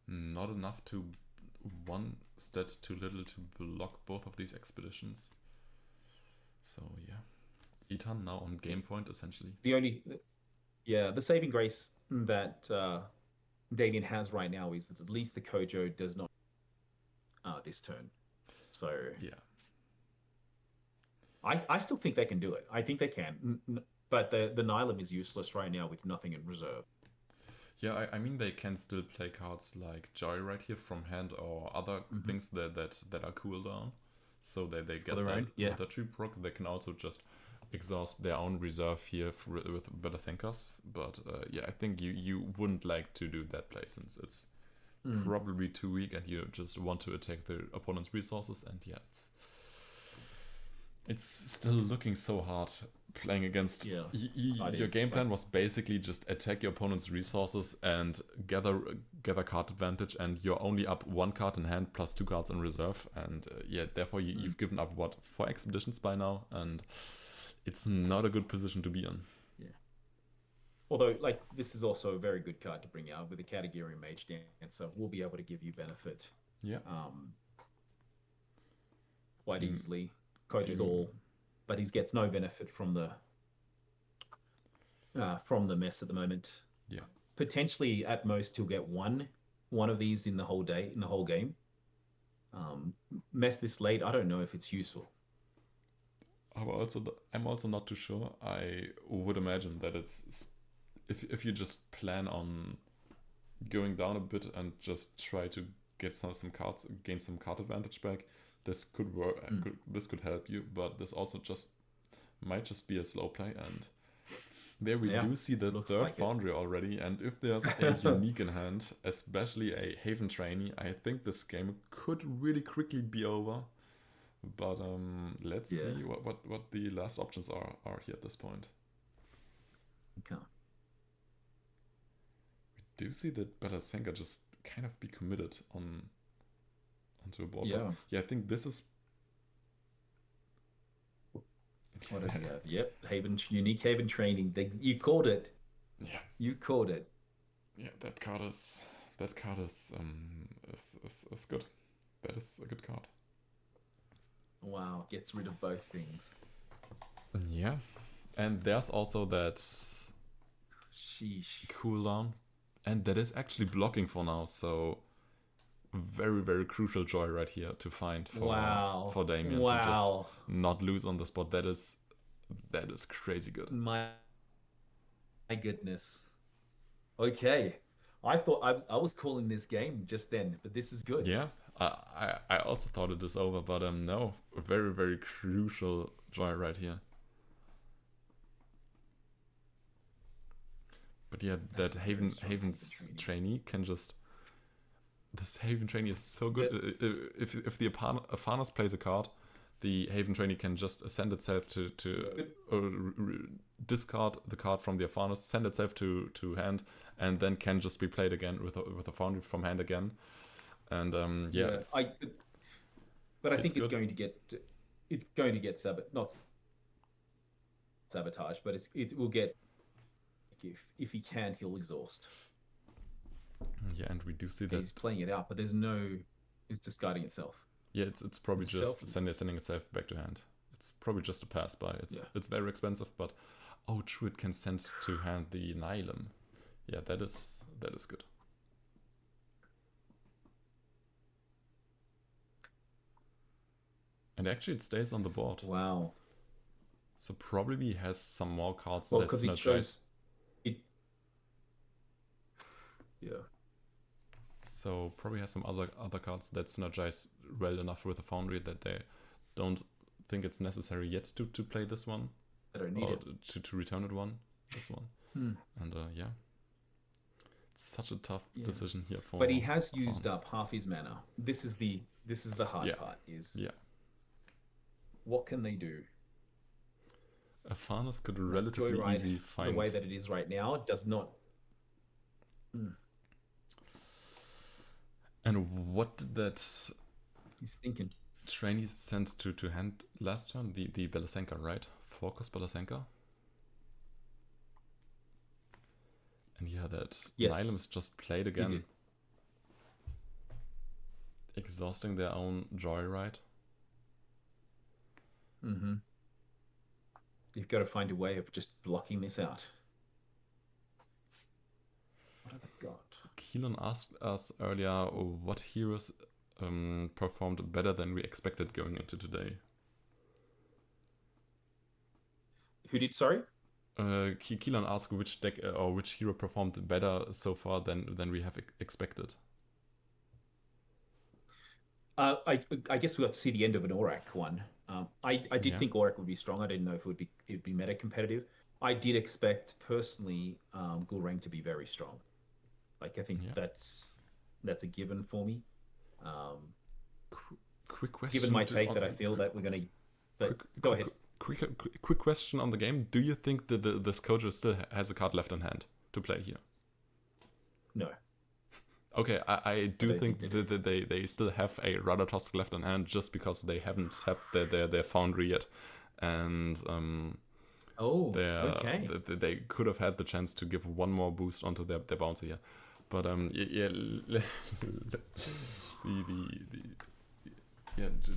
Not enough to one stat too little to block both of these expeditions. So yeah, Ethan now on game point essentially. The saving grace that Damien has right now is that at least the Kojo does not this turn. So yeah, I still think they can do it. I think they can, but the Nylum is useless right now with nothing in reserve. Yeah, I mean they can still play cards like Joyride here from hand or other things that are cooldown, so that they get that with a true proc. They can also just exhaust their own reserve here with Belasenkas. But yeah, I think you wouldn't like to do that play since it's probably too weak and you just want to attack the opponent's resources. And yeah, it's still looking so hard playing against. Your game plan was basically just attack your opponent's resources and gather card advantage, and you're only up 1 card in hand plus 2 cards in reserve, and yeah, therefore you've given up 4 expeditions by now, and it's not a good position to be in. Yeah. Although, like, this is also a very good card to bring out with the category Mage Dancer. We'll be able to give you benefit. Yeah. Quite easily. Kojo's all, but he gets no benefit from the mess at the moment. Yeah. Potentially, at most, he'll get one of these in the whole game. Mess this late, I don't know if it's useful. I'm also not too sure. I would imagine that it's if you just plan on going down a bit and just try to get some cards, gain some card advantage back. This could work. This could help you, but this also might just be a slow play. And there we do see the third Foundry already. And if there's a unique in hand, especially a Haven trainee, I think this game could really quickly be over. But let's see what the last options are here at this point. Okay. We do see that Belasenka just kind of be committed onto a board. Yeah. But yeah, I think this is. What does he have? Yep, unique Haven training. You called it. Yeah. You called it. Yeah, that card is good. That is a good card. Wow, gets rid of both things. Yeah, and there's also that cooldown, and that is actually blocking for now. So very, very crucial joy right here to find for Damien to just not lose on the spot. That is crazy good. My goodness. Okay, I thought I was calling this game just then, but this is good. Yeah, I also thought it is over, but no, very, very crucial joy right here. But yeah, that Haven's trainee can just. This Haven trainee is so good. If the Aphanos plays a card, the Haven trainee can just ascend itself to discard the card from the Aphanos, send itself to hand, and then can just be played again with a Foundry from hand again. And but I think it's going to get not sabotage, but it will get if he can, he'll exhaust. Yeah, and we do see that he's playing it out, but it's discarding itself. Yeah, it's probably just sending itself back to hand. It's probably just a pass by. It's very expensive, but true, it can send to hand the Nylum. Yeah, that is good. And actually, it stays on the board. Wow. So probably he has some more cards that synergize. Yeah. So probably has some other cards that synergize well enough with the Foundry that they don't think it's necessary yet to play this one. I don't need it. To return this one. And yeah. It's such a tough decision here for. But he has used up half his mana. This is the hard part. What can they do? Aphanos could relatively easily find the way that it is right now. Does not. And what did that He's thinking. trainee send to hand last turn? The Belasenka, right? 4-cost Belasenka. And yeah, that Yes. Nihilum is just played He again. did. Exhausting their own joyride. Mm-hmm. You've got to find a way of just blocking this out. What have they got? Keelan asked us earlier what heroes performed better than we expected going into today. Who did? Sorry. Keelan asked which deck or which hero performed better so far than we have expected. I guess we got to see the end of an Aurak one. I did think Aurak would be strong. I didn't know if it'd be meta competitive. I did expect personally Gulrang to be very strong. Like I think that's a given for me. Quick question. Given my take that I feel that we're gonna. Go ahead. Quick question on the game. Do you think that this coach still has a card left in hand to play here? No. Okay, I do think that they still have a Ratatosk left in hand just because they haven't had their Foundry yet. And okay. They could have had the chance to give one more boost onto their bouncer here. But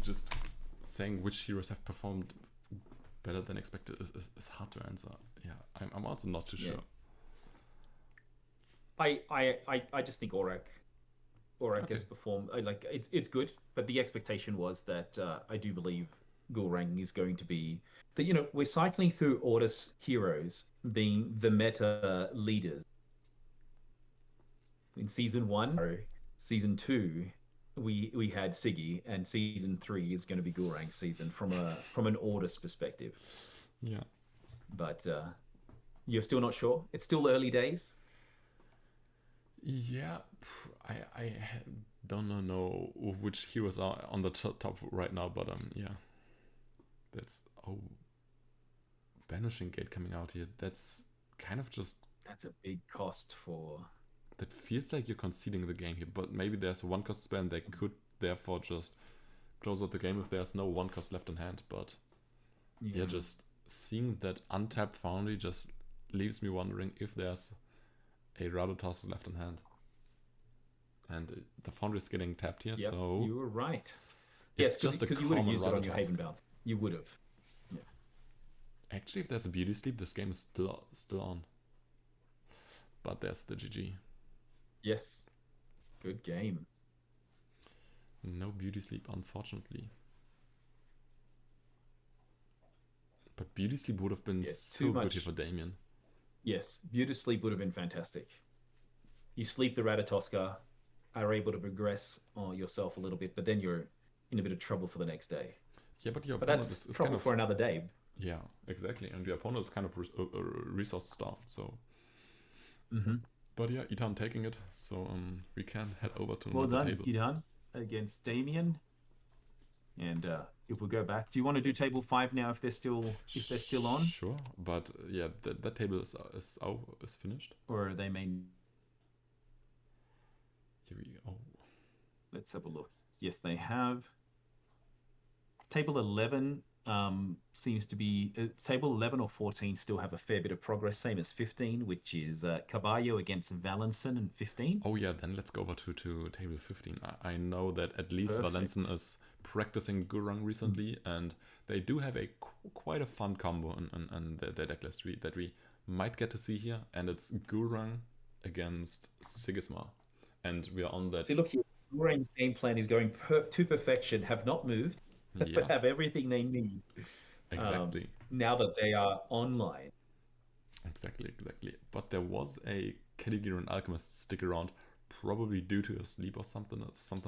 just saying which heroes have performed better than expected is hard to answer. Yeah, I'm also not too sure. I just think Aurak has performed like it's good, but the expectation was that I do believe Gulrang is going to be that we're cycling through Ortus heroes being the meta leaders. In season 1, or season 2, we had Siggy, and season 3 is going to be Gulrang's season from an Ortus perspective. Yeah, but you're still not sure. It's still early days. Yeah, I don't know which heroes are on the top right now, but yeah, that's Banishing Gate coming out here. That's kind of just that's a big cost for. That feels like you're conceding the game here, but maybe there's a 1-cost spell and they could therefore just close out the game if there's no 1-cost left in hand. But yeah, just seeing that untapped Foundry just leaves me wondering if there's a Ratatosk left in hand. And the Foundry is getting tapped here, so you were right. Yes, just because you would have used it on your Haven bounce. You would have. Yeah. Actually, if there's a Beauty Sleep, this game is still on. But there's the GG. Yes. Good game. No Beauty Sleep, unfortunately. But Beauty Sleep would have been so good here for Damien. Yes, Beauty Sleep would have been fantastic. You sleep the Ratatoska, are able to progress yourself a little bit, but then you're in a bit of trouble for the next day. Yeah, but that's is trouble kind of, for another day. Yeah, exactly. And your opponent is kind of resource starved, so. Mm-hmm. But yeah, Itan taking it, so we can head over to another table. Well done, Itan, against Damien. And if we go back, do you want to do table 5 now if they're still on? Sure, but yeah, that table is finished. Or they may. Here we go. Let's have a look. Yes, they have. Table 11 seems to be table 11 or 14 still have a fair bit of progress, same as 15, which is Caballo against Valenson in 15. Oh yeah, then let's go over to table 15. I know that at least Valenson is practicing Gulrang recently, and they do have quite a fun combo in their deck list that we might get to see here, and it's Gulrang against Sigismar, and we are on that. See, look here, Gulrang's game plan is going to perfection, have not moved. Yeah. Have everything they need. Exactly. Now that they are online. Exactly. But there was a Caligarian Alchemist stick around, probably due to a sleep or something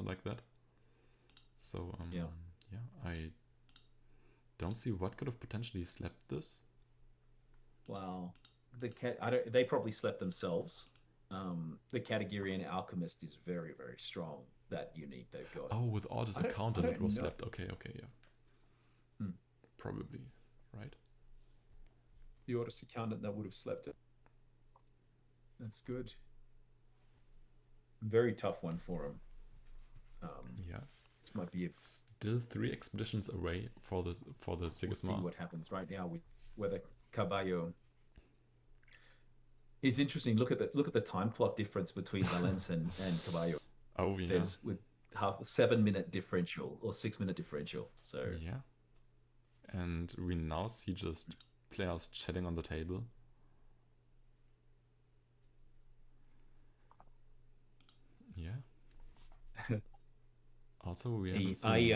like that. So yeah, I don't see what could have potentially slept this. Wow, they probably slept themselves. The Caligarian Alchemist is very, very strong. That unique they've got. Oh, with Orders account and it was slept. Okay, yeah. Probably, right? The Orders accountant that would have slept it. That's good. Very tough one for him. Yeah. This might be Still 3 expeditions away for the We'll see Sigismund. what happens right now with whether Caballo. It's interesting. Look at the time clock difference between Valence and Caballo. Oh yeah. There's with half 7-minute differential or 6-minute differential. So Yeah. And we now see just players chatting on the table. Yeah. Also, we haven't seen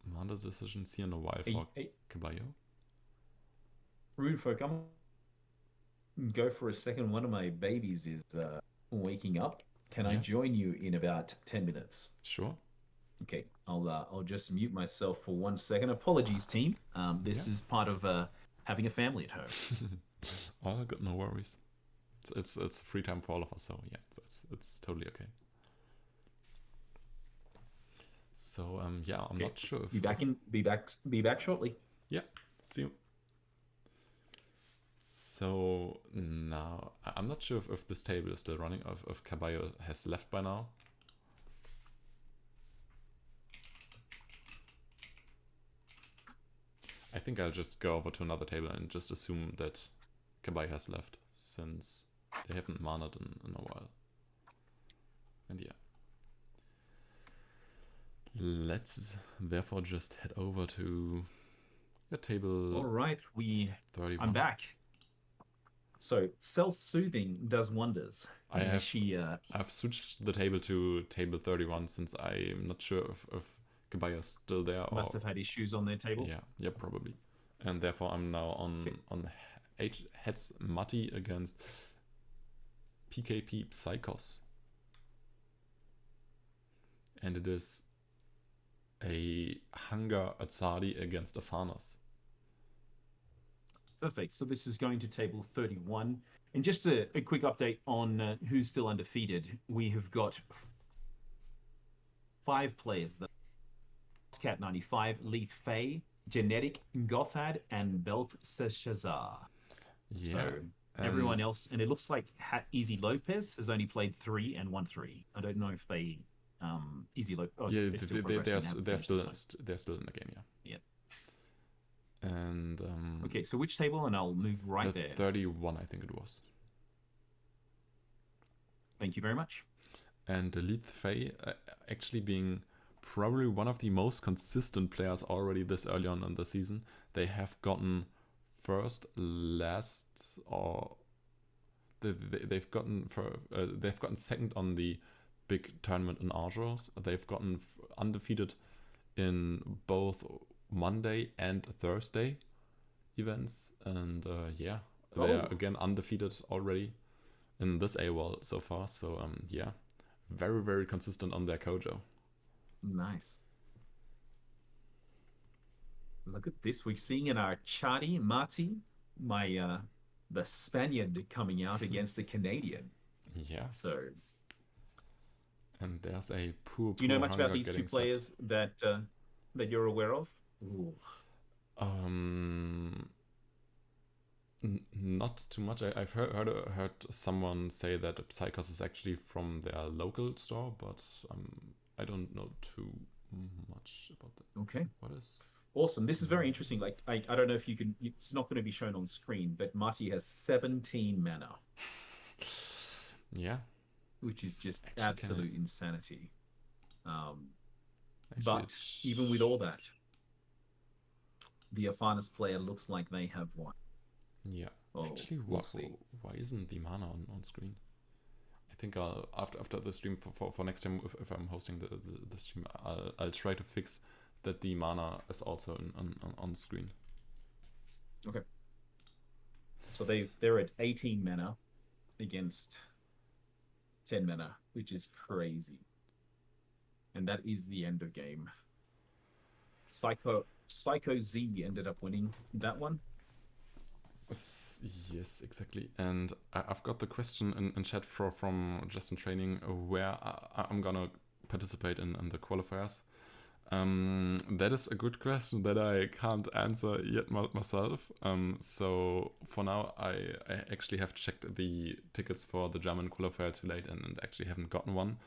mana decisions here in a while for Caballo. Rude folk, I'm go for a second. One of my babies is waking up. Can I Yeah. join you in about 10 minutes? Sure. Okay, I'll just mute myself for 1 second. Apologies, team. This Yeah. is part of having a family at home. All good, no worries. It's free time for all of us, so yeah, it's totally okay. So yeah, I'm Okay. not sure if Be back shortly. yeah, see you. So now I'm not sure if this table is still running, or if Caballo has left by now. I think I'll just go over to another table and just assume that Caballo has left, since they haven't manaed in a while. And yeah. Let's therefore just head over to a table. All right, 31. I'm back. So self-soothing does wonders. I've switched the table to table 31 since I'm not sure if Caballo's still there. Must have had issues on their table. Yeah, probably. And therefore I'm now on heads Matti against PKP Psychos. And it is a Hunger Azadi against Afanas. Perfect. So this is going to table 31. And just a quick update on who's still undefeated. We have got 5 players. Cat 95, Leith Faye, Genetic, Gothad, and Belth Shazar. Yeah. So everyone else, and it looks like Easy Lopez has only played 3 and won 3. I don't know if they Easy Lopez. Oh, yeah, they're still in the game. Yeah. And okay, so which table? And I'll move right there. 31, I think it was. Thank you very much. And Leith Faye actually being probably one of the most consistent players already this early on in the season. They have gotten first, last, or they've gotten second on the big tournament in Argos. They've gotten undefeated in both Monday and Thursday events, and yeah, they are again undefeated already in this AWOL so far. So yeah, very, very consistent on their Kojo. Nice. Look at this. We're seeing in our Chadi Mati, the Spaniard coming out against the Canadian. Yeah. So. And there's a poor. Do you know much about these 2 players that you're aware of? Ooh. Not too much. I've heard someone say that Psychos is actually from their local store, but I don't know too much about that. Okay. What is? Awesome. This is very interesting. Like I don't know if you can. It's not going to be shown on screen, but Mati has 17 mana. Yeah. Which is just absolute insanity. But even with all that, the Afanas player looks like they have won. Yeah. Oh, actually, why isn't the mana on screen? I think I'll after the stream for next time, if I'm hosting the stream, I'll try to fix that the mana is also on screen. Okay. So they're at 18 mana against 10 mana, which is crazy. And that is the end of game. Psycho Z ended up winning that one. Yes, exactly. And I've got the question in chat from Justin Training where I'm gonna participate in the qualifiers. That is a good question that I can't answer yet myself. So for now, I actually have checked the tickets for the German qualifier too late and actually haven't gotten one.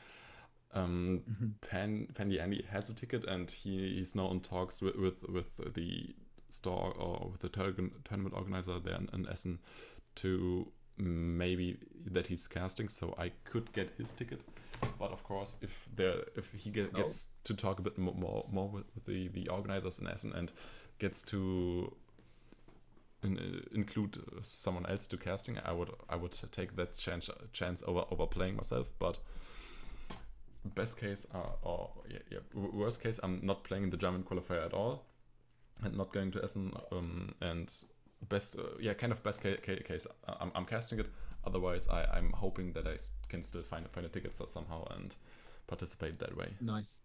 Pandy Andy has a ticket, and he's now in talks with the store or with the tournament organizer there in Essen to maybe that he's casting, so I could get his ticket. But of course, if he gets to talk a bit more with the organizers in Essen and gets to include someone else to casting, I would take that chance over playing myself. But best case, worst case, I'm not playing the German qualifier at all and not going to Essen. And best case, I'm casting it. Otherwise, I'm hoping that I can still find a ticket somehow and participate that way. Nice.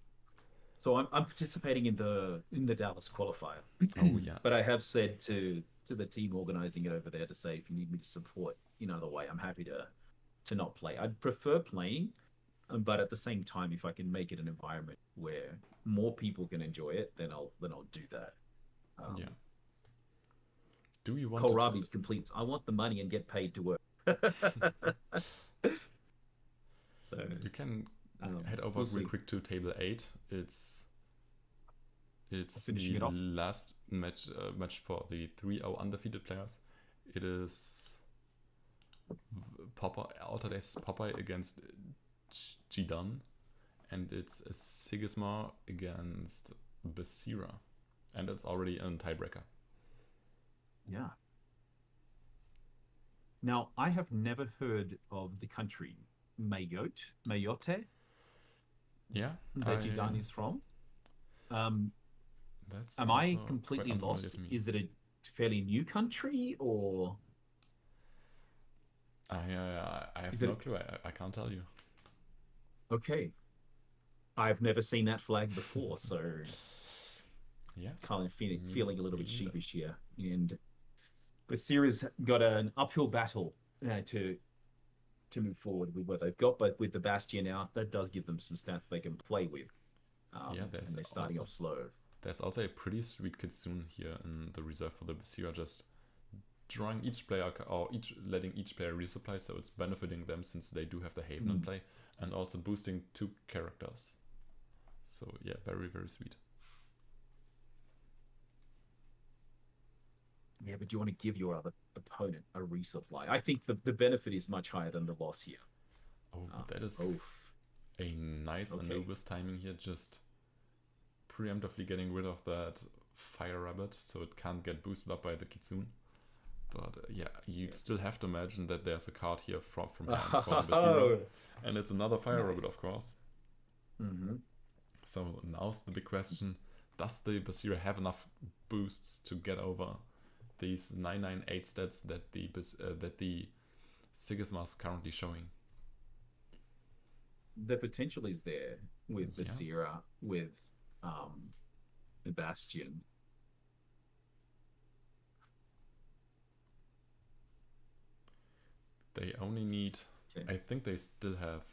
So I'm participating in the Dallas qualifier. Oh yeah. But I have said to the team organizing it over there to say, if you need me to support in other way, I'm happy to not play. I'd prefer playing, but at the same time, if I can make it an environment where more people can enjoy it, then I'll do that. Yeah. Do you want Kohlrabi's completes? I want the money and get paid to work. So you can head over real quick to table 8. It's the last match for the 3-0 undefeated players. It is Alterdays Popeye against Jidan, and it's a Sigismar against Basira, and it's already a tiebreaker. Yeah. Now, I have never heard of the country Mayotte. Yeah, that Jidan is from. Am That's I completely lost? Is it a fairly new country, or? I have no clue. I can't tell you. Okay. I've never seen that flag before, so yeah, kind of feeling a little bit sheepish here. And Basira's got an uphill battle to move forward with what they've got, but with the Bastion out, that does give them some stats they can play with. And they're starting off slow. There's also a pretty sweet kitsune here in the reserve for the Basira, just drawing each player or letting each player resupply, so it's benefiting them since they do have the Haven in play, and also boosting 2 characters. So yeah, very, very sweet. Yeah, but you want to give your other opponent a resupply. I think the benefit is much higher than the loss here. Oh, that is a nice Anubis timing here, just preemptively getting rid of that Fire Rabbit so it can't get boosted up by the Kitsune. But yeah, you'd still have to imagine that there's a card here from hand for the Basira, and it's another Fire Rabbit, of course. So now's the big question: does the Basira have enough boosts to get over these 998 stats that the Sigismar is currently showing? The potential is there with Basira, with the Bastion. They only need. I think they still have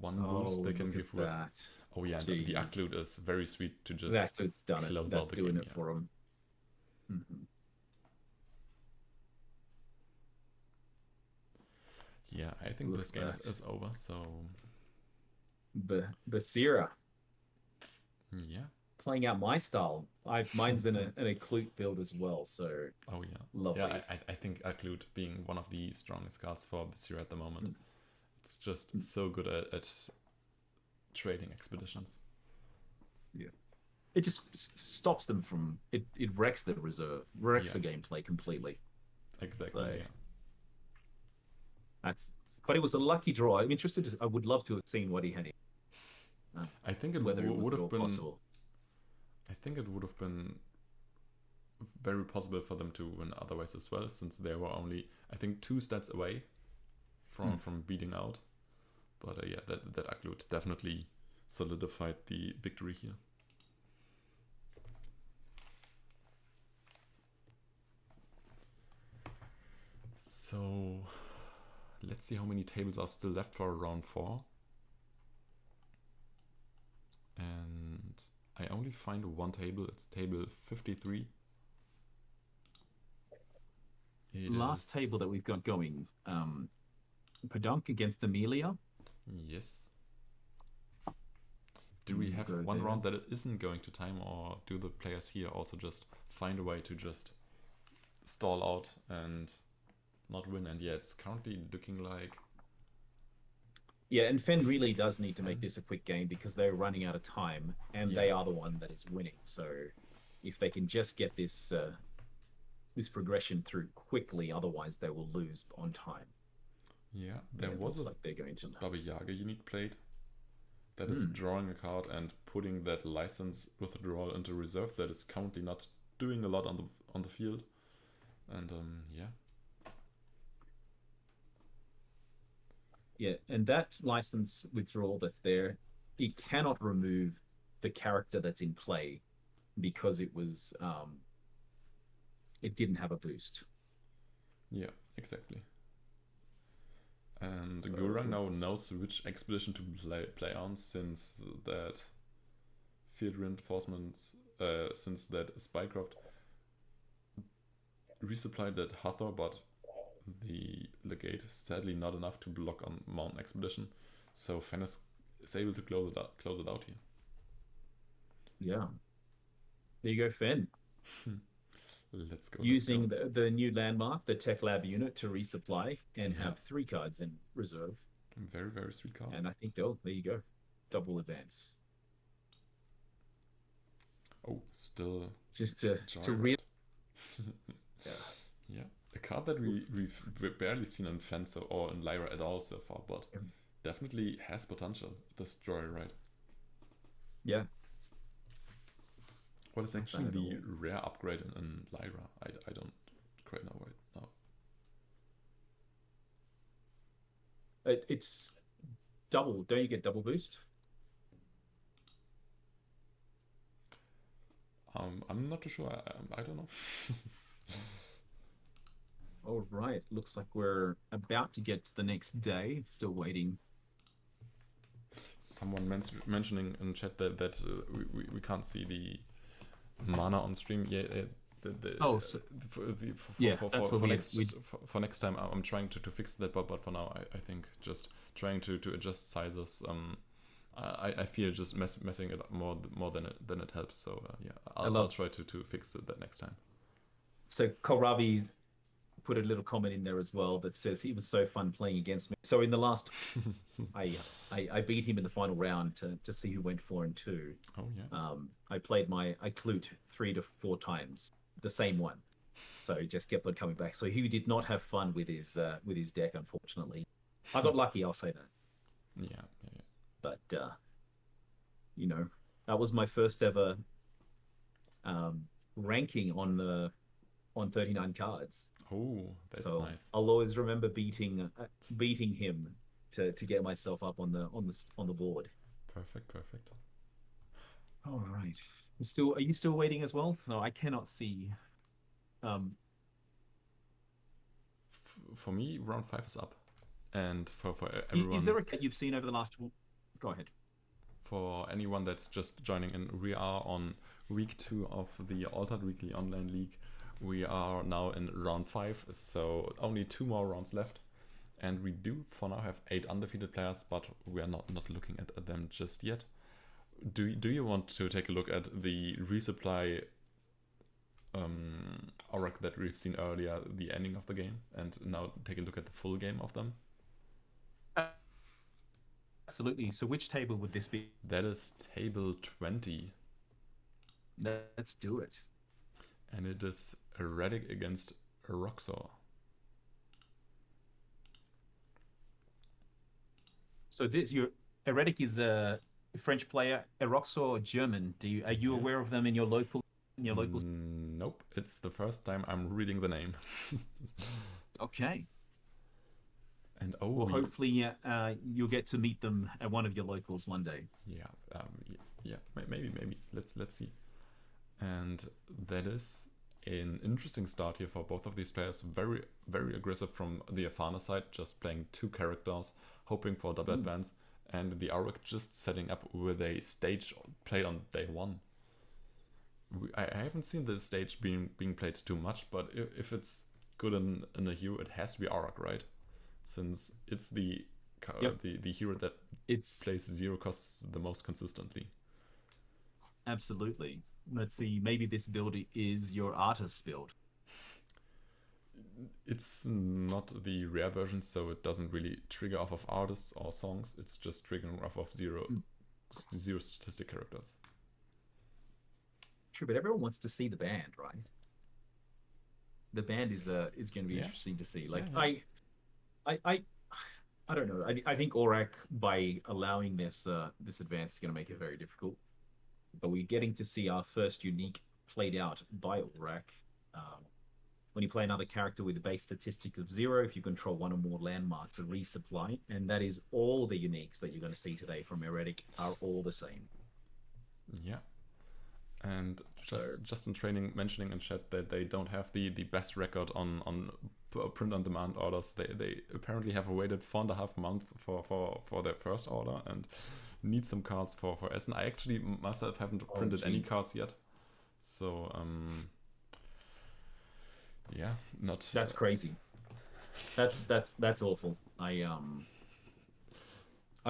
one boost they can give with. That. Oh yeah, the A.W.O.L is very sweet to just. That's done it. That's doing it for them. Yeah, I think this game is over. So. Basira. Yeah. Playing out my style. Mine's in an Occlute build as well, so. Oh yeah. Lovely. Yeah, I think Occlute being one of the strongest cards for Basira at the moment. It's just so good at trading expeditions. Yeah. It just stops them from it wrecks the reserve, wrecks the gameplay completely. Exactly. So, but it was a lucky draw. I'm interested. I would love to have seen what he had. I think it would have been possible. I think it would have been very possible for them to win otherwise as well, since they were only, I think, 2 stats away from beating out. But yeah, that A.W.O.L definitely solidified the victory here. So let's see how many tables are still left for round 4. And I only find one table. It's table 53. Last table that we've got going. Padunk against Amelia. Yes. Do we have Go one there. round that it isn't going to time, or do the players here also just find a way to just stall out and not win? And yeah, it's currently looking like... Yeah, and Fen really does need to make this a quick game because they're running out of time, and they Yeah. are the one that is winning. So if they can just get this this progression through quickly, otherwise they will lose on time. Yeah, Yeah, there it was looks a like they're going to. Baba Yaga unique played that is drawing a card and putting that license withdrawal into reserve that is currently not doing a lot on the field. And yeah. Yeah, and that license withdrawal that's there, it cannot remove the character that's in play because it was it didn't have a boost. Yeah, exactly. And So Gurang now it's- knows which expedition to play on, since that field reinforcements, since that Spycraft resupplied that Hathor, but the legate sadly not enough to block on Mountain Expedition, so Fen is able to close it out here. Yeah. There you go, Fen. Let's go. Using the new landmark, the Tech Lab unit, to resupply and Yeah. have 3 cards in reserve. Very, very sweet card. And I think, oh, there you go. Double advance. Oh, still Just to Gyrate. real. Yeah. Yeah, a card that we've barely seen in Fence or in Lyra at all so far, but Yeah. definitely has potential. This Joyride. Yeah. What is Not actually bad at the rare upgrade in Lyra? I don't quite know right now. It's double. Don't you get double boost? I'm not too sure. I don't know. All right. Looks like we're about to get to the next day. Still waiting. Someone mentioning in chat that we can't see the mana on stream. Yeah. For next time I'm trying to fix that, but for now I think just trying to adjust sizes. I fear just messing it up more than it helps. So yeah, I'll try to fix that next time. So Kohlrabi's put a little comment in there as well that says he was so fun playing against me. So in the last, I beat him in the final round to see who went 4-2. Oh yeah. I clued 3 to 4 times, the same one. So he just kept on coming back. So he did not have fun with his deck, unfortunately. I got lucky, I'll say that. Yeah. But that was my first ever ranking on 39 cards. Oh, that's so nice. I'll always remember beating him to get myself up on the board. Perfect. All right. Are you still waiting as well? No, I cannot see. For me, round 5 is up, and for everyone. Is there a cut you've seen over the last? Go ahead. For anyone that's just joining in, we are on week 2 of the Altered Weekly Online League. We are now in round 5, so only 2 more rounds left. And we do for now have 8 undefeated players, but we are not looking at them just yet. Do you want to take a look at the resupply Auric that we've seen earlier, the ending of the game, and now take a look at the full game of them? Absolutely. So which table would this be? That is table 20. Let's do it. And it is Erratic against Roxor. So your Erratic is a French player, Roxor German. Are you aware of them in your local? Nope. It's the first time I'm reading the name. Okay. And well, hopefully you'll get to meet them at one of your locals one day. Yeah. Maybe. Let's see. And that is an interesting start here for both of these players. Very, very aggressive from the Afana side, just playing 2 characters, hoping for double advance, and the Auric just setting up with a stage played on day 1. I haven't seen the stage being played too much, but if it's good in a hue, it has to be Auric, right? Since it's the Yep. the hero that It's plays 0 costs the most consistently. absolutely. Let's see. Maybe this build is your artist build. It's not the rare version, so it doesn't really trigger off of artists or songs. It's just triggering off of zero statistic characters. True, but everyone wants to see the band, right? The band is going to be Yeah. interesting to see. Like Yeah. I don't know. I think Aurak, by allowing this advance, is going to make it very difficult. But we're getting to see our first unique played out by Aurak. When you play another character with a base statistic of 0, if you control one or more landmarks, a resupply, and that is all the uniques that you're going to see today from Heretic are all the same. Yeah. And So, just in training, mentioning in chat that they don't have the best record on print on demand orders. They apparently have waited 4.5 months for their first order and need some cards for Essen. I actually myself haven't printed any cards yet, so yeah, not. That's crazy. That's awful. I'm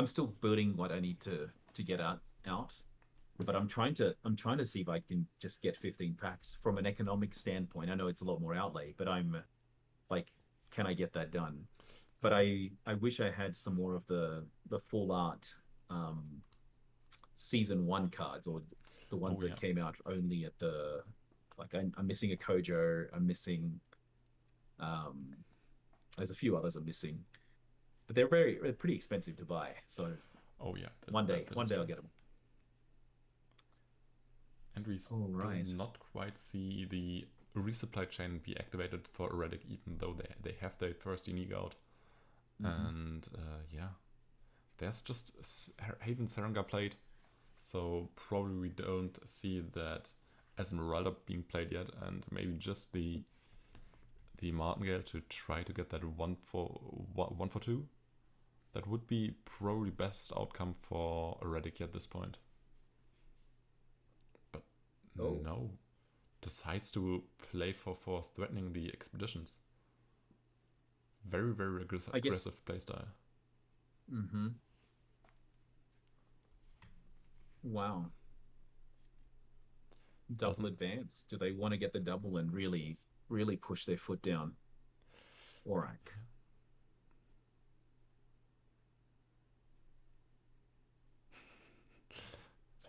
still building what I need to get out, but I'm trying to see if I can just get 15 packs from an economic standpoint. I know it's a lot more outlay, but I'm like, can I get that done? But I wish I had some more of the full art season 1 cards, or the ones that came out only at the, like, I'm missing a Kojo, I'm missing there's a few others I'm missing, but they're pretty expensive to buy. So one day I'll get them. And we still not quite see the resupply chain be activated for Heretic, even though they have their first unique out. And there's just Haven Serenga played, so probably we don't see that Esmeralda being played yet, and maybe just the Martingale to try to get that 1 for 2. That would be probably best outcome for Heretic at this point. But no, decides to play for threatening the expeditions. Very, very aggressive playstyle. Wow. Double advance. Do they want to get the double and really push their foot down? Aurak.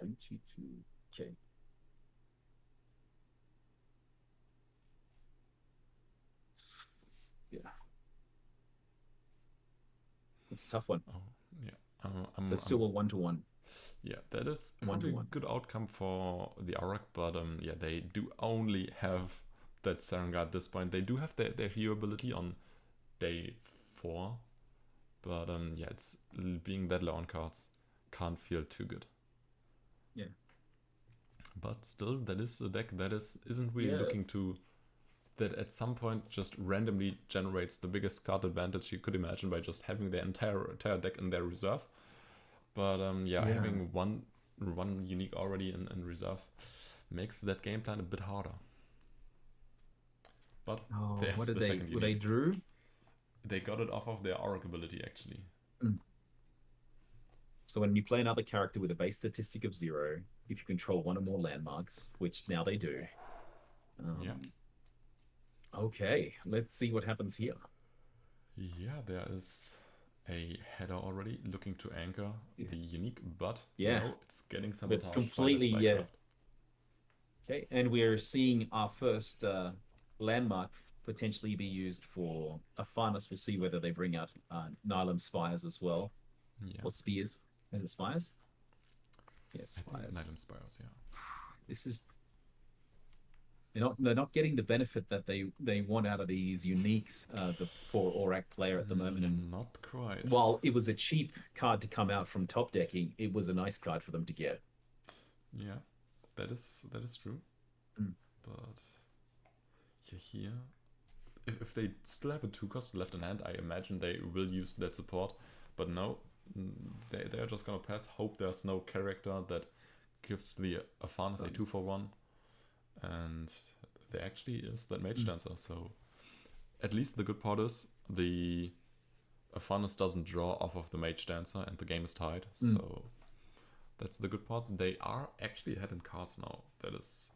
Okay. Yeah. It's a tough one. Oh, yeah. So it's still a 1-to-1. Yeah, that is probably a good outcome for the Aurak, but yeah, they do only have that Serenga at this point. They do have their hero ability on day 4, but yeah, it's being that low on cards can't feel too good. Yeah. But still, that is a deck that isn't really looking to, that at some point just randomly generates the biggest card advantage you could imagine by just having their entire deck in their reserve. But having one unique already in reserve makes that game plan a bit harder. But there's what did the second unique. They drew? They got it off of their Aurak ability, actually. So when you play another character with a base statistic of 0, if you control one or more landmarks, which now they do. Okay, let's see what happens here. Yeah, there is a header already looking to anchor the unique, but it's getting some completely Okay, and we're seeing our first landmark potentially be used for a Farnus. We'll see whether they bring out Nylum Spires as well, or Spears. Is it Spires? Yeah, Spires. Nylum Spires, yeah. This is they're not getting the benefit that they want out of these uniques, the poor Aurak player at the moment. And not quite. While it was a cheap card to come out from top decking, it was a nice card for them to get. Yeah, that is true. But here, if they still have a 2-cost left in hand, I imagine they will use that support. But no, they're just gonna pass. Hope there's no character that gives the Farnus a 2-for-1. And there actually is that Mage Dancer, so at least the good part is the Afanis doesn't draw off of the Mage Dancer, and the game is tied. Mm. So that's the good part. They are actually ahead in cards now. That is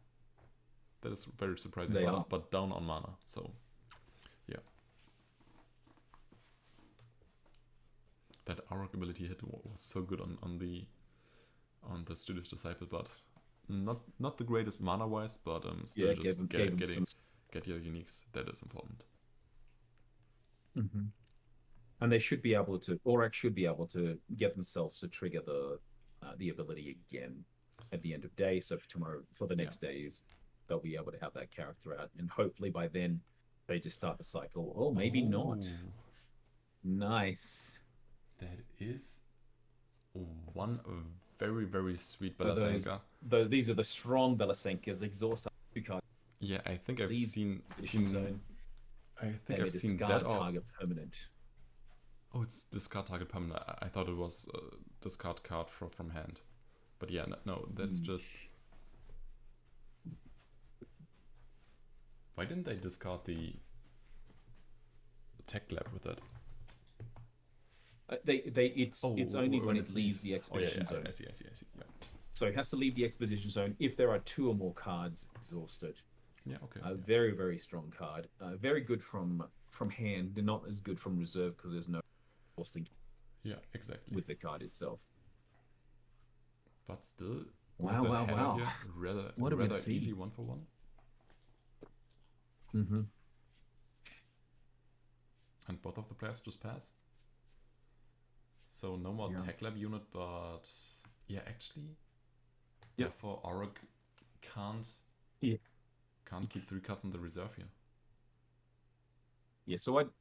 very surprising. They are. But down on mana. So yeah, that Auric ability hit was so good on the Studious Disciple, but not the greatest mana wise. But still, Yeah, just gave him some. get your uniques. That is important. Mhm. And they should be able to, Aurak should be able to get themselves to trigger the ability again at the end of day. So for tomorrow, for the next days, they'll be able to have that character out, and hopefully by then they just start the cycle. Or maybe not. Oh, Nice. that is one very, very sweet So Belasenka. these are the strong Belasenkas. Exhaust 2 cards. Yeah, I think I've Leave seen zone. I think And I've seen that. Or, target permanent. oh, it's discard target permanent. I thought it was discard card from hand. But yeah, no, that's just. Why didn't they discard the tech lab with it? It's only when it leaves the exposition Oh, yeah, zone. I see. Yeah. So it has to leave the exposition zone if there are 2 or more cards exhausted. Yeah, okay. A very, very strong card. Very good from hand, not as good from reserve because there's no exhausting Yeah, exactly. with the card itself. But still, Wow, with the wow, header wow. here, rather What a rather see. easy 1-for-1. Mm-hmm. And both of the players just pass. So no more Yeah. tech lab unit, but yeah, actually, Yep. therefore Auric can't keep 3 cards in the reserve here. Yeah, so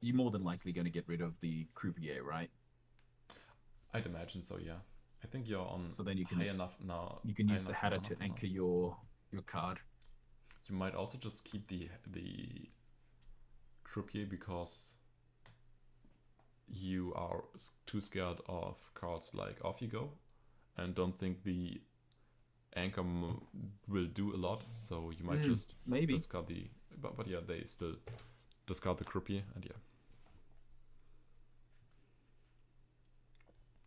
you're more than likely going to get rid of the croupier, right? I'd imagine so, yeah. I think you're on So then you can high enough now. you can high use the enough Hatter mana to for now. anchor your card. You might also just keep the croupier because you are too scared of cards like Off You Go, and don't think the anchor will do a lot. So you might just Maybe. discard the. But yeah, they still discard the croupier, and yeah.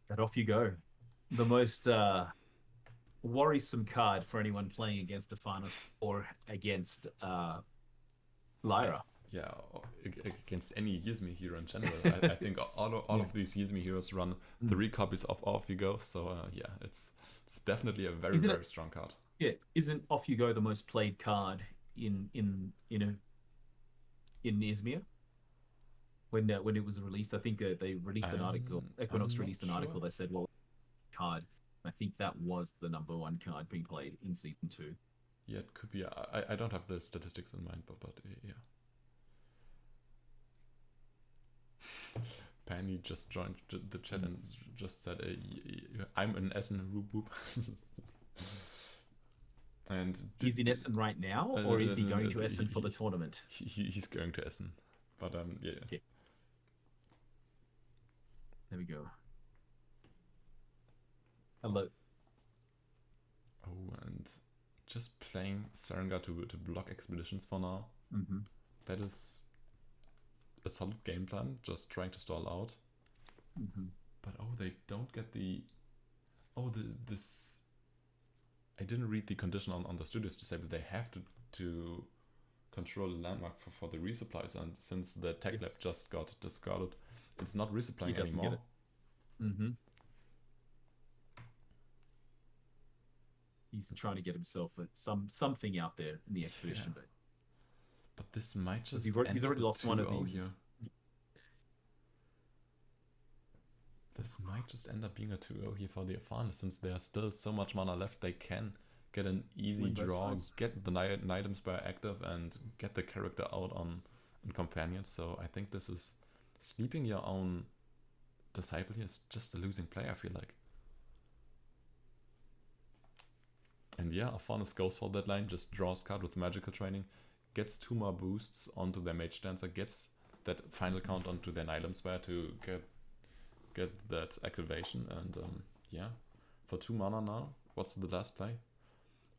That Off You Go. The most worrisome card for anyone playing against Afanis or against Lyra. Yeah, against any Yizmi hero in general. I think all of these Yizmi heroes run 3 copies of Off You Go, so yeah, it's definitely a very, very strong card. Yeah, isn't Off You Go the most played card in Izmir? When it was released, I think they released an article. Equinox released an article that said, well, card. I think that was the #1 card being played in season 2. Yeah, it could be. I don't have the statistics in mind, but yeah. Penny just joined the chat and just said, "I'm in Essen, whoop whoop." And is in Essen right now, or is he going to Essen for the tournament? He's going to Essen, but yeah. Okay. There we go. Hello. Oh, and just playing Sarenga to block expeditions for now. Mm-hmm. That is a solid game plan. Just trying to stall out. Mm-hmm. But they don't get the. This. I didn't read the condition on the Studios Disciple. They have to control a landmark for the resupplies, and since the tech lab just got discarded, it's not resupplying anymore. Get it. Mm-hmm. He's trying to get himself something out there in the expedition, but this might just he's already lost one of these. Here. This might just end up being a 2-0 here for the Afanis, since there's still so much mana left. They can get an easy draw, get the Night Inspire active, and get the character out on Companion. So I think this is sleeping your own Disciple here is just a losing play, I feel like. And yeah, Afanis goes for that line, just draws card with Magical Training, gets 2 more boosts onto their Mage Dancer, gets that final count onto their Night Inspire to get that activation, and yeah, for 2 mana now. What's the last play?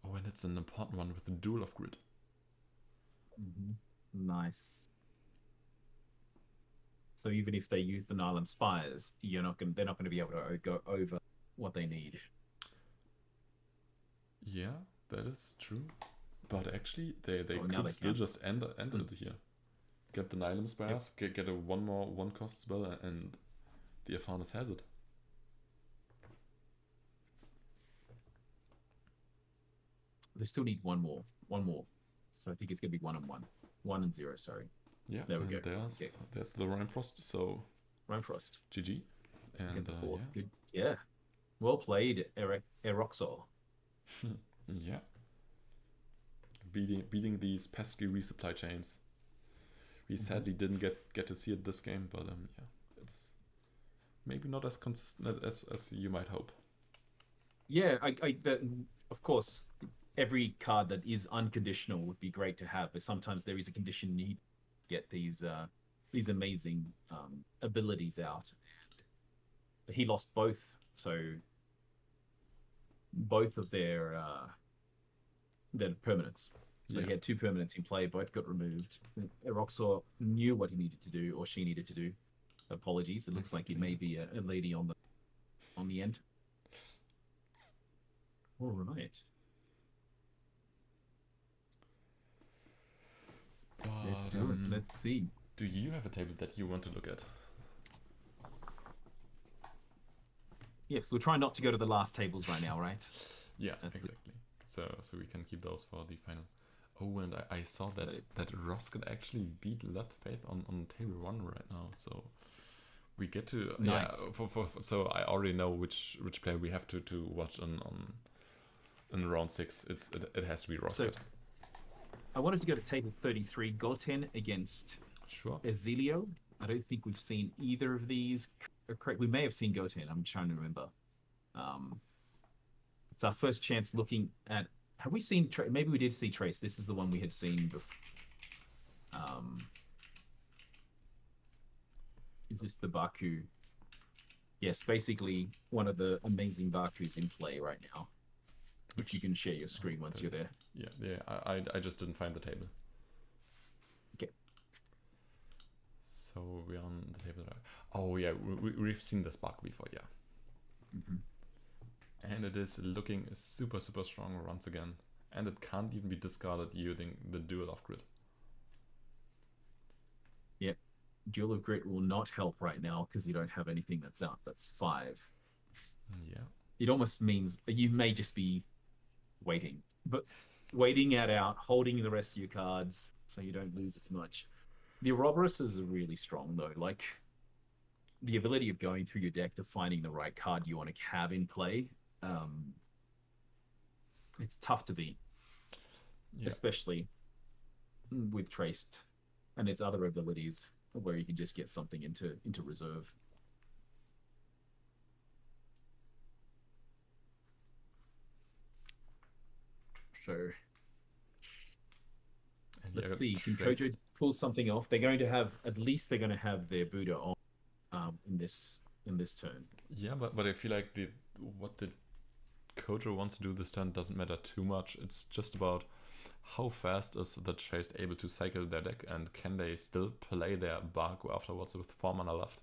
Oh, and it's an important one with the Duel of Grid. Mm-hmm. Nice. So even if they use the Nylon Spires, they're not going to be able to go over what they need. Yeah, that is true. But actually, they now could they still can. just end it here. Get the Nylon Spires, get a one more one-cost spell, and the Aphanis has it. They still need one more. So I think it's going to be 1 and 1. 1 and 0, sorry. Yeah, there we go. There's the Rhymefrost, so Rhymefrost. GG. And Get the fourth. yeah. Good. Yeah. Well played, A.W.O.L. Yeah. Beating these pesky resupply chains. We sadly didn't get to see it this game, but yeah, it's maybe not as consistent as you might hope. Yeah, of course, every card that is unconditional would be great to have, but sometimes there is a condition need to get these amazing abilities out. But he lost both, so both of their permanents. So he had 2 permanents in play, both got removed. A.W.O.L knew what he needed to do, or she needed to do. Apologies, it looks like it may be a lady on the end. All right. Let's do it. Let's see. Do you have a table that you want to look at? Yes, we'll try not to go to the last tables right now, right? Yeah, exactly. So we can keep those for the final. Oh, and I saw that Ross could actually beat Left Faith on table 1 right now. So we get to nice. So I already know which player we have to watch in round 6. It has to be Ross. So I wanted to go to table 33, Goten against Ezilio. I don't think we've seen either of these. Correct. We may have seen Goten. I'm trying to remember. It's our first chance looking at. Have we seen? Maybe we did see Trace. This is the one we had seen before. Is this the Baku? Yes, basically one of the amazing Bakus in play right now. If you can share your screen once you're there. Yeah. I just didn't find the table. Okay. So we're on the table. Oh yeah, we've seen this Baku before, yeah. And it is looking super strong once again, and it can't even be discarded using the Duel of Grit. Yep, Duel of Grit will not help right now because you don't have anything that's out. That's 5. Yeah. It almost means you may just be waiting, but waiting out, holding the rest of your cards so you don't lose as much. The Ouroboroses are really strong though. Like the ability of going through your deck to finding the right card you want to have in play. It's tough to beat, especially with Traced and its other abilities, where you can just get something into reserve. So let's see. Can Kojo pull something off? They're going to have they're going to have their Buddha on in this turn. Yeah, but I feel like what the Kojo wants to do this turn doesn't matter too much. It's just about how fast is the Trace able to cycle their deck, and can they still play their Baku afterwards with 4 mana left.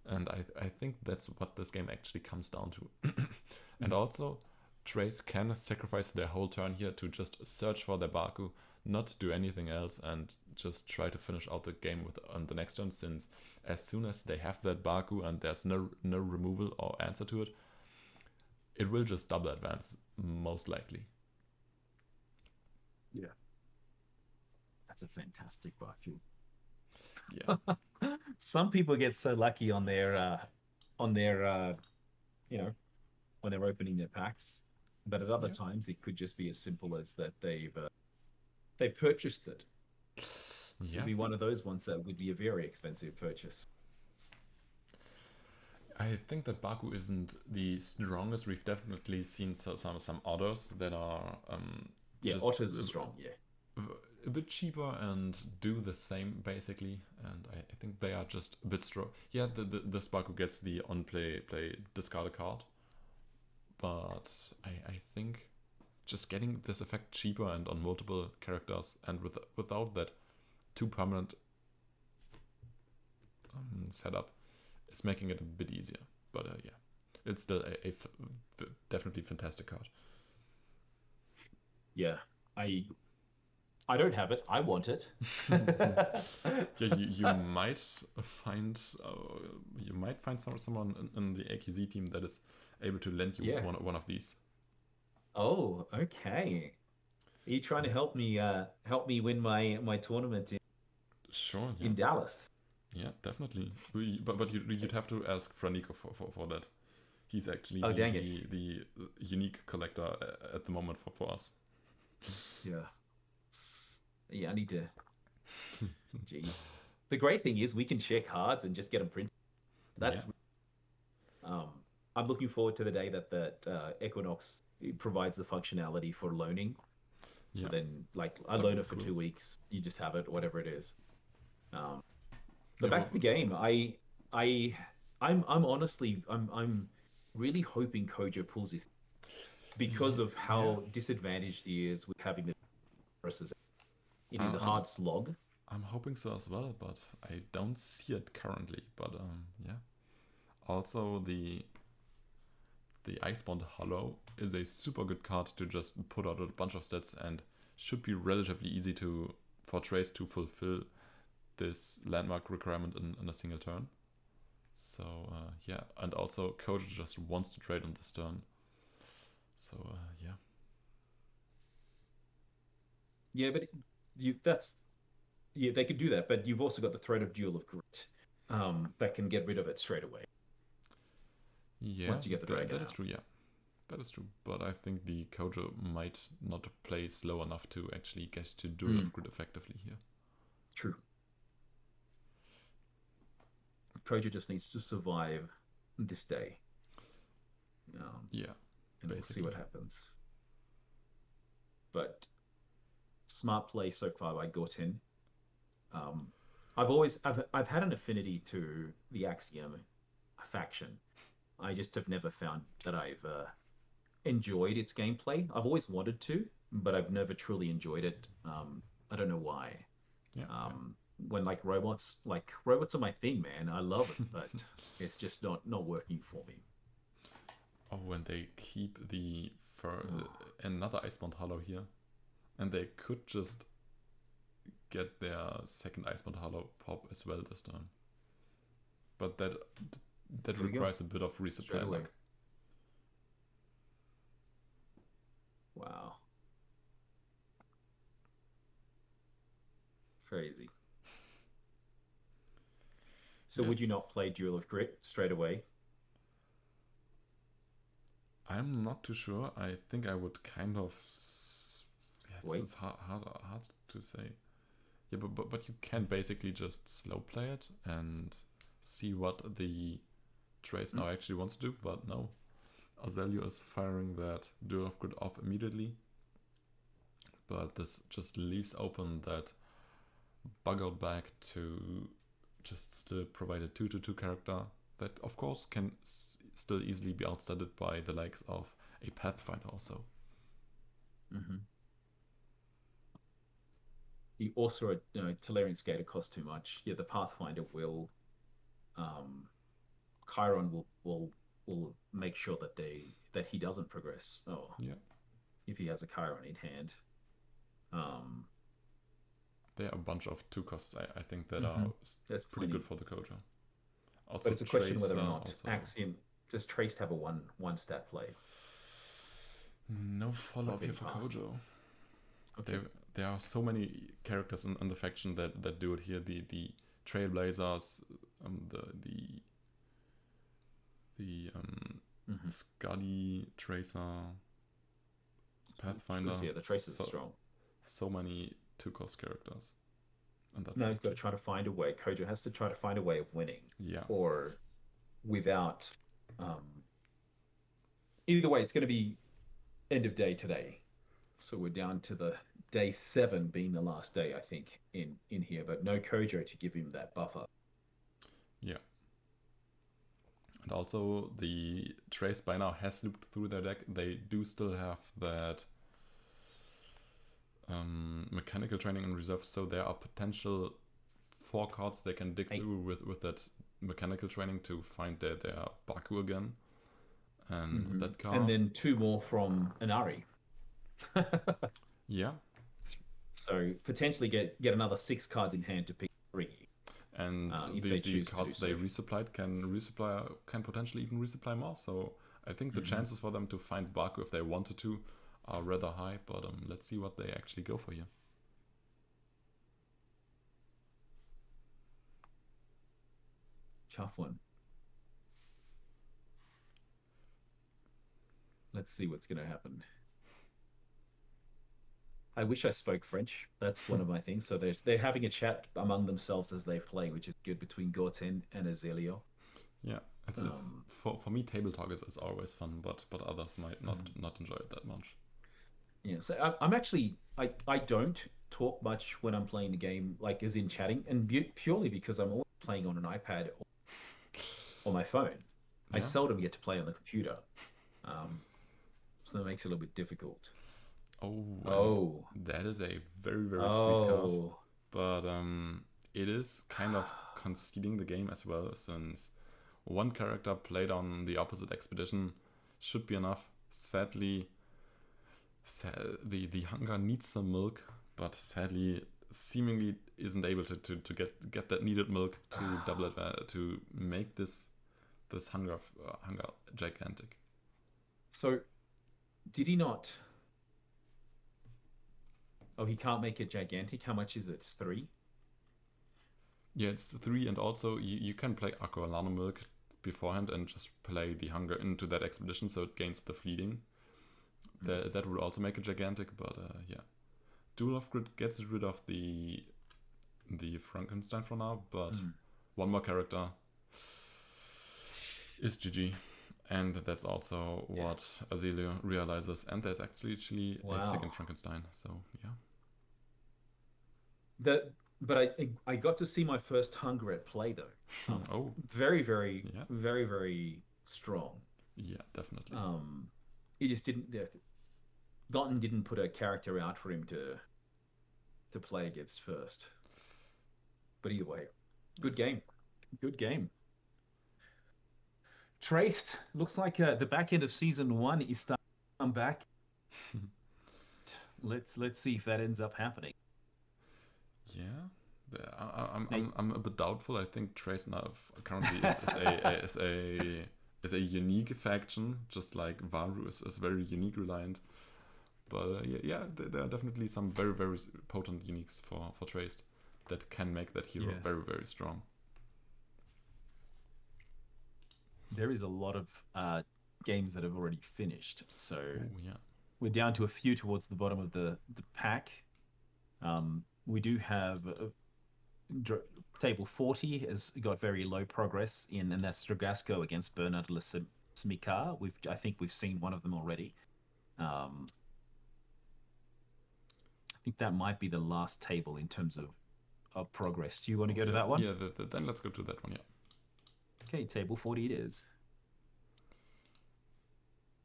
And I think that's what this game actually comes down to. And also, Trace can sacrifice their whole turn here to just search for their Baku, not do anything else, and just try to finish out the game on the next turn, since as soon as they have that Baku and there's no removal or answer to it, it will just double advance, most likely. Yeah. That's a fantastic Baku. Yeah. Some people get so lucky on their when they're opening their packs, but at other times it could just be as simple as that they've purchased it. This would be one of those ones that would be a very expensive purchase. I think that Baku isn't the strongest. We've definitely seen some others that are otters are strong, a bit cheaper and do the same basically, and I think they are just a bit strong. Yeah, this Baku gets the on play discard a card, but I think just getting this effect cheaper and on multiple characters, and without that 2 permanent setup is making it a bit easier. But yeah, it's still a definitely fantastic card. Yeah, I don't have it. I want it. Yeah, you might find someone in the AQZ team that is able to lend you Yeah. one of these. Oh, okay. Are you trying to help me win my tournament Sure, yeah. in Dallas? Yeah, definitely. But you'd have to ask Franico for that. He's actually Oh, dang it. the unique collector at the moment for us. Yeah. Yeah, I need to. Jeez. The great thing is we can share cards and just get them printed. That's I'm looking forward to the day that Equinox provides the functionality for loaning. So Yeah. then, like, I That'd loan be it for cool. 2 weeks. You just have it, whatever it is. But Yeah, back to the game. I'm honestly I'm really hoping Kojo pulls this because of how disadvantaged he is with having the versus. It is a hard slog. I'm hoping so as well, but I don't see it currently. But yeah. Also, the Icebound Hollow is a super good card to just put out a bunch of stats and should be relatively easy for Trace to fulfill this landmark requirement in a single turn. So yeah, and also Kojo just wants to trade on this turn. So yeah. Yeah, but they could do that, but you've also got the threat of Duel of Grit that can get rid of it straight away. Yeah, Once you get the dragon that is out. true, yeah. That is true, but I think the Kojo might not play slow enough to actually get to Duel of Grit effectively here. True. Kojo just needs to survive this day. Yeah, and basically. We'll see what happens. But smart play so far by Gortin. I've had an affinity to the Axiom faction. I just have never found that I've enjoyed its gameplay. I've always wanted to, but I've never truly enjoyed it. I don't know why. Yeah. When robots are my thing, man. I love it, but it's just not working for me. Oh, when they keep another Icebound Hollow here, and they could just get their second Icebound Hollow pop as well this turn. But that requires a bit of resupply luck. Wow. Crazy. So would you not play Duel of Grit straight away? I'm not too sure. I think I would kind of... Yeah, it's hard to say. Yeah, but you can basically just slow play it and see what the Trace now actually wants to do. But no, Azelio is firing that Duel of Grit off immediately. But this just leaves open that bug out bag to just still provide a 2/2 character that of course can still easily be outstudied by the likes of a Pathfinder also. You also Tolarian Skater costs too much. Yeah, the Pathfinder will Chiron will make sure that he doesn't progress. Oh yeah, if he has a Chiron in hand. There are a bunch of 2 costs I think that are pretty good for the Kojo. Also, but it's a question whether or not Axiom does Trace have a one stat play. No follow up here for Kojo. Okay. There are so many characters in the faction that do it here. The Trailblazers, the Scully, Tracer, Pathfinder. Yeah, the Tracer is strong. So many 2-cost characters. No, he's got to try to find a way. Kojo has to try to find a way of winning. Yeah. Or without... either way, it's going to be end of day today. So we're down to the day 7 being the last day, I think, in here. But no Kojo to give him that buffer. Yeah. And also, the Trace by now has looped through their deck. They do still have that mechanical training in reserve, so there are potential 4 cards they can dig through with that mechanical training to find their Baku again. And that card. And then 2 more from Inari. Yeah. So potentially get another 6 cards in hand to pick 3. And the cards they resupplied can potentially even resupply more. So I think the chances for them to find Baku if they wanted to are rather high. But let's see what they actually go for here. Tough one. Let's see what's going to happen. I wish I spoke French. That's one of my things. So they're having a chat among themselves as they play, which is good, between Gorten and Azelio. Yeah, it's for me, table talk is always fun, but others might not enjoy it that much. Yeah, so I'm actually I don't talk much when I'm playing the game, like as in chatting, and purely because I'm always playing on an iPad or my phone. Yeah. I seldom get to play on the computer, so that makes it a little bit difficult. Oh, that is a very, very sweet card. But it is kind of conceding the game as well, since one character played on the opposite expedition should be enough. Sadly, the hunger needs some milk, but sadly, seemingly isn't able to get that needed milk to double it, to make this hunger gigantic. So, did he not? Oh, he can't make it gigantic. How much is it? It's 3? Yeah, it's 3, and also you can play Aqualano Milk beforehand and just play the hunger into that expedition, so it gains the fleeting. That would also make it gigantic, but yeah. Duel of Grid gets rid of the Frankenstein for now, but one more character is GG. And that's also what Azelio realizes. And there's actually a second Frankenstein, so yeah. But I got to see my first hunger at play though. Very, very, very, very strong. Yeah, definitely. He just didn't. Gotten didn't put a character out for him to play against first. But either way, good game. Good game. Traced looks like the back end of season 1 is starting to come back. Let's see if that ends up happening. Yeah, I'm a bit doubtful. I think Trace now currently is a unique faction, just like Varu is very unique reliant. But yeah, there are definitely some very, very potent uniques for Traced that can make that hero very, very strong. There is a lot of games that have already finished, so yeah. We're down to a few towards the bottom of the pack. We do have table 40 has got very low progress in, and that's Dragasco against Bernard Smikar. I think we've seen one of them already. I think that might be the last table in terms of progress. Do you want to go to that one? Yeah, then let's go to that one, yeah. Okay, table 40 it is.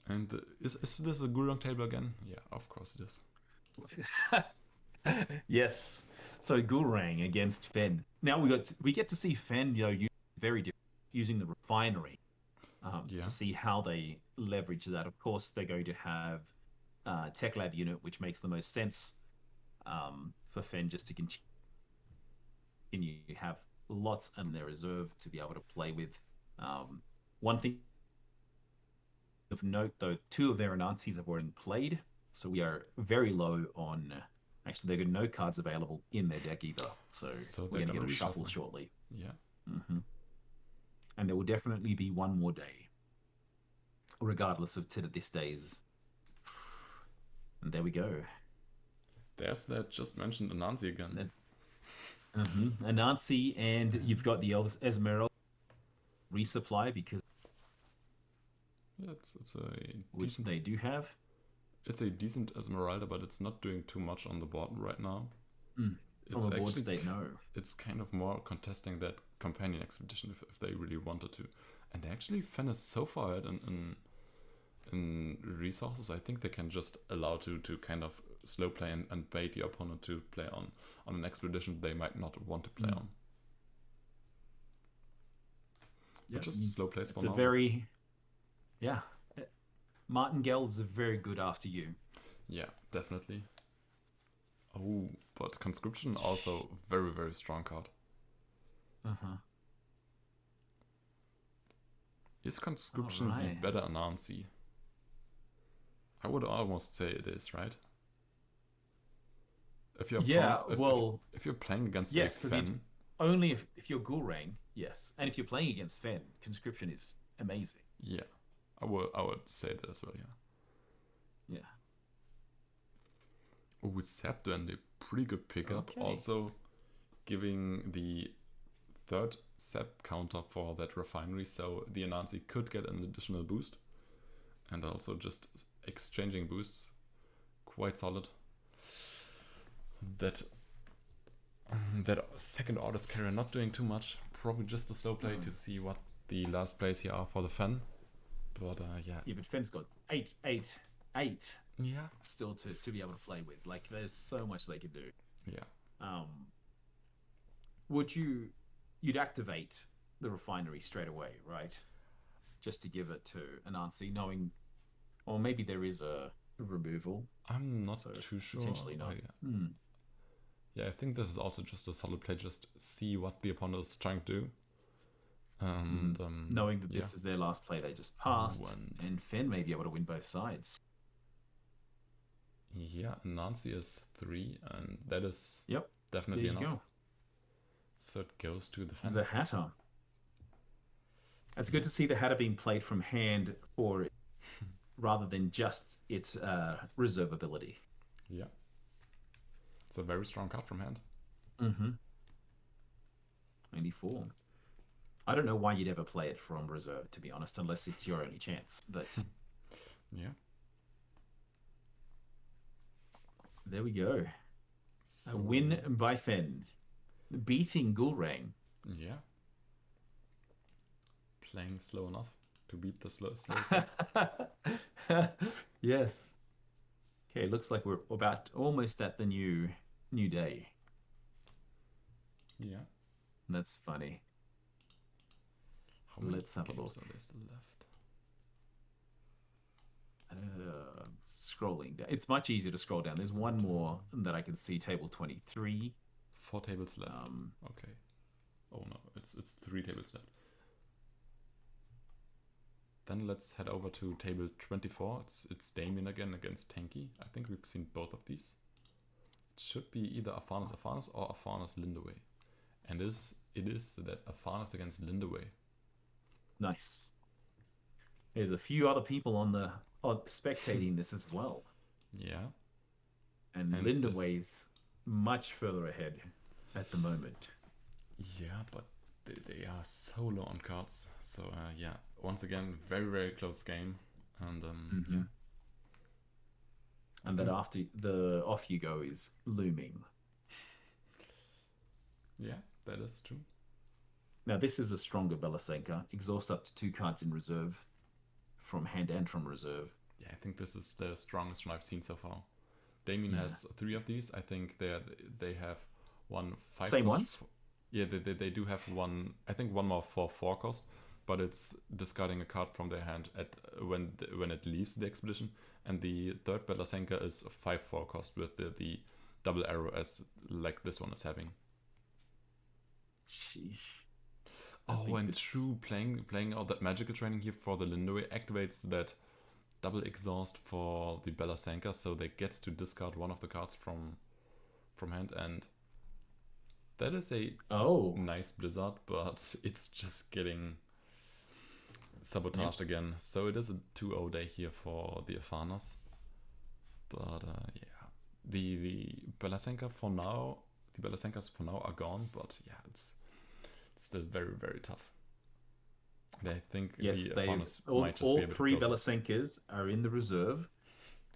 And is this a Gurung table again? Yeah, of course it is. Yes. So Gurang against Fen. Now we get to see Fen, using the refinery to see how they leverage that. Of course, they're going to have Tech Lab unit, which makes the most sense for Fen just to continue to have lots in their reserve to be able to play with. One thing of note, though, 2 of their Anansis have already played, so we are very low on. Actually, they've got no cards available in their deck either, so we're going to get a shuffle shortly. Yeah. And there will definitely be one more day, regardless of this day's. And there we go. There's that just mentioned Anansi again. Anansi, and you've got the Esmeralda resupply because. Yeah, it's a which decent, they do have. It's a decent Esmeralda, but it's not doing too much on the board right now. It's from a board state, no. It's kind of more contesting that companion expedition if they really wanted to. And actually, Fen is so far ahead in resources. I think they can just allow to kind of slow play and bait the opponent to play on an expedition they might not want to play on. But just slow plays for It's a now. very, yeah. Martingale is a very good after you. Yeah, definitely. Oh, but Conscription also very, very strong card. Uh-huh. Is Conscription the Alright. better Anansi? I would almost say it is, right? If you're if you're playing against yes, a because Fen, only if you're Gulrang, yes, and if you're playing against Fen, Conscription is amazing. yeah, I would say that as well. Yeah. Yeah. Oh, with Septuend, a pretty good pickup. Okay. Also, giving the third Sep counter for that refinery, so the Anansi could get an additional boost, and also just exchanging boosts, quite solid. That second orders carrier not doing too much, probably just a slow play to see what the last plays here are for the Fen. But yeah. Yeah, but Fen's got eight Yeah. still to be able to play with. Like, there's so much they could do. Yeah. You'd activate the refinery straight away, right? Just to give it to Anansi, knowing, or maybe there is a removal. I'm not too sure. Potentially not. Yeah, I think this is also just a solid play. Just see what the opponent is trying to do. And knowing that this is their last play, they just passed, and Fen may be able to win both sides. Yeah, Nancy is 3, and that is definitely there you enough. Go. So it goes to the Fen. The Hatter. It's good to see the Hatter being played from hand for rather than just its reserve ability. Yeah. It's a very strong card from hand. 94. I don't know why you'd ever play it from reserve, to be honest, unless it's your only chance. But yeah. There we go. So, a win by Fen. Beating Gulrang. Yeah. Playing slow enough to beat the slowest Yes. Okay, looks like we're about almost at the new day. Yeah. That's funny. How many Let's have a look. games are there still left? Scrolling down. It's much easier to scroll down. There's one more that I can see, table 23. 4 tables left. Okay. Oh no, it's 3 tables left. Then let's head over to table 24. It's Damien again against Tanky. I think we've seen both of these. It should be either Afanas or Afanas Lindaway. And it is that Afanas against Lindaway. Nice. There's a few other people on spectating this as well. Yeah. And Lindaway's much further ahead at the moment. Yeah, but they are so low on cards. So yeah, once again, very, very close game. And yeah. And that after the off you go is looming. Yeah, that is true. Now this is a stronger Belasenka. Exhaust up to 2 cards in reserve. From hand and from reserve. Yeah, I think this is the strongest one I've seen so far. Damien has 3 of these. I think they have one 5 Same cost. ones? Yeah, they do have one. I think one more for 4 cost, but it's discarding a card from their hand at when it leaves the expedition. And the third Belasenka is a 5/4 cost with the double arrow as like this one is having. Sheesh. Oh, and true, playing out that magical training here for the Lindaway activates that double exhaust for the Belasenka, so they get to discard one of the cards from hand, and that is a nice blizzard, but it's just getting sabotaged again. So it is a 2-0 day here for the Afanas. But yeah, the Belasenka for now, the Belasenkas for now are gone, but yeah, it's still very, very tough. And I think the Afanas might just be a bit all 3 closer. Belasenkas are in the reserve,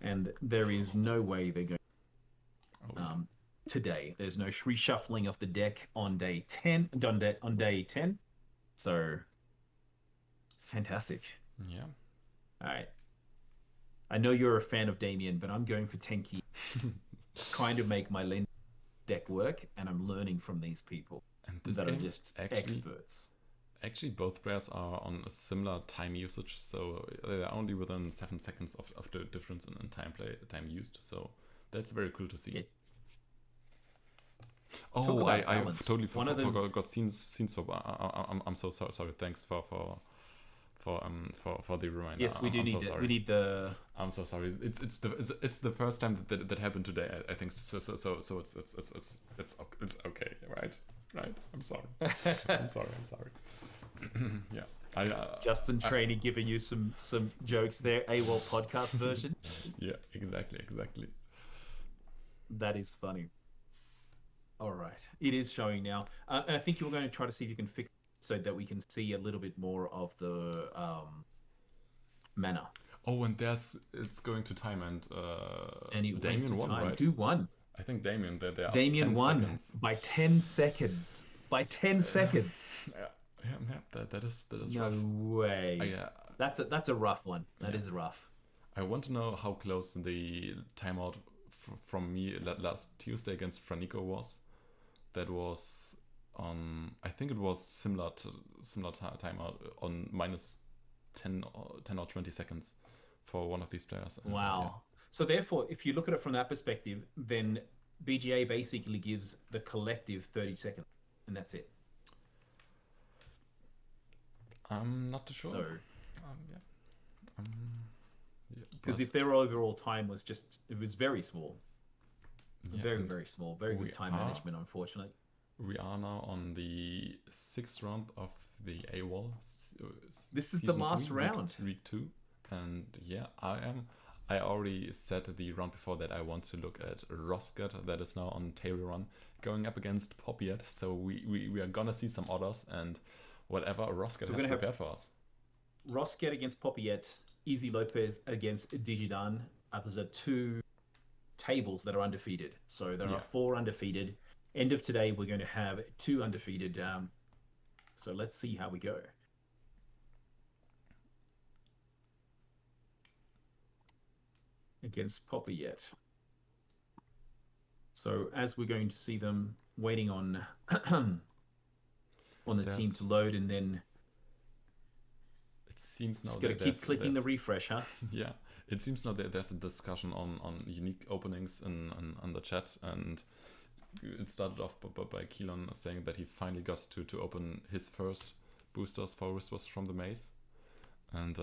and there is no way they're going today. There's no reshuffling of the deck on day 10. On day 10. So fantastic. Yeah. All right. I know you're a fan of Damien, but I'm going for Tenki. Trying to make my Lind deck work, and I'm learning from these people And this that game are just actually, experts. Actually, both players are on a similar time usage, so they're only within 7 seconds of the difference in time used. So that's very cool to see. Yeah. Oh, I balance. totally One of them- forgot scenes for. I'm so sorry. Thanks for the reminder. Yes, we do I'm need so it. sorry. We need the. I'm so sorry. It's the first time that happened today. I think so. It's okay, right? I'm sorry. I'm sorry. Yeah. Justin Trainee giving you some jokes there. AWOL podcast version. Yeah, exactly. That is funny. All right, it is showing now, and I think you're going to try to see if you can fix it so that we can see a little bit more of the mana. Oh, and it's going to time and it Damien went to won, time. right? Who won? I think Damien. They're up Damien 10 won seconds. by 10 seconds. By 10 seconds. Yeah, that is No rough. way. That's a rough one. That is rough. I want to know how close the timeout from me last Tuesday against Franico was. That was on, I think it was similar timeout on minus 10 or 20 seconds for one of these players. And, Wow. So therefore, if you look at it from that perspective, then BGA basically gives the collective 30 seconds, and that's it. I'm not too sure. So, because but if their overall time was it was very small. Yeah, Very, and very small. Very good time management, unfortunately. we are now on the 6th round of the AWOL. This is the Season last 3, round. Week 2. And yeah, I already said the round before that I want to look at Roscat, that is now on table run, going up against Popiet. So we are gonna see some others, and whatever Roscat has prepared for us. Roscat against Popiet, Easy Lopez against Digidan. Those are 2 tables that are undefeated. So there are 4 undefeated. End of today, we're going to have 2 undefeated. So let's see how we go. Against Popiet. So as we're going to see them waiting on on the team to load, and then it seems now just got to keep clicking the refresh, huh? Yeah, it seems now that there's a discussion on unique openings in the chat, and it started off by Keelan saying that he finally got to open his first boosters for Whispers from the Maze, and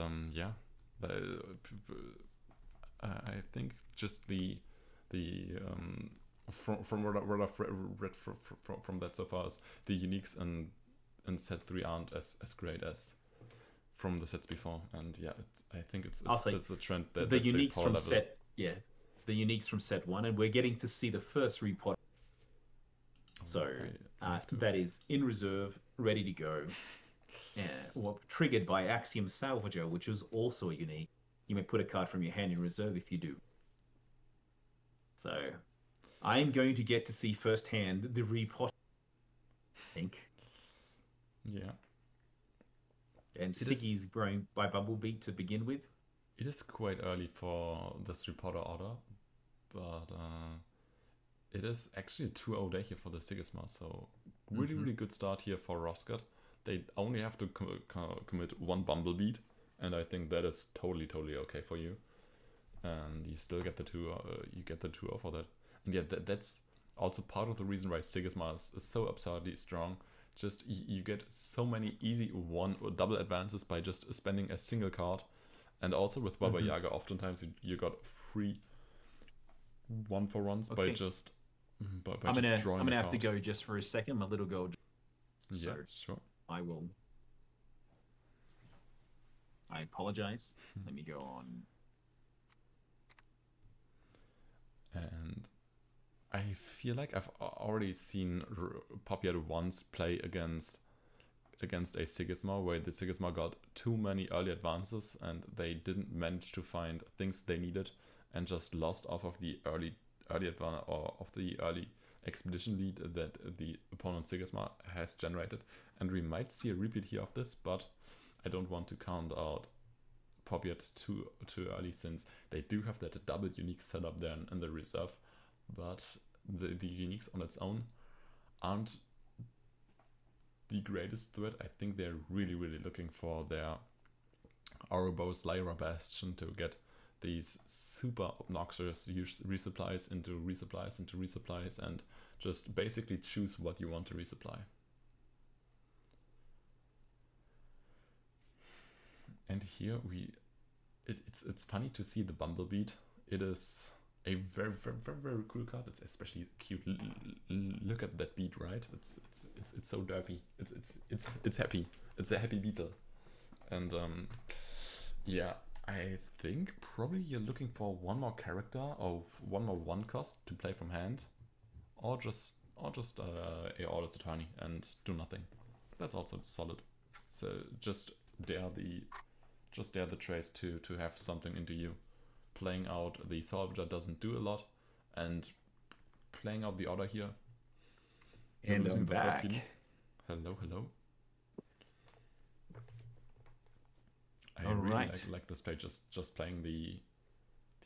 I think just the from what I've read from that so far is the uniques in set 3 aren't as great as from the sets before, and I think it's a trend that the uniques from the uniques from set 1, and we're getting to see the first repot. So that is in reserve, ready to go. Triggered by Axiom Salvager, which is also a unique. You may put a card from your hand in reserve if you do. So I'm going to get to see firsthand the repot, I think. Yeah. And Siggy's growing by Bumblebee to begin with. It is quite early for this reporter order, but it is actually a 2-0 day here for the Sigismar, so really good start here for Roscat. They only have to commit 1 Bumblebee, and I think that is totally okay for you. And you still get the 2-0 for that. And yeah, that's also part of the reason why Sigismar is so absurdly strong. Just you get so many easy 1 or double advances by just spending a single card, and also with Baba Yaga, oftentimes you got 3 1-for-1s by just I'm gonna have to go just for a second. My little girl. Yeah, sure. I apologize. Let me go on. And I feel like I've already seen Popiet once play against a Sigismar, where the Sigismar got too many early advances and they didn't manage to find things they needed and just lost off of the early advance or of the early expedition lead that the opponent Sigismar has generated. And we might see a repeat here of this, but I don't want to count out Popiet too early, since they do have that double unique setup there in the reserve, but the uniques on its own aren't the greatest threat. I think they're really, really looking for their A.W.O.L Lyra Bastion to get these super obnoxious resupplies into resupplies into resupplies, and just basically choose what you want to resupply. And here it's funny to see the Bumblebee. It is a very, very, very, very cool card. It's especially cute. Look at that beat, right? It's so derpy. It's happy. It's a happy beetle. And yeah, I think probably you're looking for one more character of one more 1 cost to play from hand, or just a Orders Attorney and do nothing. That's also solid. So just dare the trace to have something into you. Playing out the Salvager doesn't do a lot, and playing out the Order here. And I'm back. Hello. I All really right. like this play. Just playing the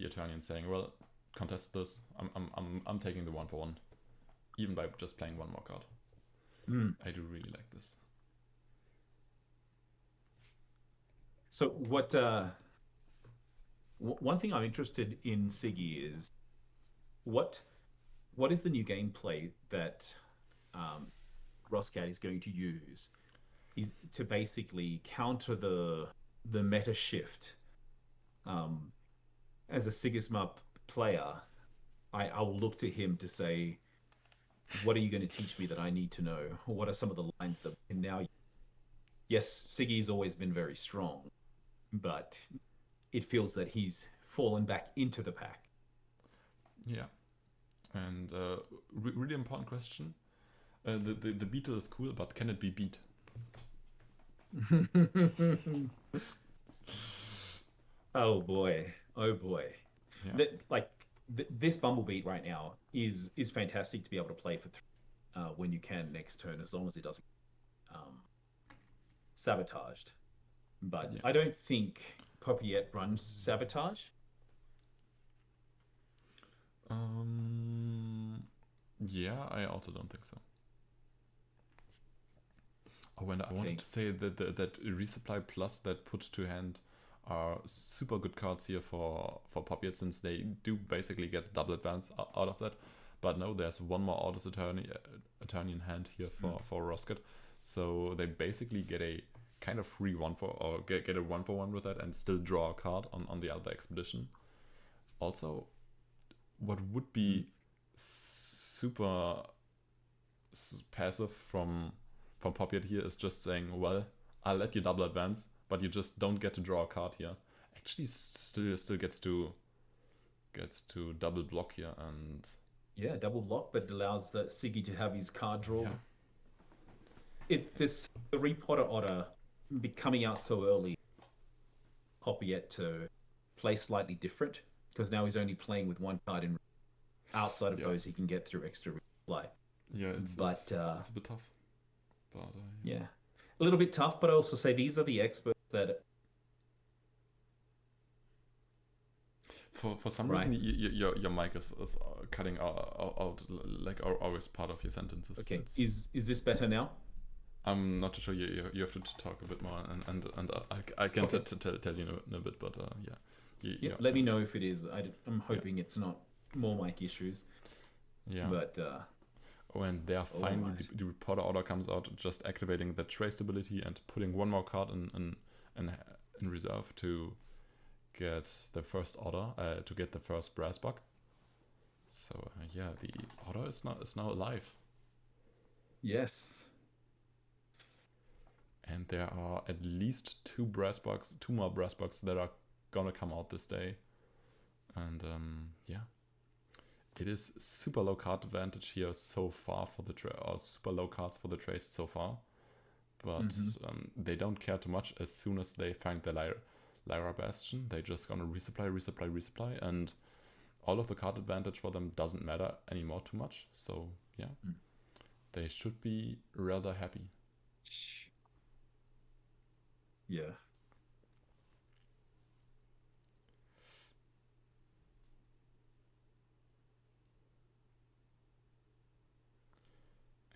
Attorney and saying, well, contest this. I'm taking the 1-for-1, even by just playing 1 more card. I do really like this. So one thing I'm interested in, Siggy, is what is the new gameplay that Roscat is going to use is to basically counter the meta shift. As a Sigismund player, I will look to him to say, what are you going to teach me that I need to know? What are some of the lines that we can now use? Yes, Siggy's always been very strong, but it feels that he's fallen back into the pack. Yeah, and really important question. The beetle is cool, but can it be beat? Oh boy. Yeah. This Bumblebee right now is fantastic to be able to play for when you can next turn, as long as it doesn't sabotaged. But Yeah. I don't think Copiette runs sabotage. Yeah, I also don't think so. Oh, and I Okay. wanted to say that resupply plus that put to hand are super good cards here for Popiet, since they do basically get double advance out of that. But no, there's one more Orders Attorney in hand here for Roscat, so they basically get a kind of free 1-for, or get a 1-for-1 with that, and still draw a card on the other expedition. Also, what would be super passive from Popiet here is just saying, well, I'll let you double advance, but you just don't get to draw a card here. Actually, still gets to double block here, and yeah, double block, but it allows the Siggy to have his card draw. Yeah. The Repotter Otter coming out so early, Popiet to play slightly different, because now he's only playing with 1 card in. Outside of those, he can get through extra resupply. Yeah, it's a bit tough. But yeah, a little bit tough, but I also say these are the experts that. For some reason, your mic is cutting out like always part of your sentences. Okay, is this better now? I'm not too sure. You have to talk a bit more, and I can tell you in a bit, but yeah. Let me know if it is. I'm hoping it's not more mic issues. Yeah. But and there finally the Reporter Order comes out, just activating the trace ability and putting 1 more card in reserve to get the first order, to get the first brass buck. So yeah, the order is now alive. Yes. And there are at least 2 more brass bucks that are gonna come out this day. And yeah, it is super low card advantage here so far for the or super low cards for the trace so far. But they don't care too much. As soon as they find the Lyra Bastion, they're just gonna resupply, and all of the card advantage for them doesn't matter anymore too much. So yeah, they should be rather happy. Yeah.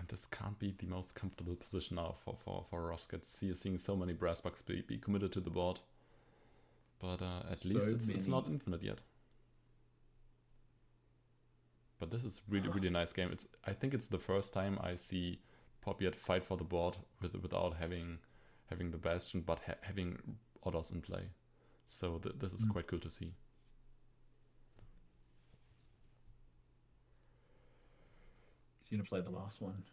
And the this can't be the most comfortable position now for Rosket. Seeing so many brass bucks be committed to the board. But at least it's not infinite yet. But this is really a nice game. I think it's the first time I see Poppyet fight for the board without having the Bastion, but having others in play. So this is quite cool to see. He's gonna play the last one.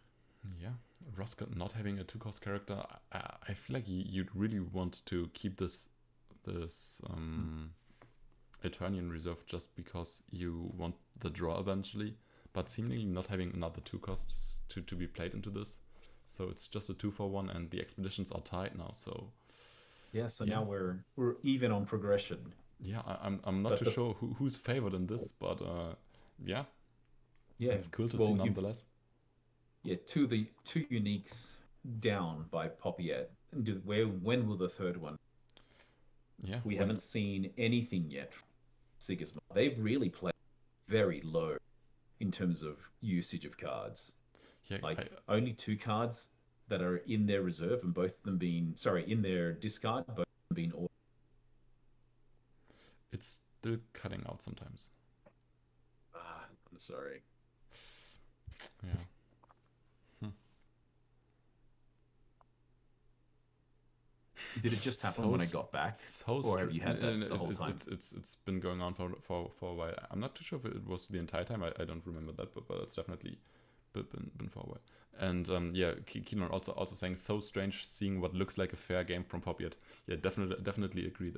Yeah, Rosket not having a 2-cost character, I feel like you'd really want to keep this Eternian reserve just because you want the draw eventually, but seemingly not having another 2 costs to be played into this. So it's just a 2-for-1, and the expeditions are tied now. So now we're even on progression. Yeah, I'm not too sure who's favored in this, but yeah, it's cool to see nonetheless. Two uniques down by Poppyet. When will the third one? Yeah, we haven't seen anything yet from Sigismund. They've really played very low in terms of usage of cards. Yeah, only 2 cards that are in their reserve, and both of them in their discard, both of them being ordered. It's still cutting out sometimes. I'm sorry. Yeah. Did it just happen when I got back, or have you had that the whole time? It's been going on for a while. I'm not too sure if it was the entire time. I don't remember that, but it's definitely been for a while. And Keelan also saying, so strange seeing what looks like a fair game from Poppyet. Yeah, definitely agree.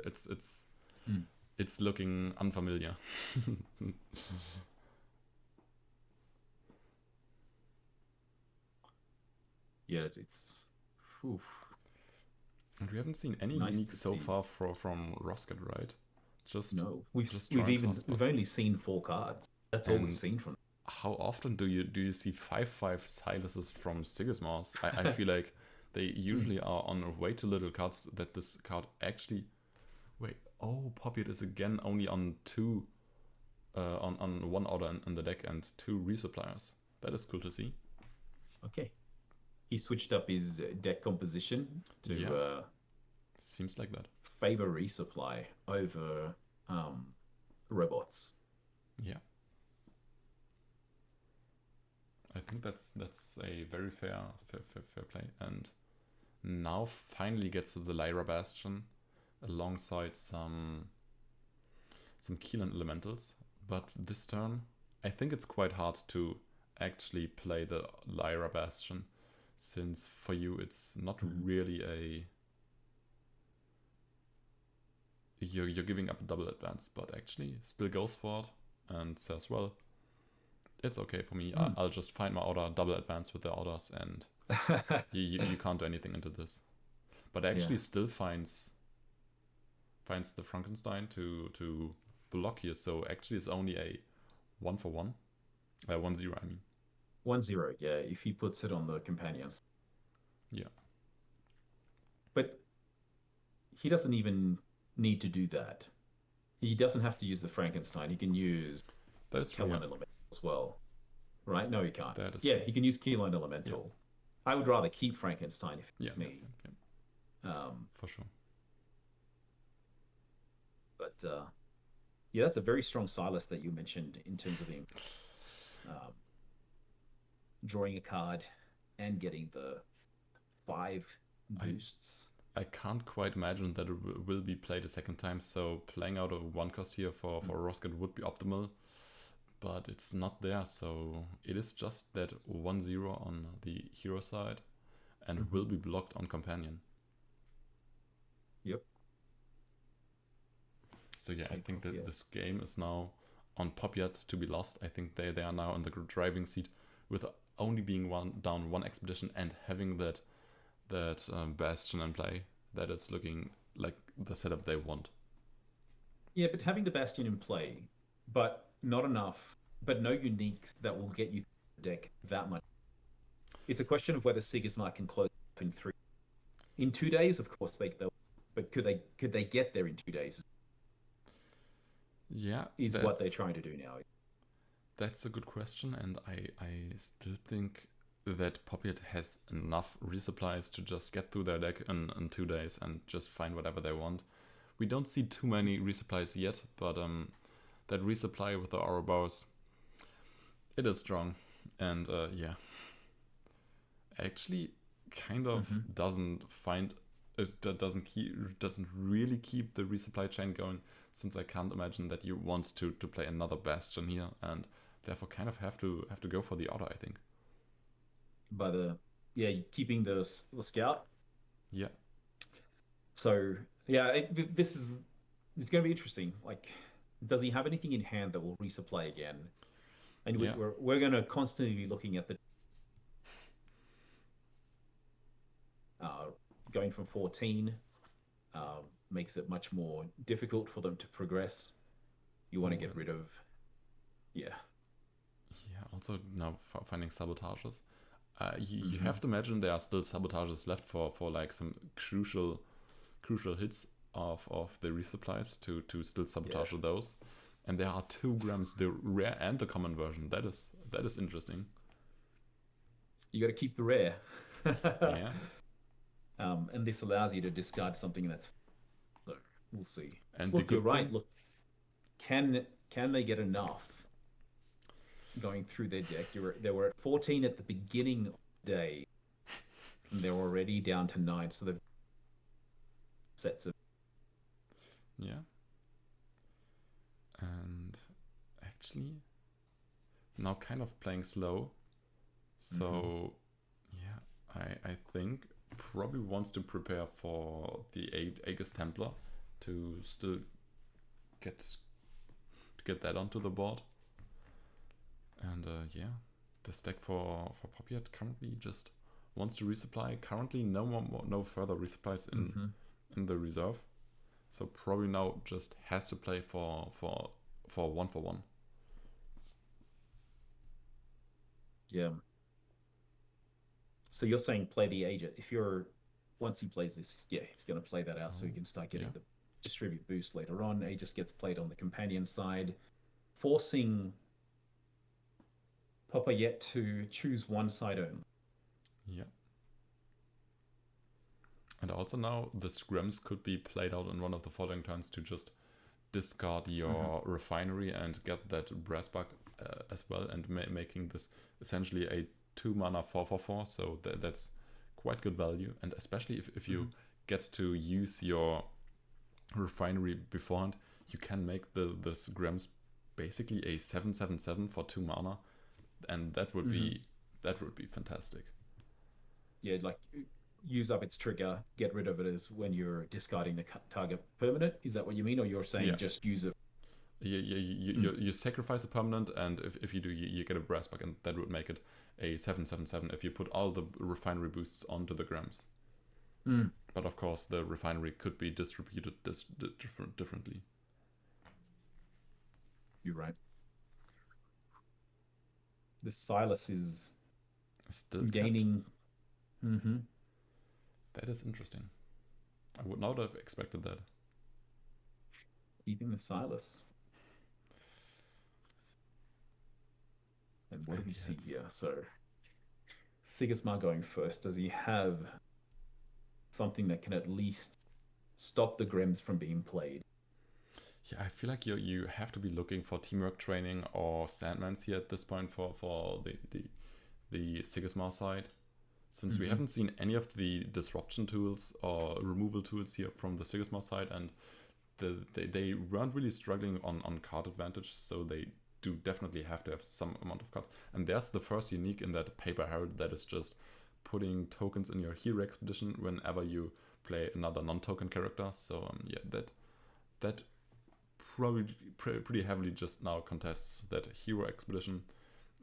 It's looking unfamiliar. Yeah, it's. Oof. And we haven't seen any unique so far from Rosket, right? No, we've only seen 4 cards. That's all we've seen from. How often do you see 5/5 Siluses from Sigismars? I feel like they usually are on way too little cards that this card actually. Wait, Poppyet is again only on 2, on 1 order in the deck and 2 resuppliers. That is cool to see. Okay. He switched up his deck composition to seems like that. Favor resupply over robots. Yeah. I think that's a very fair play. And now finally gets to the Lyra Bastion alongside some Keelan Elementals. But this turn, I think it's quite hard to actually play the Lyra Bastion, since for you it's not really a... You're giving up a double advance, but actually still goes for it and says, well, it's okay for me. I'll just find my order, double advance with the orders, and you can't do anything into this. But actually still finds the Frankenstein to block here. So actually it's only a 1-for-1. 1-0, I mean. 1-0, yeah, if he puts it on the companions. Yeah. But he doesn't even need to do that. He doesn't have to use the Frankenstein. He can use Keyline Elemental as well. Right? No, he can't. He can use Keyline Elemental. Yeah. I would rather keep Frankenstein if me. For sure. But that's a very strong Silas that you mentioned in terms of him drawing a card and getting the 5 boosts. I can't quite imagine that it will be played a second time, so playing out a 1 cost here for Rosket would be optimal, but it's not there, so it is just that 1-0 on the hero side, and it will be blocked on companion. Yep. So I think that this game is now on Poppyet to be lost. I think they are now in the driving seat with only being down 1 expedition and having that Bastion in play. That is looking like the setup they want. Yeah, but having the Bastion in play, but not enough, but no uniques that will get you the deck that much. It's a question of whether Sigismund can close in 3. In 2 days, of course they'll. But could they get there in 2 days? Yeah, is what they're trying to do now. That's a good question, and I still think that Poppyhead has enough resupplies to just get through their deck in 2 days and just find whatever they want. We don't see too many resupplies yet, but that resupply with the Ouroboros, it is strong. And yeah, actually kind of doesn't really keep the resupply chain going, since I can't imagine that you want to play another Bastion here, and therefore kind of have to go for the Order, I think. By keeping the scout. Yeah. So yeah, it's going to be interesting. Like, does he have anything in hand that will resupply again? And Yeah. we're going to constantly be looking at the going from 14 makes it much more difficult for them to progress. You want to get rid of, yeah. Also now finding sabotages. You have to imagine there are still sabotages left for like some crucial hits of the resupplies to still sabotage those. And there are 2 grams, the rare and the common version. That is interesting. You got to keep the rare. Yeah. And this allows you to discard something that's. So we'll see. And look, you're right. Look, can they get enough going through their deck? They were at 14 at the beginning of the day, and they're already down to 9. So they've sets of. Yeah. And actually, now kind of playing slow. So I think probably wants to prepare for the Aegis Templar to still get that onto the board. And the stack for Poppyhead currently just wants to resupply. Currently no further resupplies in the reserve. So probably now just has to play for 1-for-1. Yeah. So you're saying play the agent. Once he plays this, he's going to play that out so he can start getting the distribute boost later on. Aegis gets played on the companion side, forcing Poppyhead to choose one side only. Yeah. And also now the scrims could be played out in one of the following turns to just discard your refinery and get that brass bug as well, and making this essentially a 2-mana 4/4, so that's quite good value. And especially if you get to use your refinery beforehand, you can make the scrims basically a 7/7/7 for 2 mana, and that would be fantastic. Yeah, like use up its trigger, get rid of it as when you're discarding the target permanent. Is that what you mean, or you're saying just use it? You sacrifice a permanent, and if you do, you get a brass bug, and that would make it a 7/7/7 if you put all the refinery boosts onto the grams. But of course, the refinery could be distributed differently. You're right. The Silas is still gaining. That is interesting. I would not have expected that. Keeping the Silas. And what do we see here? So, Sigismar going first. Does he have something that can at least stop the Grems from being played? Yeah, I feel like you have to be looking for teamwork training or Sandmans here at this point for the Sigismar side. Since we haven't seen any of the disruption tools or removal tools here from the Sigismar side, and they weren't really struggling on card advantage, so they do definitely have to have some amount of cards. And there's the first unique in that Paper Herald that is just putting tokens in your hero expedition whenever you play another non-token character. So that probably pretty heavily just now contests that hero expedition,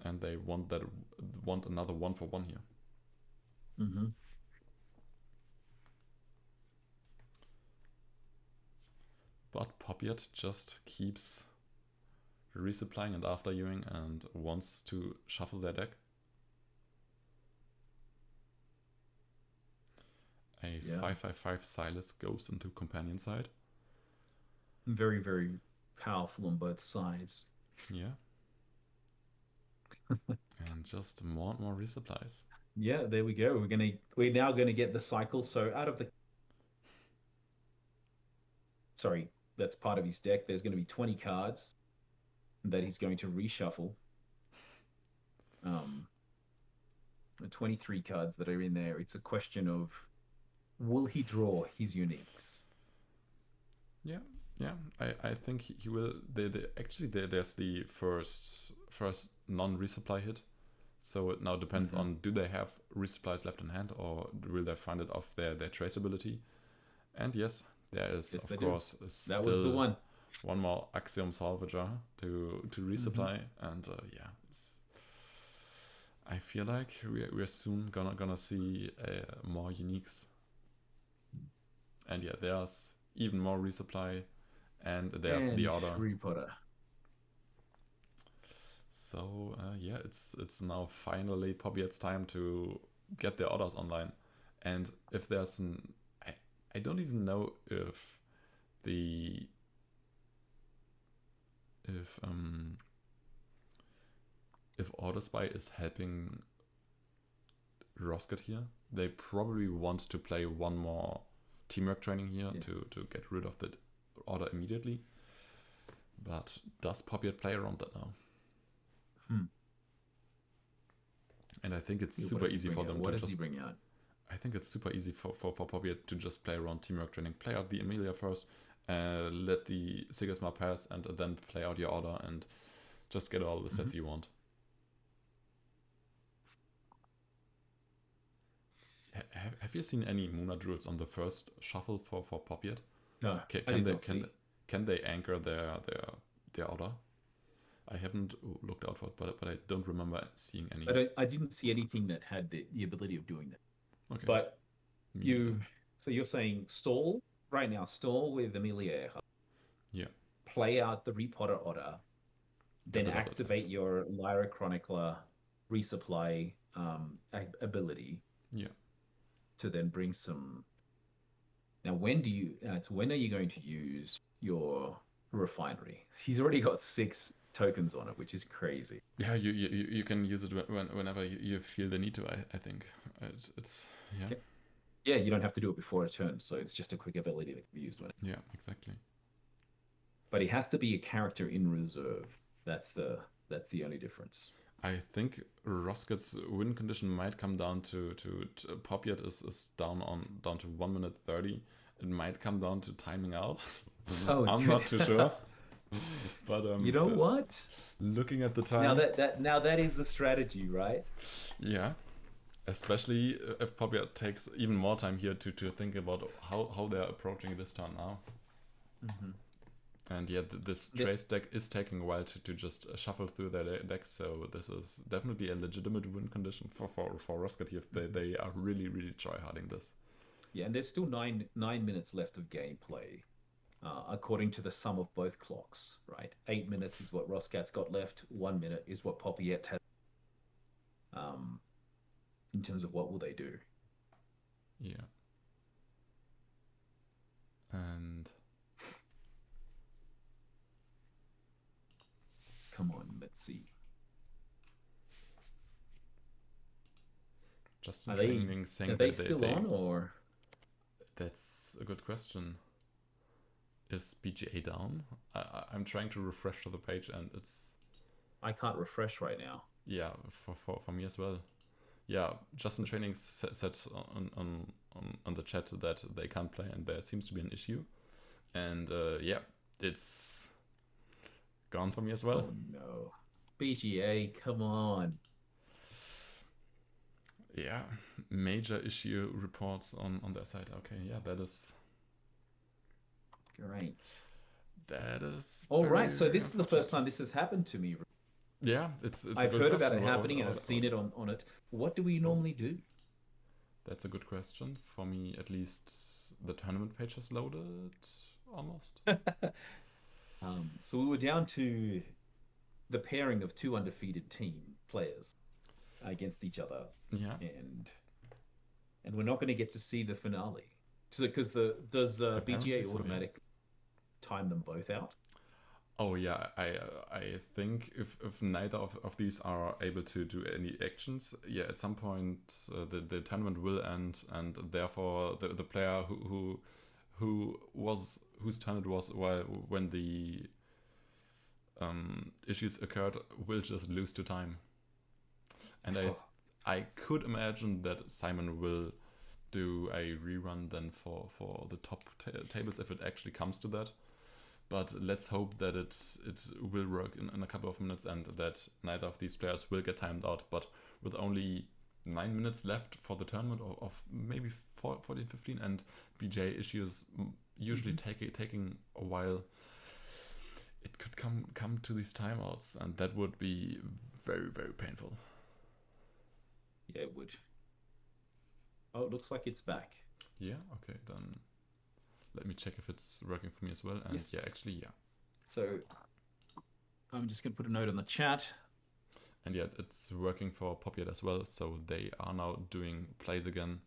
and they want another 1-for-1 here. But Poppyhead just keeps resupplying and afterviewing and wants to shuffle their deck. A 5/5/5 Silas goes into companion side. Very, very powerful on both sides. Yeah. And just more and more resupplies. Yeah, there we go. We're now gonna get the cycle. So out of the sorry, that's part of his deck. There's going to be 20 cards that he's going to reshuffle. 23 cards that are in there. It's a question of will he draw his uniques? Yeah, yeah. I think he will. Actually, there's the first non-resupply hit. So it now depends on do they have resupplies left in hand or will they find it off their traceability? And yes, there is of course that was the one. One more Axiom Salvager to resupply, and yeah, I feel like we're soon gonna see more uniques. And yeah, there's even more resupply, and there's the order. Repotter. So yeah, it's now finally probably it's time to get the orders online, and if there's I don't even know if if Order Spy is helping Rosket here. They probably want to play one more teamwork training here to get rid of the order immediately. But does Poppyet play around that now? And I think it's super easy for them to just... What does he bring out? I think it's super easy for Poppyet to just play around teamwork training. Play out the Amelia first, let the Sigismar pass, and then play out your order and just get all the sets you want. Have you seen any Muna Druids on the first shuffle for Poppyet? No, can they anchor their order? I haven't looked out for it, but I don't remember seeing any. But I didn't see anything that had the ability of doing that. Okay. But so you're saying stall right now, stall with Amelia. Yeah. Play out the Repotter order, then activate your Lyra Chronicler resupply ability. Yeah. To then bring some. Now, when are you going to use your refinery? He's already got 6 tokens on it, which is crazy. Yeah, you can use it whenever you feel the need to. I think it's yeah. Yeah, you don't have to do it before a turn, so it's just a quick ability that can be used when. Yeah, exactly. But he has to be a character in reserve. That's the only difference. I think Rosket's win condition might come down to Poppyet is down to 1 minute 30. It might come down to timing out. I'm not too sure. But you know what? Looking at the time. Now that is the strategy, right? Yeah. Especially if Poppyet takes even more time here to think about how they're approaching this turn now. And yeah, this trace deck is taking a while to just shuffle through their decks, so this is definitely a legitimate win condition for Rosket if they are really, really try-harding this. Yeah, and there's still nine minutes left of gameplay, according to the sum of both clocks, right? 8 minutes is what Roskat's got left, 1 minute is what Poppyet has. In terms of what will they do? Yeah. And... Come on, let's see. Just are they still on, or? That's a good question. Is BGA down? I'm trying to refresh to the page, and it's... I can't refresh right now. Yeah, for me as well. Yeah, Justin Training said on the chat that they can't play, and there seems to be an issue. And yeah, it's gone for me as well. Oh no. BGA, come on. Yeah, major issue reports on their side. Okay, yeah, that is... Great. That is... All right, so this is the first time this has happened to me. Yeah, it's I've heard about it happening and I've seen it on it. What do we normally do? That's a good question. For me, at least, the tournament page has loaded almost. So we were down to the pairing of 2 undefeated team players against each other. Yeah. And we're not going to get to see the finale. So, because does BGA automatically time them both out? Oh yeah, I think if neither of these are able to do any actions, yeah, at some point the tournament will end, and therefore the player whose turn it was while when the issues occurred will just lose to time. And I could imagine that Simon will do a rerun then for the top tables if it actually comes to that. But let's hope that it will work in a couple of minutes and that neither of these players will get timed out. But with only 9 minutes left for the tournament, of maybe 14, 15, and BJ issues usually taking a while, it could come to these timeouts, and that would be very, very painful. Yeah, it would. Oh, it looks like it's back. Yeah, okay, then let me check if it's working for me as well. And Yes. yeah, actually, yeah. So I'm just going to put a note on the chat. And yeah, it's working for Popiat as well. So they are now doing plays again.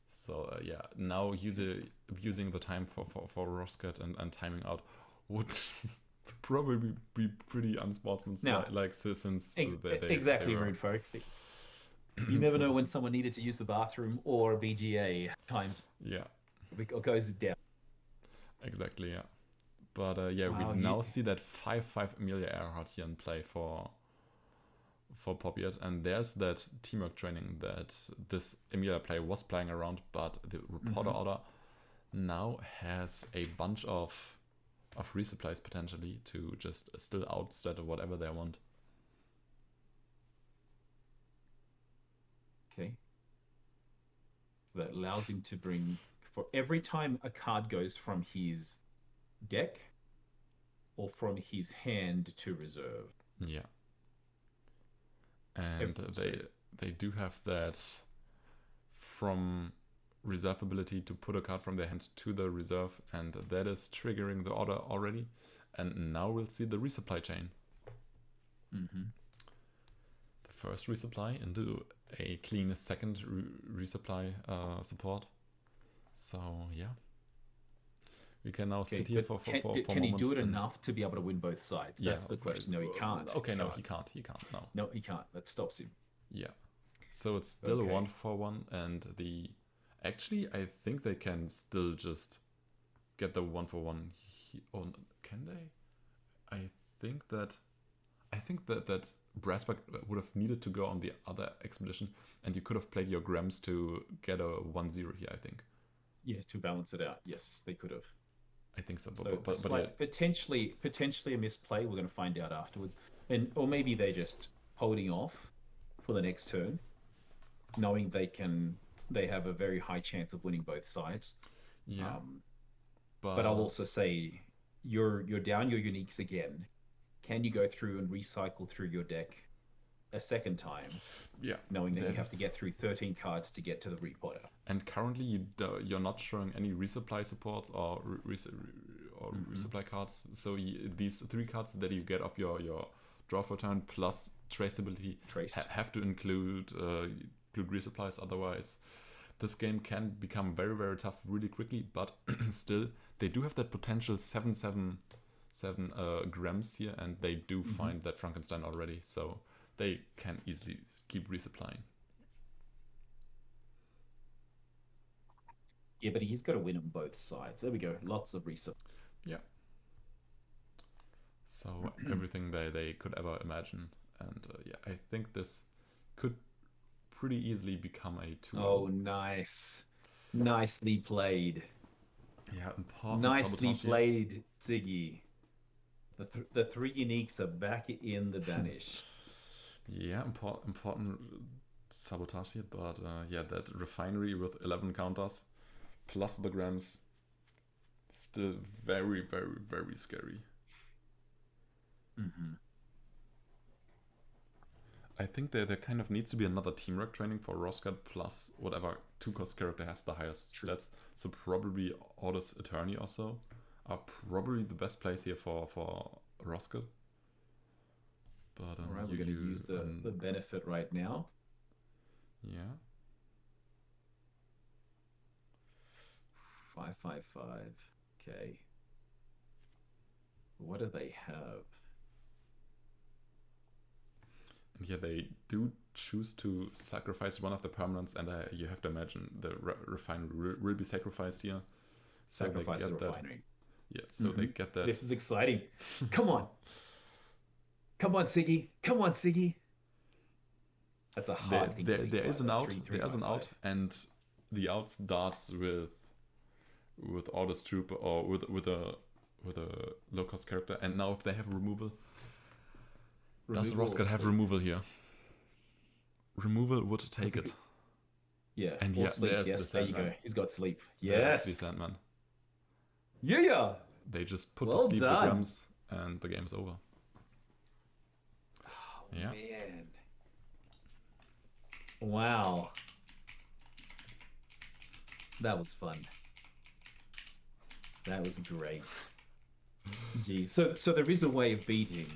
So yeah, now using the time for Roscat and timing out would probably be pretty unsportsmanlike since they exactly, were. rude folks. You never know when someone needed to use the bathroom or a BGA times. Yeah. It goes down. Exactly, yeah. But yeah, Wow, we now see that 5-5 Amelia Earhart here in play for Popiat, and there's that teamwork training that this Amelia player was playing around, but the reporter order now has a bunch of resupplies potentially to just still outstat or whatever they want. Okay. That allows him to bring, for every time a card goes from his deck or from his hand to reserve. Yeah. And they do have that from reserve ability to put a card from their hand to the reserve, and that is triggering the order already. And now we'll see the resupply chain. The first resupply into a clean second resupply support. So yeah, we can now sit here for a moment. Can he do it enough to be able to win both sides? That's the question. No, he can't. Okay, no, he can't. No, he can't. That stops him. Yeah. So it's still a 1-for-1, and actually I think they can still just get the 1-for-1. Can they? I think that Brassback would have needed to go on the other expedition, and you could have played your Grams to get a 1-0 here, I think. Yes, to balance it out. Yes, they could have. I think so. But yeah. potentially a misplay. We're going to find out afterwards, or maybe they're just holding off for the next turn, knowing they have a very high chance of winning both sides. Yeah. But I'll also say you're down your uniques again. Can you go through and recycle through your deck a second time? Yeah. Knowing that you have to get through 13 cards to get to the reporter. And currently you're not showing any resupply supports or resupply cards. So these 3 cards that you get off your draw for turn plus traceability have to include resupplies. Otherwise, this game can become very, very tough really quickly. But still, they do have that potential 7/7 Grams here, and they do find that Frankenstein already. So they can easily keep resupplying. Yeah, but he's got to win on both sides. There we go. Lots of resupply. Yeah. So everything they could ever imagine. And yeah, I think this could pretty easily become a 2-0. Oh, nice. Nicely played. Yeah, important. Nicely played, Siggy. The 3 uniques are back in the Banish. Yeah, important sabotage here, but yeah, that refinery with 11 counters plus the Grams, still very, very, very scary. I think there kind of needs to be another teamwork training for Roscat plus whatever 2-cost character has the highest stats. So probably Orders Attorney also are probably the best place here for Roscat. But alright, we're going to use the benefit right now. Yeah. 5/5/5. Okay. What do they have? And yeah, they do choose to sacrifice one of the permanents, and you have to imagine the refinery will be sacrificed here. So Sacrifice they the get that. refinery. Yeah, so they get that. This is exciting. Come on. Come on, Siggy. Come on, Siggy. That's a hard thing to beat. There is an out. There's an 3-3-5-5. out, and the out starts with Orders Trooper or with a low cost character. And now if they have removal, does Roscat have removal here? Removal would take it. Yeah. And or yeah, sleep. there's Yes, the there you Sandman. go. He's got sleep. There's the Yes. Sandman. Yeah. They just put Well to sleep the done. Grams, and the game's over. Yeah. Man. Wow. That was fun. That was great. Gee, so there is a way of beating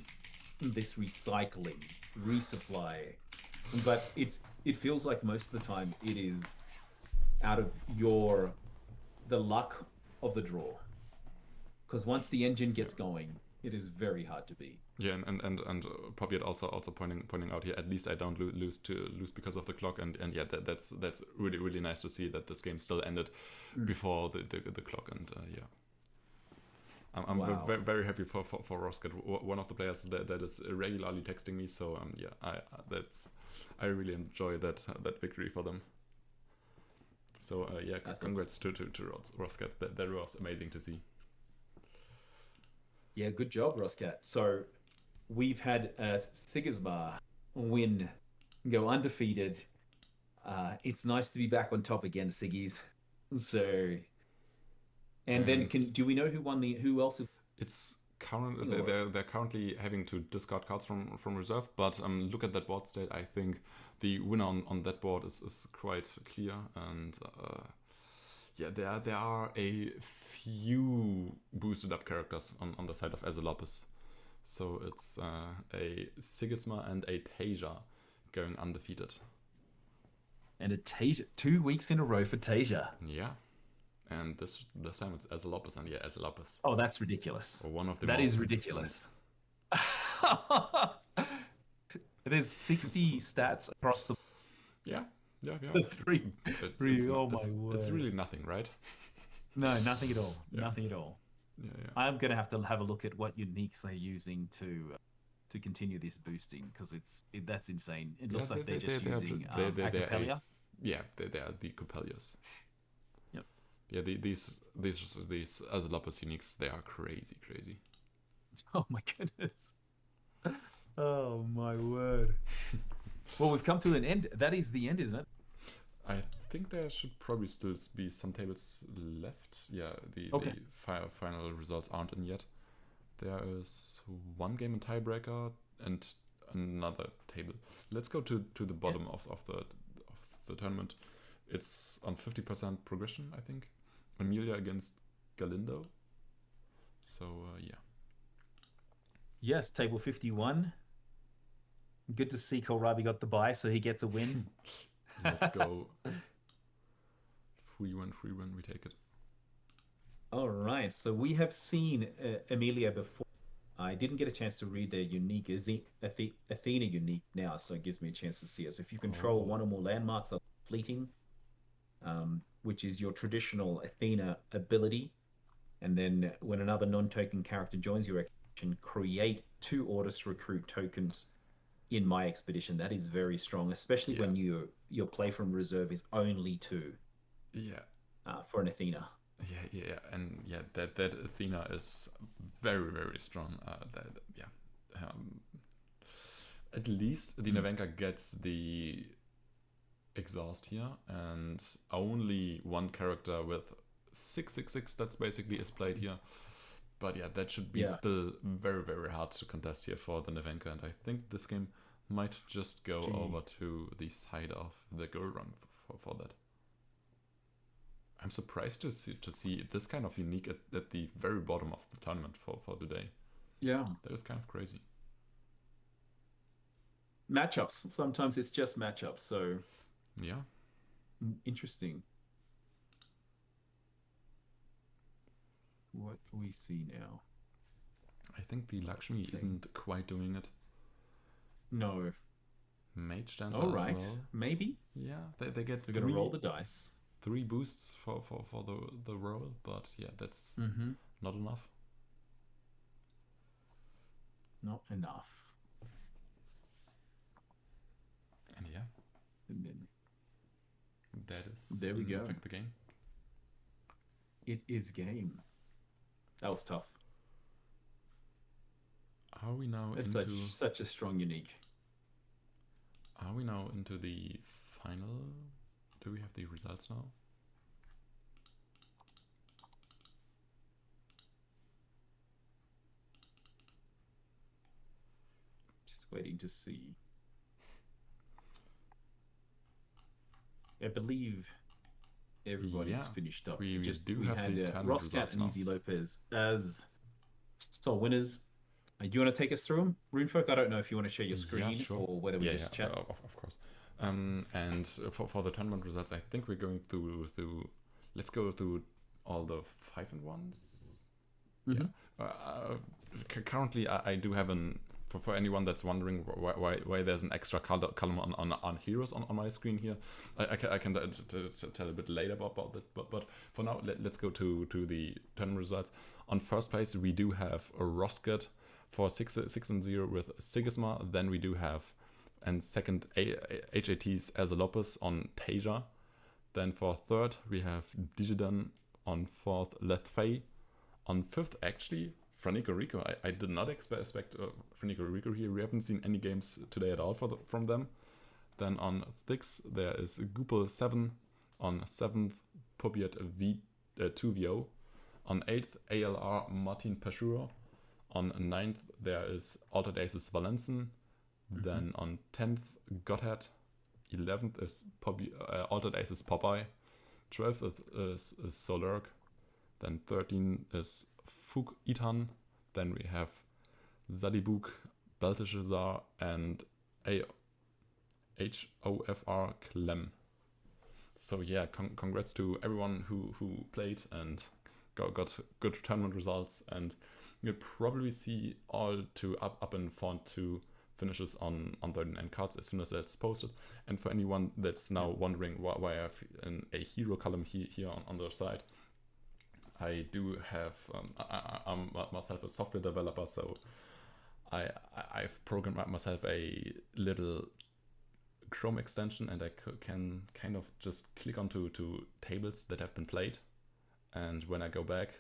this recycling, resupply, but it feels like most of the time it is out of the luck of the draw. Because once the engine gets going, it is very hard to beat. Yeah, and probably also pointing out here, at least I don't lose because of the clock, and yeah, that's really really nice to see that this game still ended before the clock, and yeah. I'm Wow. very happy for Roscat, one of the players that is regularly texting me. So yeah, I really enjoy that victory for them. So yeah, congrats to Roscat. That was amazing to see. Yeah, good job, Roscat. So we've had Sigismar win, go undefeated. It's nice to be back on top again, Siggies. So, and then do we know who else? It's they're currently having to discard cards from reserve, but look at that board state. I think the winner on that board is quite clear, and yeah, there are a few boosted up characters on the side of Azalopus. So it's a Sigismar and a Tasia going undefeated. And a Tasia, 2 weeks in a row for Tasia. Yeah. And this time it's Azalopus, and yeah, Azalopus. Oh, that's ridiculous. Or one of the that most is ridiculous. There's 60 stats across the. Yeah. Three. Oh my word. It's really nothing, right? No, nothing at all. Yeah. Nothing at all. Yeah. I'm gonna have to have a look at what uniques they're using to continue this boosting, because that's insane. It looks like they're just using Acapelia. Yeah, they are the Copelias. Yep. Yeah, these Azalopus uniques, they are crazy. Oh my goodness. Oh my word. Well, we've come to an end. That is the end, isn't it? I think there should probably still be some tables left. Yeah, the final results aren't in yet. There is one game in tiebreaker and another table. Let's go to the bottom of the tournament. It's on 50% progression, I think. Amelia against Galindo. So yeah. Yes, table 51. Good to see Kohlrabi got the bye, so he gets a win. Let's go. Free win, we take it. All right, so we have seen Amelia before. I didn't get a chance to read their unique Athena unique now, so it gives me a chance to see it. So if you control one or more landmarks that are fleeting, which is your traditional Athena ability, and then when another non-token character joins your expedition, create 2 orders to recruit tokens in my expedition. That is very strong, especially when your play from reserve is only 2. Yeah. For an Athena. Yeah, and yeah, that Athena is very strong. At least the Nevenka gets the exhaust here, and only one character with 666 that's basically is played here. But yeah, that should be still very hard to contest here for the Nevenka, and I think this game might just go over to the side of the girl run for that. I'm surprised to see this kind of unique at the very bottom of the tournament for today. Yeah. That is kind of crazy. Matchups. Sometimes it's just matchups, so yeah. Interesting. What do we see now? I think the Lakshmi Okay. isn't quite doing it. No. Mage Dancer All as right. well. Maybe. Yeah, they get So we're gonna roll the dice. 3 boosts for the roll, but yeah, that's Mm-hmm. not enough. Not enough. And yeah, And then that is there we in go. fact the game. It is game. That was tough. Are we now It's into such a strong unique. Are we now into the final? Do we have the results now? Just waiting to see. I believe everybody's finished up. We we have the had tournament Roscat results and now. Easy Lopez as sole winners. Do you want to take us through them, Runefolk? I don't know if you want to share your screen sure. or whether we just chat. Of course. And for the tournament results, I think we're going through. Let's go through all the 5-1s. Mhm. Yeah. Currently, I do have an. For anyone that's wondering why there's an extra column on heroes on my screen here, I can tell a bit later about that. But for now, let's go to the tournament results. On first place, we do have Rosket for 6-0 with Sigisma. Then we do have, and second, HAT's as a Lopez on Tasia. Then for third, we have Digidan. On fourth, Lethfei. On fifth, actually, Franico Rico. I did not expect Franico Rico here. We haven't seen any games today at all from them. Then on sixth, there is Goopel 7. On seventh, Pobiat 2VO. On eighth, ALR Martin Pashuro. On ninth, there is Altered Aces Valenzen. Then on 10th, Godhead. 11th is Altered Aces Popeye. 12th is Solerk. Then 13 is Fug Itan. Then we have Zadibuk, Belteshazzar, and HOFR Clem. So yeah, congrats to everyone who played and got good tournament results. And you'll probably see all two up in font 2 finishes on 39 cards as soon as that's posted. And for anyone that's now wondering why I have a hero column here on the side, I do have, I'm myself a software developer, so I've programmed myself a little Chrome extension, and I can kind of just click onto tables that have been played. And when I go back,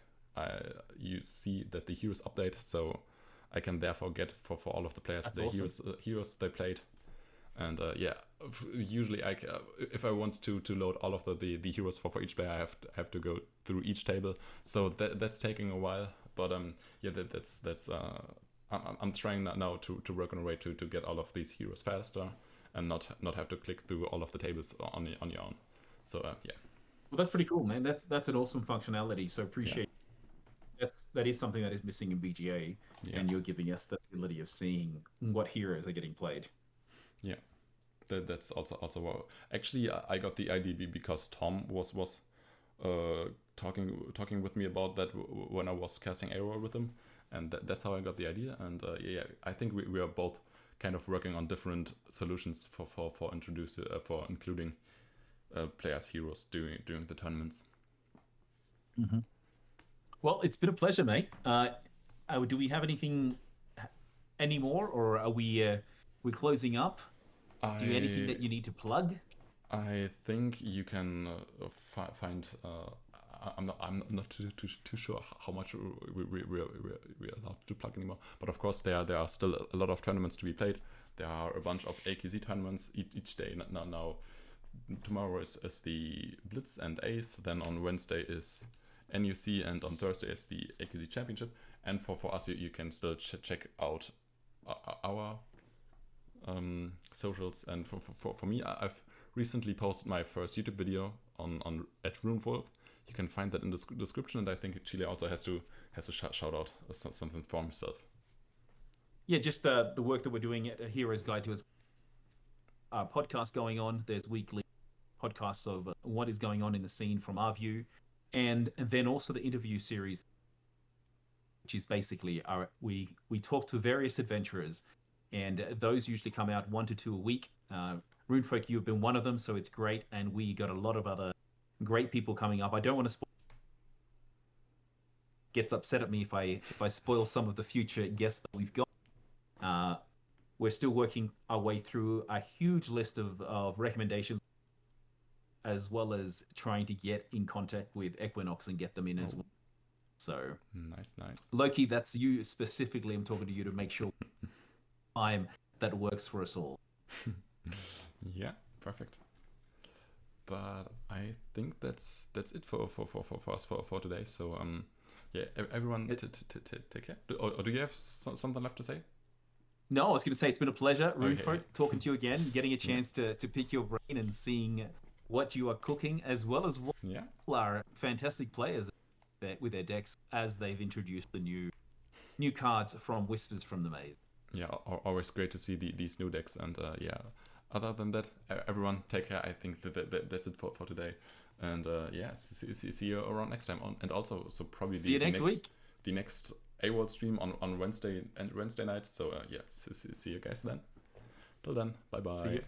you see that the heroes update, so I can therefore get for all of the players That's the awesome. heroes they played. And usually if I want to load all of the heroes for each player, I have to go through each table. So that's taking a while. But that's I'm trying now to work on a way to get all of these heroes faster and not have to click through all of the tables on your own. So yeah. Well, that's pretty cool, man. That's an awesome functionality. So appreciate. That is something that is missing in BGA, and you're giving us the ability of seeing what heroes are getting played. Yeah, that's also wow. Actually, I got the idea because Tom was talking with me about that when I was casting AWOL with him, and that's how I got the idea. And I think we are both kind of working on different solutions for including players' heroes during the tournaments. Mm-hmm. Well, it's been a pleasure, mate. Do we have anything anymore, or are we're closing up? Do you have anything that you need to plug? I think you can find. I'm not too sure how much we're allowed to plug anymore. But of course, there are still a lot of tournaments to be played. There are a bunch of AQZ tournaments each day. Now tomorrow is the Blitz and Ace. Then on Wednesday is NUC, and on Thursday is the AQZ Championship. And for us, you can still check out our socials. And for me, I've recently posted my first YouTube video on at Runefolk. You can find that in the description, and I think Chile also has to shout out something for himself. Yeah, just the work that we're doing at Hero's Guide to his podcast going on. There's weekly podcasts of what is going on in the scene from our view, and then also the interview series which is basically we talk to various adventurers, and those usually come out 1 to 2 a week. Runefolk, you've been one of them, so it's great, and we got a lot of other great people coming up. I don't want to spoil. Gets upset at me if I spoil some of the future guests that we've got. We're still working our way through a huge list of recommendations, as well as trying to get in contact with Equinox and get them in as well. So nice. Loki, that's you specifically. I'm talking to you to make sure time that works for us all. Yeah, perfect. But I think that's it for us for today. So yeah, everyone take care. Or do you have something left to say? No, I was going to say it's been a pleasure, Runefolk, talking to you again, getting a chance to pick your brain and seeing what you are cooking, as well as what are fantastic players with their decks as they've introduced the new cards from Whispers from the Maze. Yeah, always great to see these new decks. And yeah, other than that, everyone take care. I think that's it for today. And yeah, see you around next time. And also, so probably see you next week. The next A.W.O.L stream on Wednesday and Wednesday night. So yeah, see you guys then. Till then, bye bye.